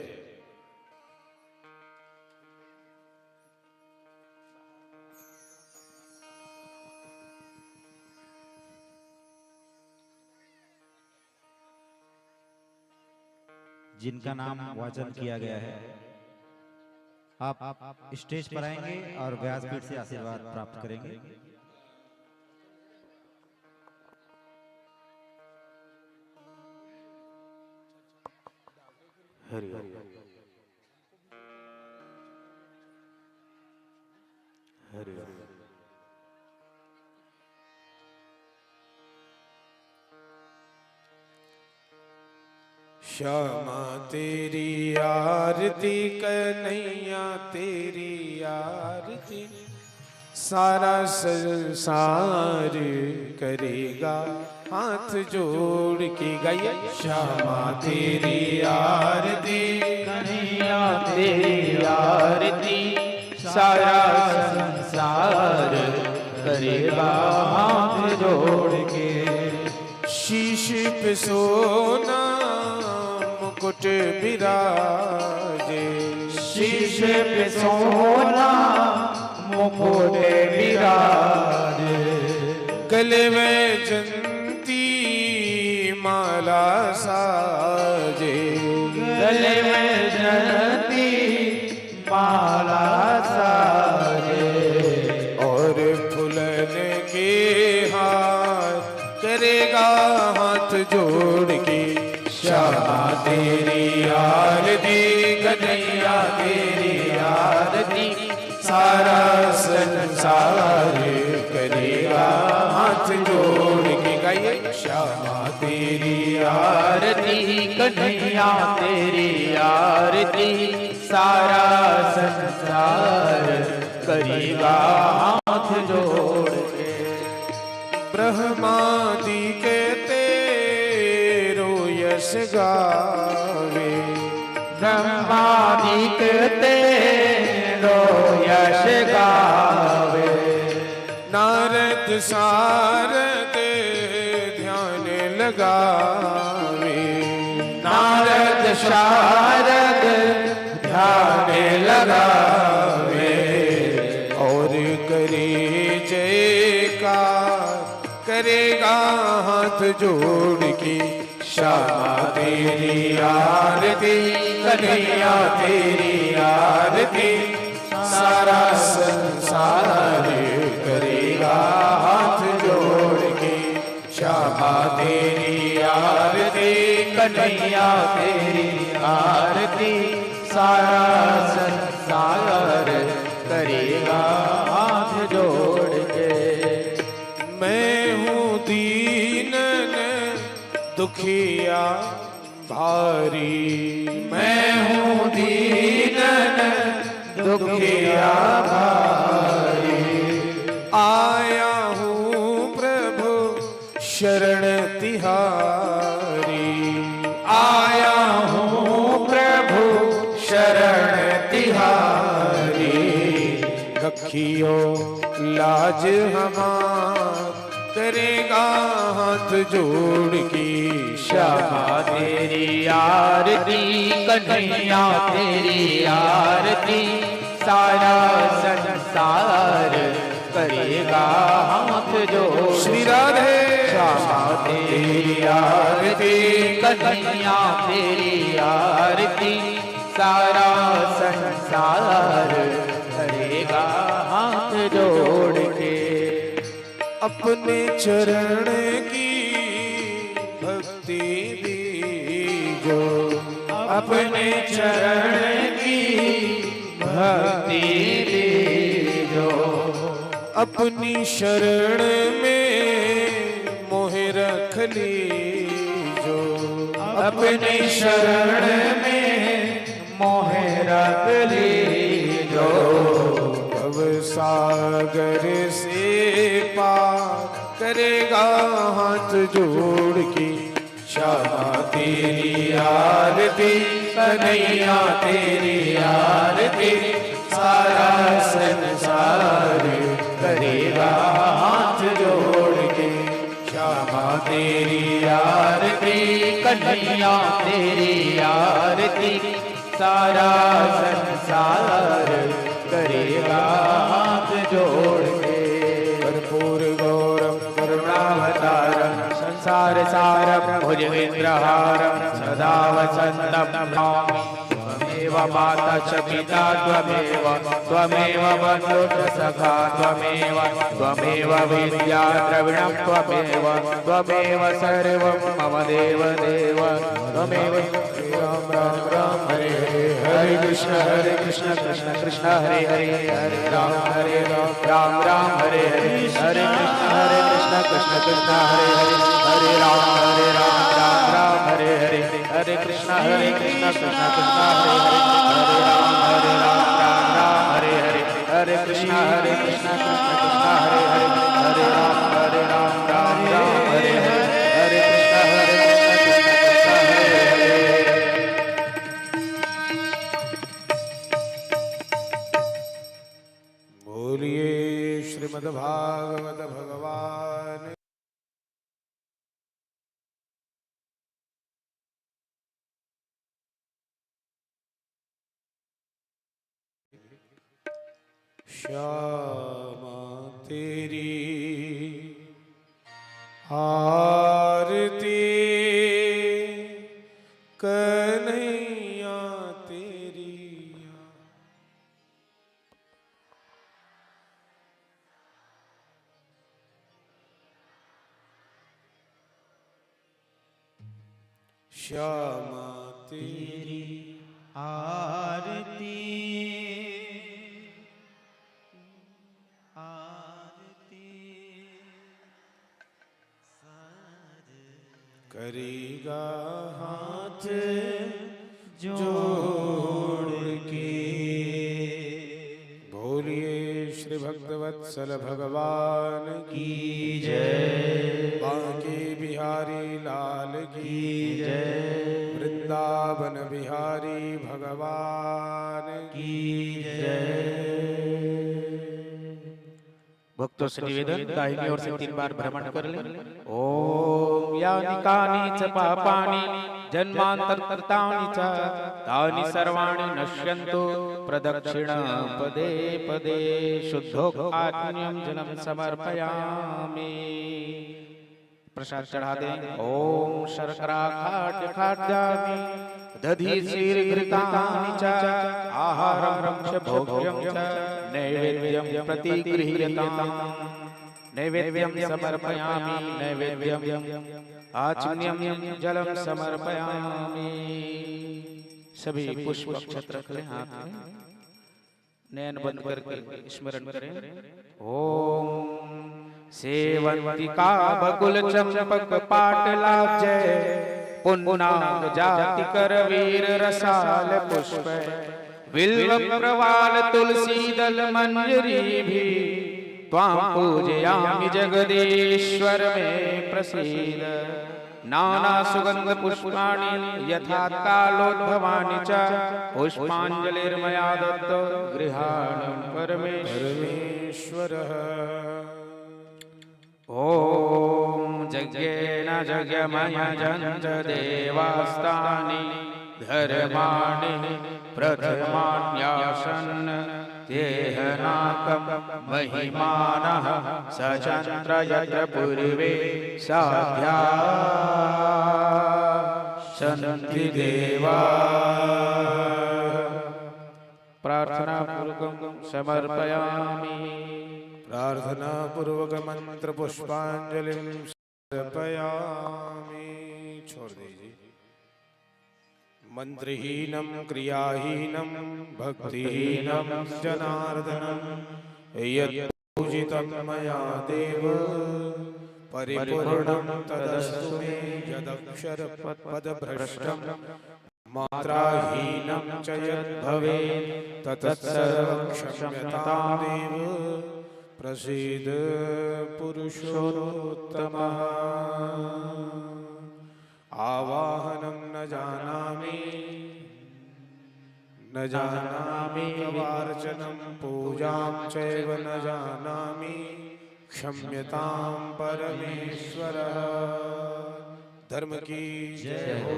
जिनका नाम वाचन किया गया है, आप स्टेज पर आएंगे और व्यासपीठ से आशीर्वाद प्राप्त करेंगे। हरि हरि श्यामा तेरी आरती कन्हैया तेरी आरती, सारा संसार करेगा हाथ जोड़ के गाइए। श्यामा तेरी आरती कन्हैया तेरी आरती, सारा संसार करेगा हाथ जोड़ के। शीश पे सोना मुकुट विराजे, शीश पे सोना मुकुट विराजे, गले में जंती माला साजे, गले में जंती माला साजे, और फुलन के हाथ करेगा हाथ जोड़ के। श्यामा तेरी आरती कन्हैया तेरी आरती, सारा संसार करेगा हाथ जोड़ के गाइए। श्यामा तेरी आरती कन्हैया तेरी आरती, सारा संसार करेगा हाथ जोड़ के। ब्रह्मादि के तेरो यश गावे, ब्रह्मादि के यश गावे। नारद सारद ध्यान लगावे, नारद शारद ध्यान लगावे। और करे जयकार, करेगा हाथ जोड़ के, श्यामा तेरी आरती, कन्हैया तेरी आरती, सारा संसार करेगा हाथ जोड़ के, श्यामा तेरी आरती, कन्हैया तेरी आरती, सारा संसार करेगा हाथ जोड़ के। मैं हूँ दीनन दुखिया भारी, मैं हूँ दीनन दुखिया भारी। आया हूँ प्रभु शरण तिहारी, आया हूँ प्रभु शरण तिहारी। रखियो लाज हमार, करेगा हाथ जोड़ के, श्यामा तेरी आरती, कन्हैया तेरी आरती, सारा संसार करेगा हाथ जोड़। श्री राधे श्यामा तेरी आरती, कन्हैया तेरी आरती, सारा संसार करेगा हाथ जोड़ के। अपने चरण की भक्ति दीजो, अपने चरण की भक्ति दीजो। अपनी शरण में मोहे रख लीजो, अपनी शरण में मोहे रख लीजो। भव सागर से पार करेगा हाथ जोड़ के, श्यामा तेरी आरती, कन्हैया तेरी आरती, सारा संसार करेगा हाथ जोड़ के, श्यामा तेरी आरती, कन्हैया तेरी आरती, सारा संसार करेगा हाथ जोड़ के। कर्पूर गौरम करुणावतारम संसार सारम भुजगेन्द्रहारम सदा वसन्तं नमामि। त्वमेव माता च पिता त्वमेव, त्वमेव बन्धुश्च सखा त्वमेव, त्वमेव विद्या द्रविणं त्वमेव, त्वमेव सर्वं मम देवदेव त्वमेव। राम राम राम हरे हरे, हरे कृष्ण कृष्ण कृष्ण हरे हरे, हरे राम राम राम हरे हरे, हरे कृष्ण कृष्ण कृष्ण हरे हरे, हरे राम राम राम हरे हरे, हरे कृष्ण कृष्ण कृष्ण हरे हरे, हरे राम राम हरे हरे, हरे कृष्ण कृष्ण कृष्ण हरे हरे, हरे राम राम हरे हरे, हरे कृष्ण कृष्ण कृष्ण हरे हरे। बोलिए श्रीमद्भागवत भगवान। श्यामा तेरी आरती, कन्हैया तेरी श्यामा तेरी आरती करेगा हाथ जोड़ के। बोलिए श्री भक्तवत्सल भगवान की जय, बांके बिहारी लाल की जय, वृंदावन बिहारी भगवान की जय। भक्तों से निवेदन दाहिनी ओर से 3 बार भ्रमण कर ले। ओम यानि कानि च पापानि जन्मांतरकृतानि च तानि सर्वाणि नश्यन्तु प्रदक्षिण पदे पदे। शुद्धोपात्म्यं जलम समर्पयामि। प्रसाद चढ़ा दें। ओम शर्करा खाद्य खाद्यामि दधि घृतानि च आहारं रक्ष भोज्यं च नैवेद्यं प्रतिगृह्यताम्। नैवेद्यं समर्पयामि नैवेद्यं आचम्यं जलम समर्पयामि। सभी पुष्प अक्षत रख लें हाथ में। नयन बंद करके स्मरण करें। ओम सेवंतिका बकुल चंपक पाटलाजय पुन्नाग जाति कर वीर रसाल पुष्प बिल्व प्रवाल तुलसी दल मंजरी भी त्वां पूजयामि जगदीश्वर में प्रसीद। नाना सुगंध पुष्पाणि यथा कालोद्भवानि च पुष्पांजलिर्मया दत्तो गृहाणं परमेश्वरः। ओम यज्ञेन यज्ञमय जन्त देवास्तानि धर्माणि प्रथमान्यासन् देहनाकं महिमानः सचन्द्र यत्र पूर्वे साध्या सन्ति देवा। प्रार्थना पूर्वकं समर्पयामि। प्रार्थना पूर्वक मंत्र पुष्पांजलि समर्पयामि। छोड़ दीजिए। मंत्रहीनम क्रियाहीनम भक्तिहीनम जनार्दनम यत् पूजितं मया देव परिपूर्णं तदस्तु मे। यदक्षर पदभ्रष्टं मात्राहीनं च यद्भवेत् तत्सर्वं क्षम्यतां देव प्रसीद पुरुषोत्तम। आवाहनं न जानामि वार्चनं पूजां चैव न जानामि क्षम्यतां परमेश्वर। धर्म की जय हो।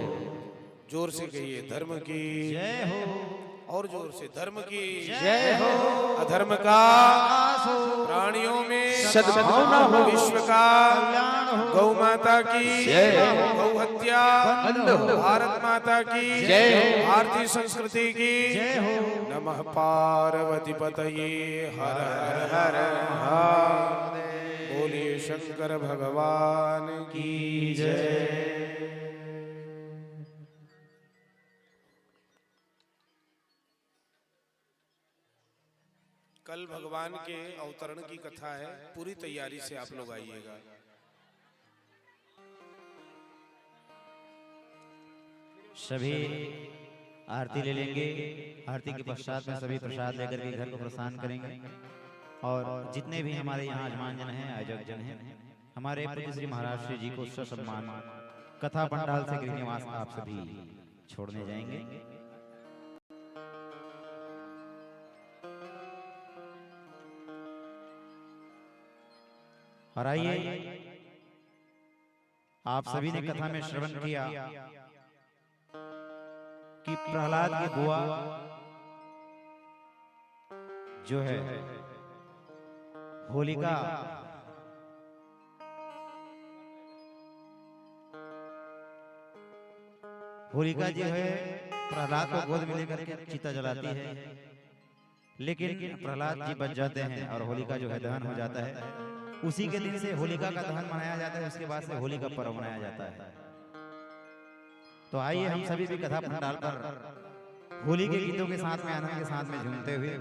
जोर से कहिए धर्म की जय हो। और जोर से धर्म की जय हो। अधर्म का प्राणियों में सद्भावना हो। विश्व का गौ माता की जय। गौ हत्या भारत माता की जय। भारतीय संस्कृति की जय हो। नमः पार्वती पतये हर हर हर महादेव। बोलिए शंकर भगवान की जय। कल भगवान के अवतरण की कथा है। पूरी तैयारी से आप लोग आइएगा। सभी आरती ले लेंगे। आरती के पश्चात में सभी प्रसाद लेकर के घर को प्रस्थान करेंगे। और जितने भी हमारे यहाँ यजमान जन हैं, आयोजक जन हैं, हमारे पूज्य श्री महाराज श्री जी को ससम्मान कथा पंडाल से गृह निवास आप सभी छोड़ने जाएंगे। और आइए, आप सभी ने कथा में श्रवण किया कि प्रहलाद की बुआ जो है होलिका, होलिका जो है प्रहलाद को गोद में लेकर के चिता जलाती है। लेकिन प्रहलाद जी बच जाते हैं और होलिका जो है दहन हो जाता है। उसी के दिन से होलिका का दहन मनाया जाता है। उसके बाद से होली का पर्व मनाया जाता है। तो आइए हम सभी भी कथा पंडाल पर होली के गीतों के साथ में, आनंद के साथ में झूमते हुए,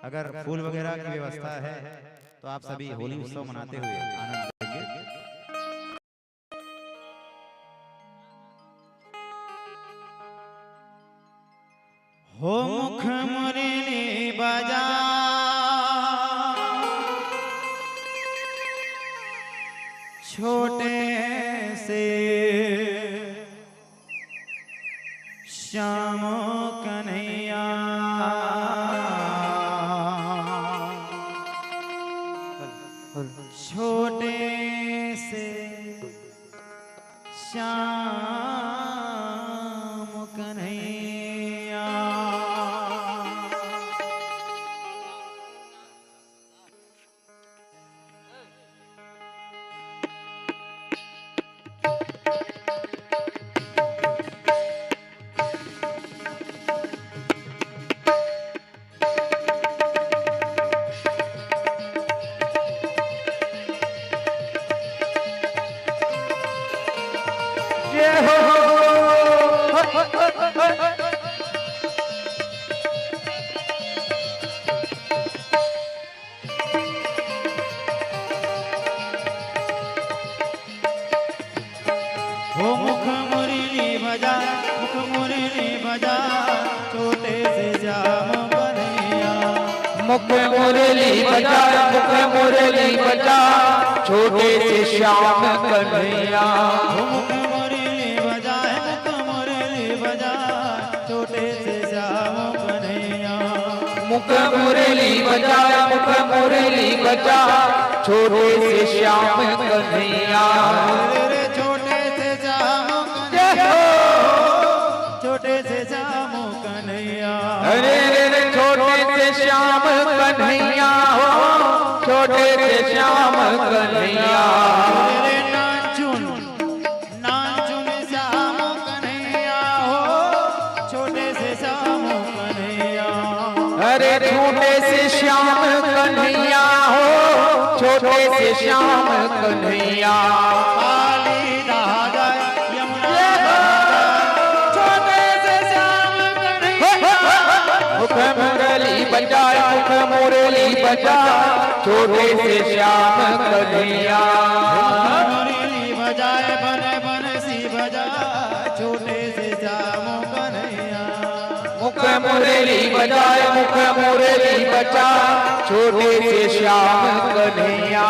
अगर फूल वगैरह की व्यवस्था है तो आप सभी होली उत्सव मनाते हुए आनंद लेंगे। हो मुख मुरली बजा छोटे से श्याम कन्हैया मुख मुरली बजा, मुख मुरली बजा, छोटे से श्याम कन्हैया। मुख मुरली बजाए, मुख मुरली बजाए, छोटे से श्याम कन्हैया। मुख मुरली बजा, मुख मुरली बजा, छोटे से श्याम कन्हैया। रे छोटे से श्याम कन्हैया, छोटे से श्याम कन्हैया। अरे रे छोटे से श्याम कन्हैया हो, छोटे से श्याम कन्हैया। रे नाचुन नाचुन श्याम कन्हैया हो, छोटे से श्याम कन्हैया। अरे छोटे से श्याम कन्हैया हो, छोटे से श्याम कन्हैया। काली राजा यमुना राजा, छोटे से श्याम कन्हैया। मुख मुरली बजा, मुख मुरली बजा, छोटे से श्याम कन्हैया। मुरली बजाए बन बंसी बजा, छोटे से श्याम कन्हैया। मुख मुरली बजाए, मुख मुरली बजा, छोटे से श्याम कन्हैया।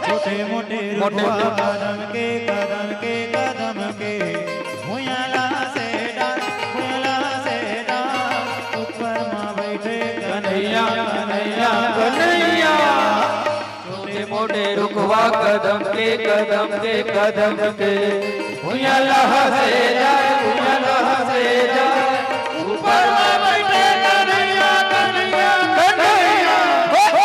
छोटे मोटे रुपवा कदम के कदम के कदम के, हुयला से डाल, हुयला से डाल, ऊपर माँ बैठे कन्हैया कन्हैया कन्हैया। छोटे मोटे रुकवा कदम के कदम के कदम के, हुयला से जाए, हुयला से जाए, ऊपर माँ बैठे कन्हैया कन्हैया कन्हैया।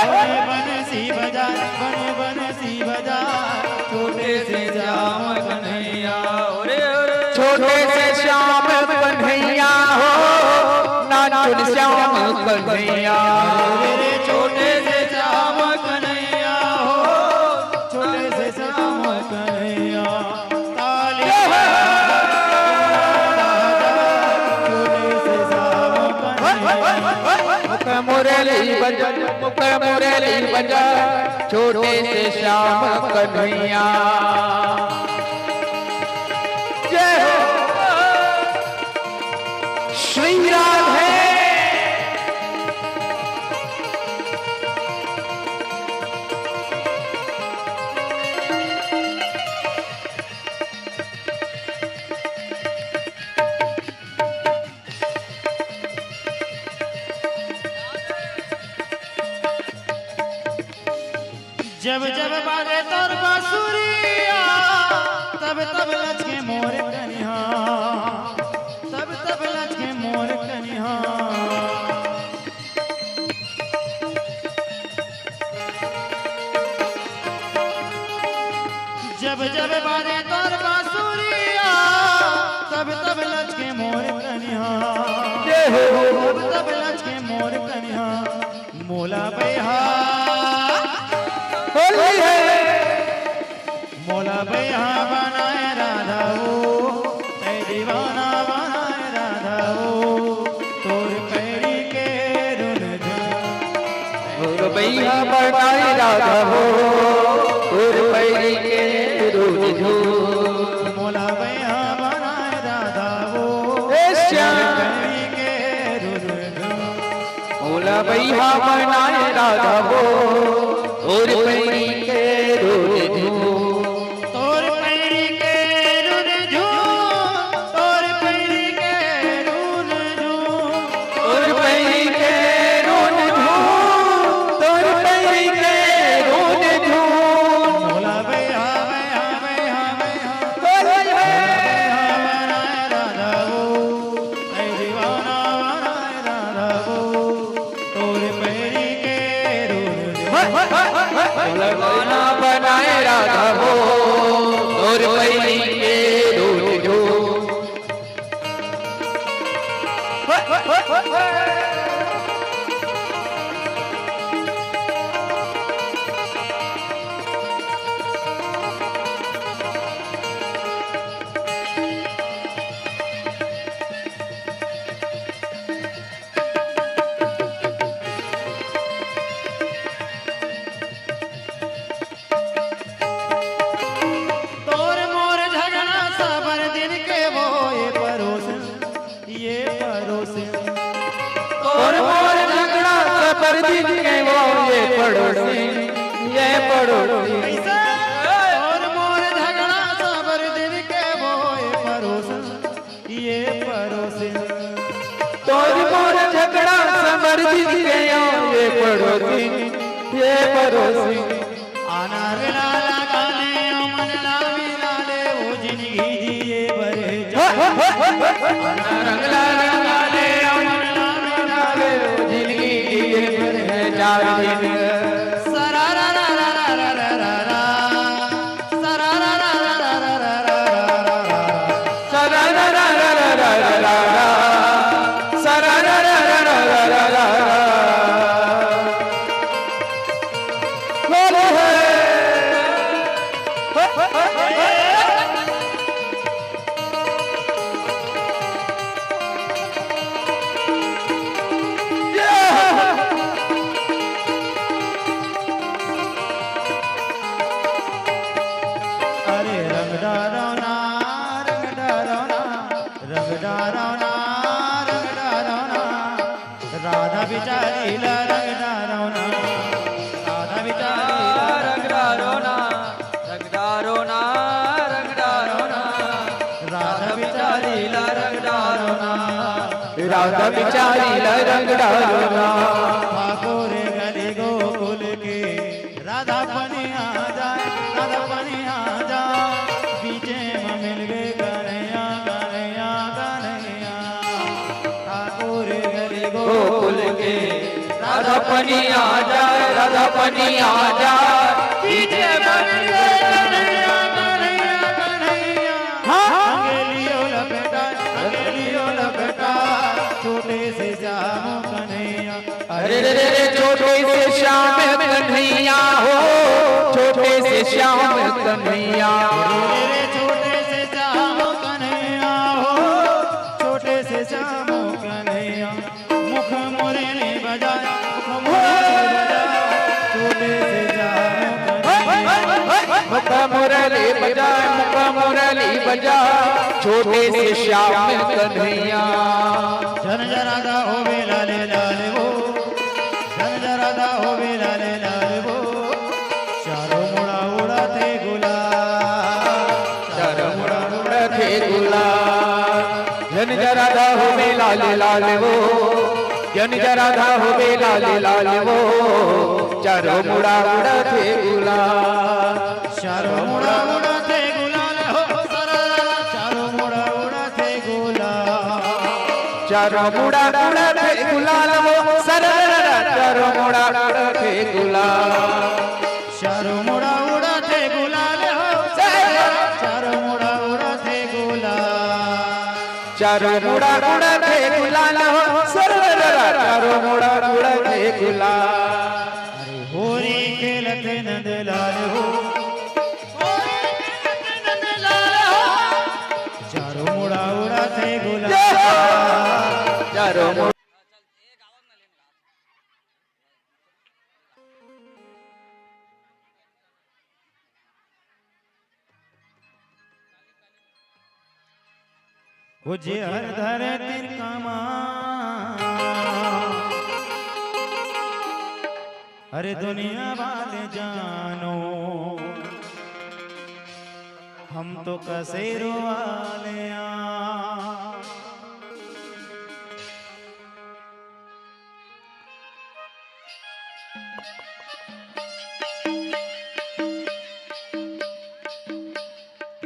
बन बंसी बजाए, बन बंसी बजाए, छोटे से श्याम कन्हैया। छोटे से श्याम कन्हैया हो, नाचुन श्याम कन्हैया। रे छोटे से श्याम कन्हैया हो, छोटे से श्याम कन्हैया। काली छोटे से श्याम कन्हैया। मुख मुरली बजा, मुख मुरली बजा, छोटे से श्याम कन्हैया। जय हो श्री राधे। जब जब बाजे तोर बांसुरिया, तब तब लचके मोर कन्हा, तब तब लचके मोर कन्हा। जब जब बाजे तोर बांसुरिया, तब तब लचके मोर कन्हा, तब तब लचके मोर कन्हा। मोला बैहा होली है, मोला बैहा बनाए राधा वो, ऐ दीवाना बनाए राधा वो, तोर पैरी के रुन झुन। और भैया बनाई राधा हो, और पैरी के रुन झूम। मोला बैहा बनाए राधा वो, ए श्याम पैरी के रुन झुन। मोला भैया बनाए राधा हो, और पैरी के रुन झूम। तोर पैरी के रुन झुन, तोर पैरी के रुन झुन। और पैरी के रुन झूम, तोर पैरी के रुन झूम। मोला बैहा बैहा बैहा बैहा, होली है, बनाए राधा वो, ऐ दीवाना बनाए राधा वो, तोर पैरी के रुन झुन। लगाना बनाए राधा हो, और पैरी के रुन झूम। तोर मोर झगड़ा सबर दिन के वो ये परोस और मोर झगड़ा सबर दिन के वो ये पड़ोसी और मोर झगड़ा सबर दिन के वो ये परोस तोर मोर झगड़ा सबर दिन के ये पड़ोसी आना विला लगाने मन लावी लाले वो जिंदगी जिए बरे रंगला रंगाले मन लावी लाले वो जिंदगी जिए बरे जावे सरारा रा रा रा रा रा रा रा सरारा रा रा रा रा रा रा सरा रा रा रा रा रा रा रा सरा रा रा रा रा रा रा अरे रंग डारो ना रंग डारो ना रंग डारो ना रंग डारो ना राधा बिचारी ला रंग डारो ना राधा बिचारी ला रंग डारो ना राधा बिचारी ला रंग डारो ना राधा बिचारी ला रंग डालो ना ठाकुर गली गोकुल के राधा पनी आ जाए राधा पनी आ जाए बीचे में मिल गए कन्हैया कन्हैया कन्हैया ठाकुर गली गोकुल के राधा पनी आ जाए राधा पनी आ जाए बीचे में मिल गए कन्हैया कन्हैया कन्हैया अंगेलियो लपेटा छोटे से श्याम कन्हैया अरे रे रे छोटे से श्याम कन्हैया हो छोटे से श्याम कन्हैया रे छोटे से श्याम कन्हैया हो छोटे से श्याम कन्हैया मुख मुरली बजाए छोटे से श्याम कन्हैया मुख मुरली बजाए मुख मुरली बजाए छोटे से श्याम कन्हैया जन जराधा होवे लाले लाल वो जन जराधा होवे लाले लाल वो चारों मुड़ा उड़ाते गुलाल चारों मुड़ा उड़ाते गुलाल जन जराधा होवे लाले लाल वो जन जराधा होवे लाले लाल वो चारों मुड़ा उड़ाते गुलाल चारों मुड़ा उड़ाते गुलाल हो सरारा चारों मुड़ा उड़ाते गुलाल चारों मुड़ा उड़ाते गुलाल वो सररा चारों मुड़ा उड़ाते गुलाल चारों मुड़ा उड़ाते गुलाल हो सरारा चारों मुड़ा उड़ाते गुलाल चारों मुड़ा उड़ाते गुलाल हो सररा चारों मुड़ा उड़ाते गुलाल अरे होरी खेलते नंदलाल हो होरी खेलते नंदलाल हो चारों मुड़ा उड़ाते गुलाल चारों मुड़ा जे हर धर तिरकामा अरे दुनिया वाले जानो हम तो कसेरो वाले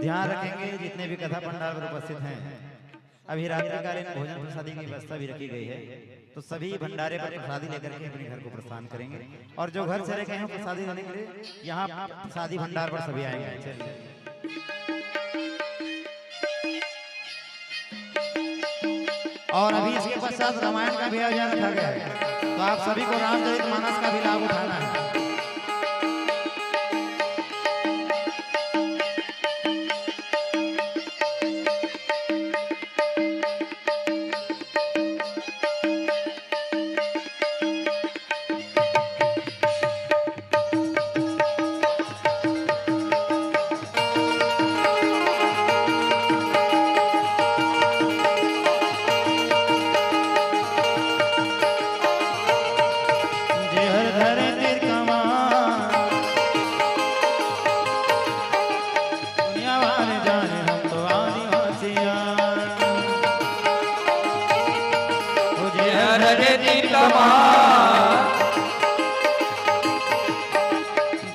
ध्यान रखेंगे जितने भी कथा पंडाल पर उपस्थित हैं अभी रात्रिकालीन भोजन प्रसादी की व्यवस्था भी रखी गई है तो सभी भंडारे पर प्रसादी लेकर के अपने घर को प्रस्थान करेंगे और जो घर चले गए हैं प्रसादी लेने के लिए यहाँ प्रसादी भंडार पर सभी आएंगे चलिए और अभी इसके पश्चात रामायण का भी आयोजन रखा गया है, तो आप सभी को रामचरितमानस का भी लाभ उठाना है।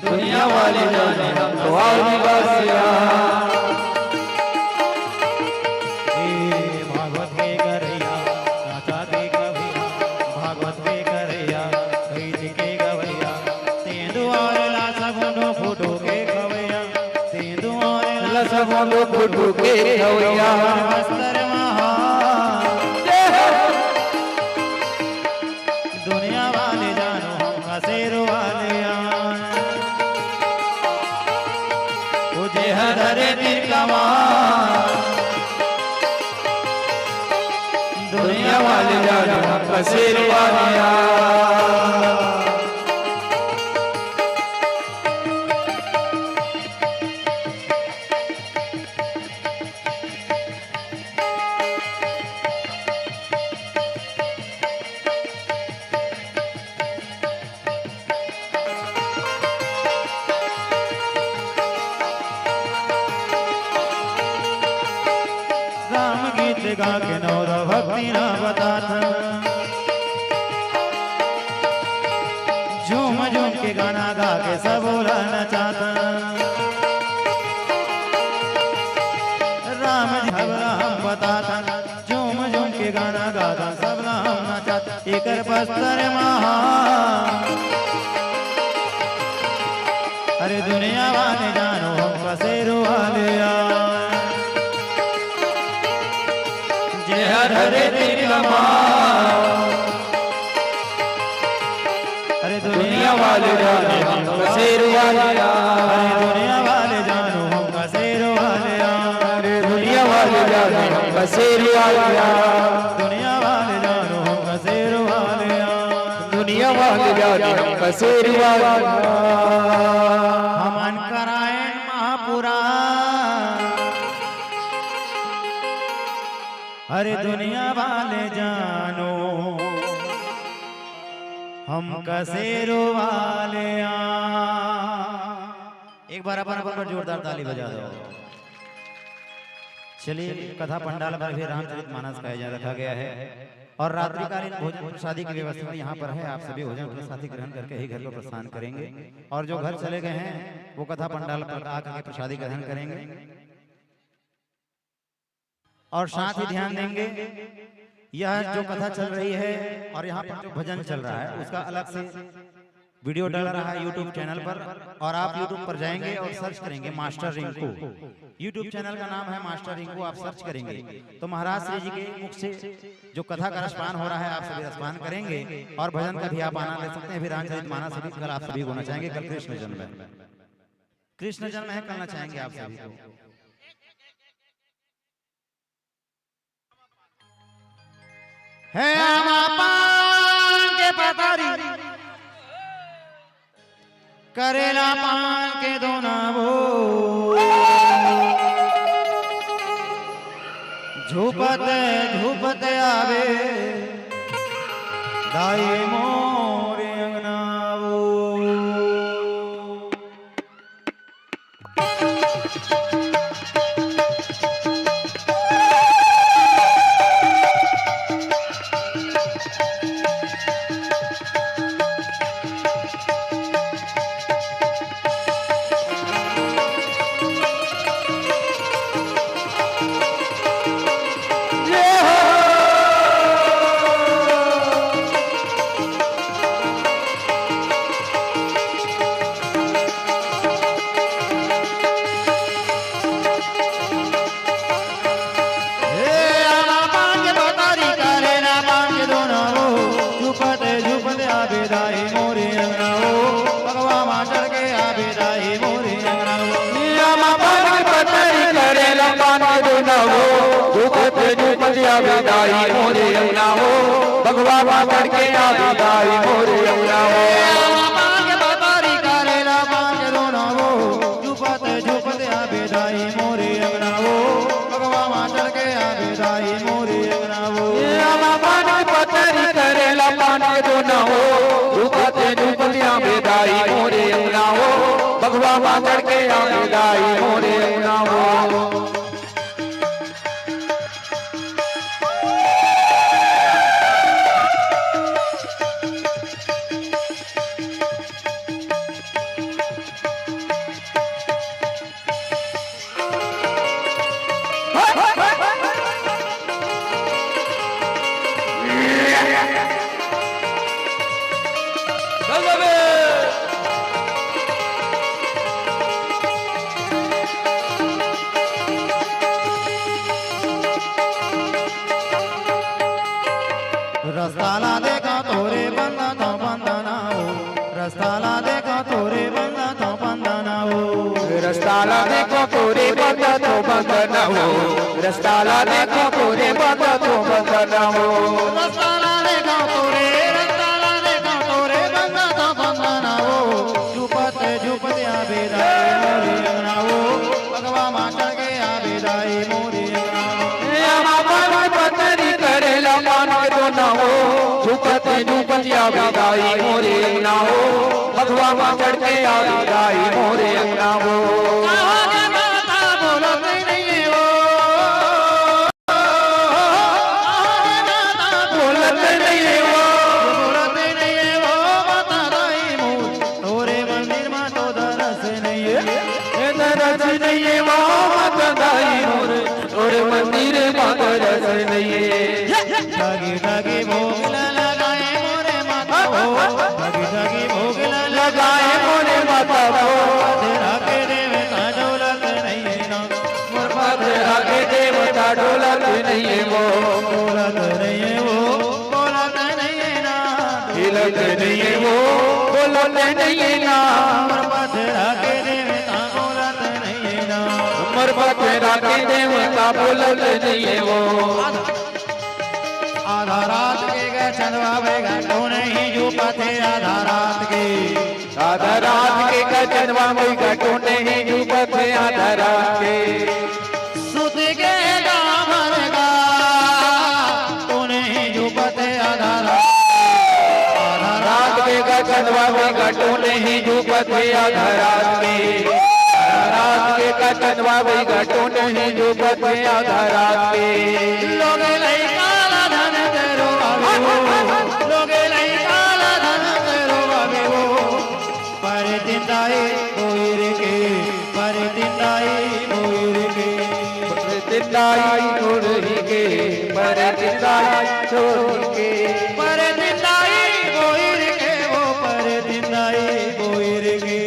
दुनिया वाले जाने हम तो आदिवासिया। भागवत के करैया नाचा दे कभिया, भागवत के करैया गीत के गवैया, तेंदुआर ला सबनो फुटो के खवैया, तेंदुआर ला सबनो फुटो के खवैया। बस्तर महा दुनिया वाले जानो हम कसेरो वाले हरे तिरकमा दुनिया वाले जाने हम कसेर वालिया। गा के नौर भक्ति ना बताता, झूम झूम के गाना गा के सब बोला नचाता, राम झबरा हम बताता, झूम झूम के गाना गाता सब राम नचाता। एकर बस्तर महा अरे दुनिया वाले जानो हम कसेरो वाले हरे तिरकमा अरे दुनिया वाले जाने हम कसेर वालिया। अरे दुनिया वाले जानो हम कसेरो वाले अरे दुनिया वाले जाने हम कसेर वालिया। दुनिया वाले जानो हम कसेरो वाले दुनिया वाले जाने हम कसेर वालिया। हमन करायण महापुराण अरे दुनिया वाले जानो हम कसेरो वाले एक बार अपन अपन पर जोरदार ताली बजा दो। चलिए कथा पंडाल पर भी रामचरितमानस का आयोजन रखा गया है और रात्रिकालीन भोजन प्रसादी की व्यवस्था यहाँ पर है। आप सभी भोजन प्रसादी ग्रहण करके ही घर को प्रस्थान करेंगे और जो घर चले गए हैं वो कथा पंडाल पर आकर प्रसादी ग्रहण करेंगे। और साथ ही ध्यान देंगे यह जो कथा चल रही है और यहाँ पर जो भजन चल रहा है उसका अलग से वीडियो डल रहा है YouTube चैनल पर, और आप YouTube पर जाएंगे और सर्च करेंगे मास्टर रिंकू। YouTube चैनल का नाम है मास्टर रिंकू, आप सर्च करेंगे तो महाराज श्री जी के मुख से जो कथा का रसपान हो रहा है आप सभी रसपान करेंगे और भजन का भी आप आनंद ले सकते हैं। फिर रामचरितमानस भी कल आप सभी होना चाहेंगे, कल कृष्ण जन्म है, कृष्ण जन्म है, करना चाहेंगे आप सभी को। है पान के पतारी करेला पान के दोना वो झूपते झूपते आवे दाई मोरे अंगना वो। पद आवेदाई मोरे अंगना हो भगवा बाबर के आवेदाई मोरे अंगना हो पांच बाबारी करेला पांच रोना हो झुपत झुपत आवेदाई मोरे अंगना हो भगवा मातर के आवेदाई मोरे अंगना हो पान पतरी करेला पान दोना हो झुपते झुपते आवेदाई मोरे अंगना हो भगवा बाबर के आवेदाई मोरे अंगना हो रस्ताला देखा तोरे बंदा तो बंदना हो रस्ताला देखा तोरे बंदा तो बंदना हो रस्ताला देखो तोरे बंदा तो बंदना हो रस्ताला देखो तोरे बंदा तो बंदना हो रस्ताला देखा तोरे बंदा तो बंदना हो झुपत झुपत आवेदाई मोरे अंगना हो भगवा माता के आवेदाई मोरे अंगना हो पतरी करेला मान के दोना हो झुपते झुपते आवेदाई मोरे अंगना हो भगवा माचड़ के आवेदाई मोरे अंगना हो मंदिर रस नहीं ठगी ठगी भोग लगाए मोरे माता हो ठगी ठगी भोग लगाए मोरे माता हो तेरा के देवता दौलत नहीं है ना तेरा के देवता दौलत नहीं है वो दौलत नहीं है वो दौलत नहीं है ना दौलत नहीं है वो दौलत नहीं है ना तेरा के देवता दौलत नहीं है ना तेरा के देवता दौलत नहीं है वो आधा रात के चंदवा बेगा तो नहीं जो पथे आधा रात के चंदवा बेगा तो नहीं जो पथे आधा रात के सुत के भरगा तो नहीं जो पथे आधा रात के चंदवा बेगा तो नहीं जो पथे आधा रात के रात के चंदवा बेगा तो नहीं जो पथे आधा रात के लोग काला धन तेरो लोग काला धन तेरो बाबे वो पर दिंदाई कोईर के पर दिंदाई कोईर के दिंदाई छोड़ के पर दिंदाई छोड़ के पर दिंदाई कोईर के वो पर दिंदाई कोईर के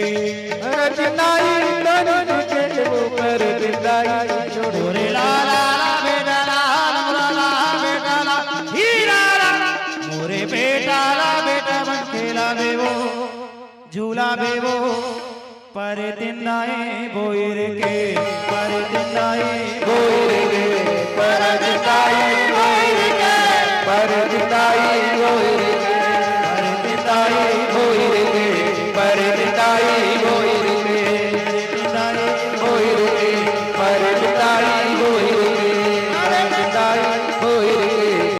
दिंदाई छोड़ के वो पर दिंदाई छोड़ लाला बेटा लाला बेटा ला हीरा मोरे बेटा ला बेटा बन खेला बे वो झूला बे वो पर दिंदाई बोईर के पर दिंदाई बोईर के पर दिंदाई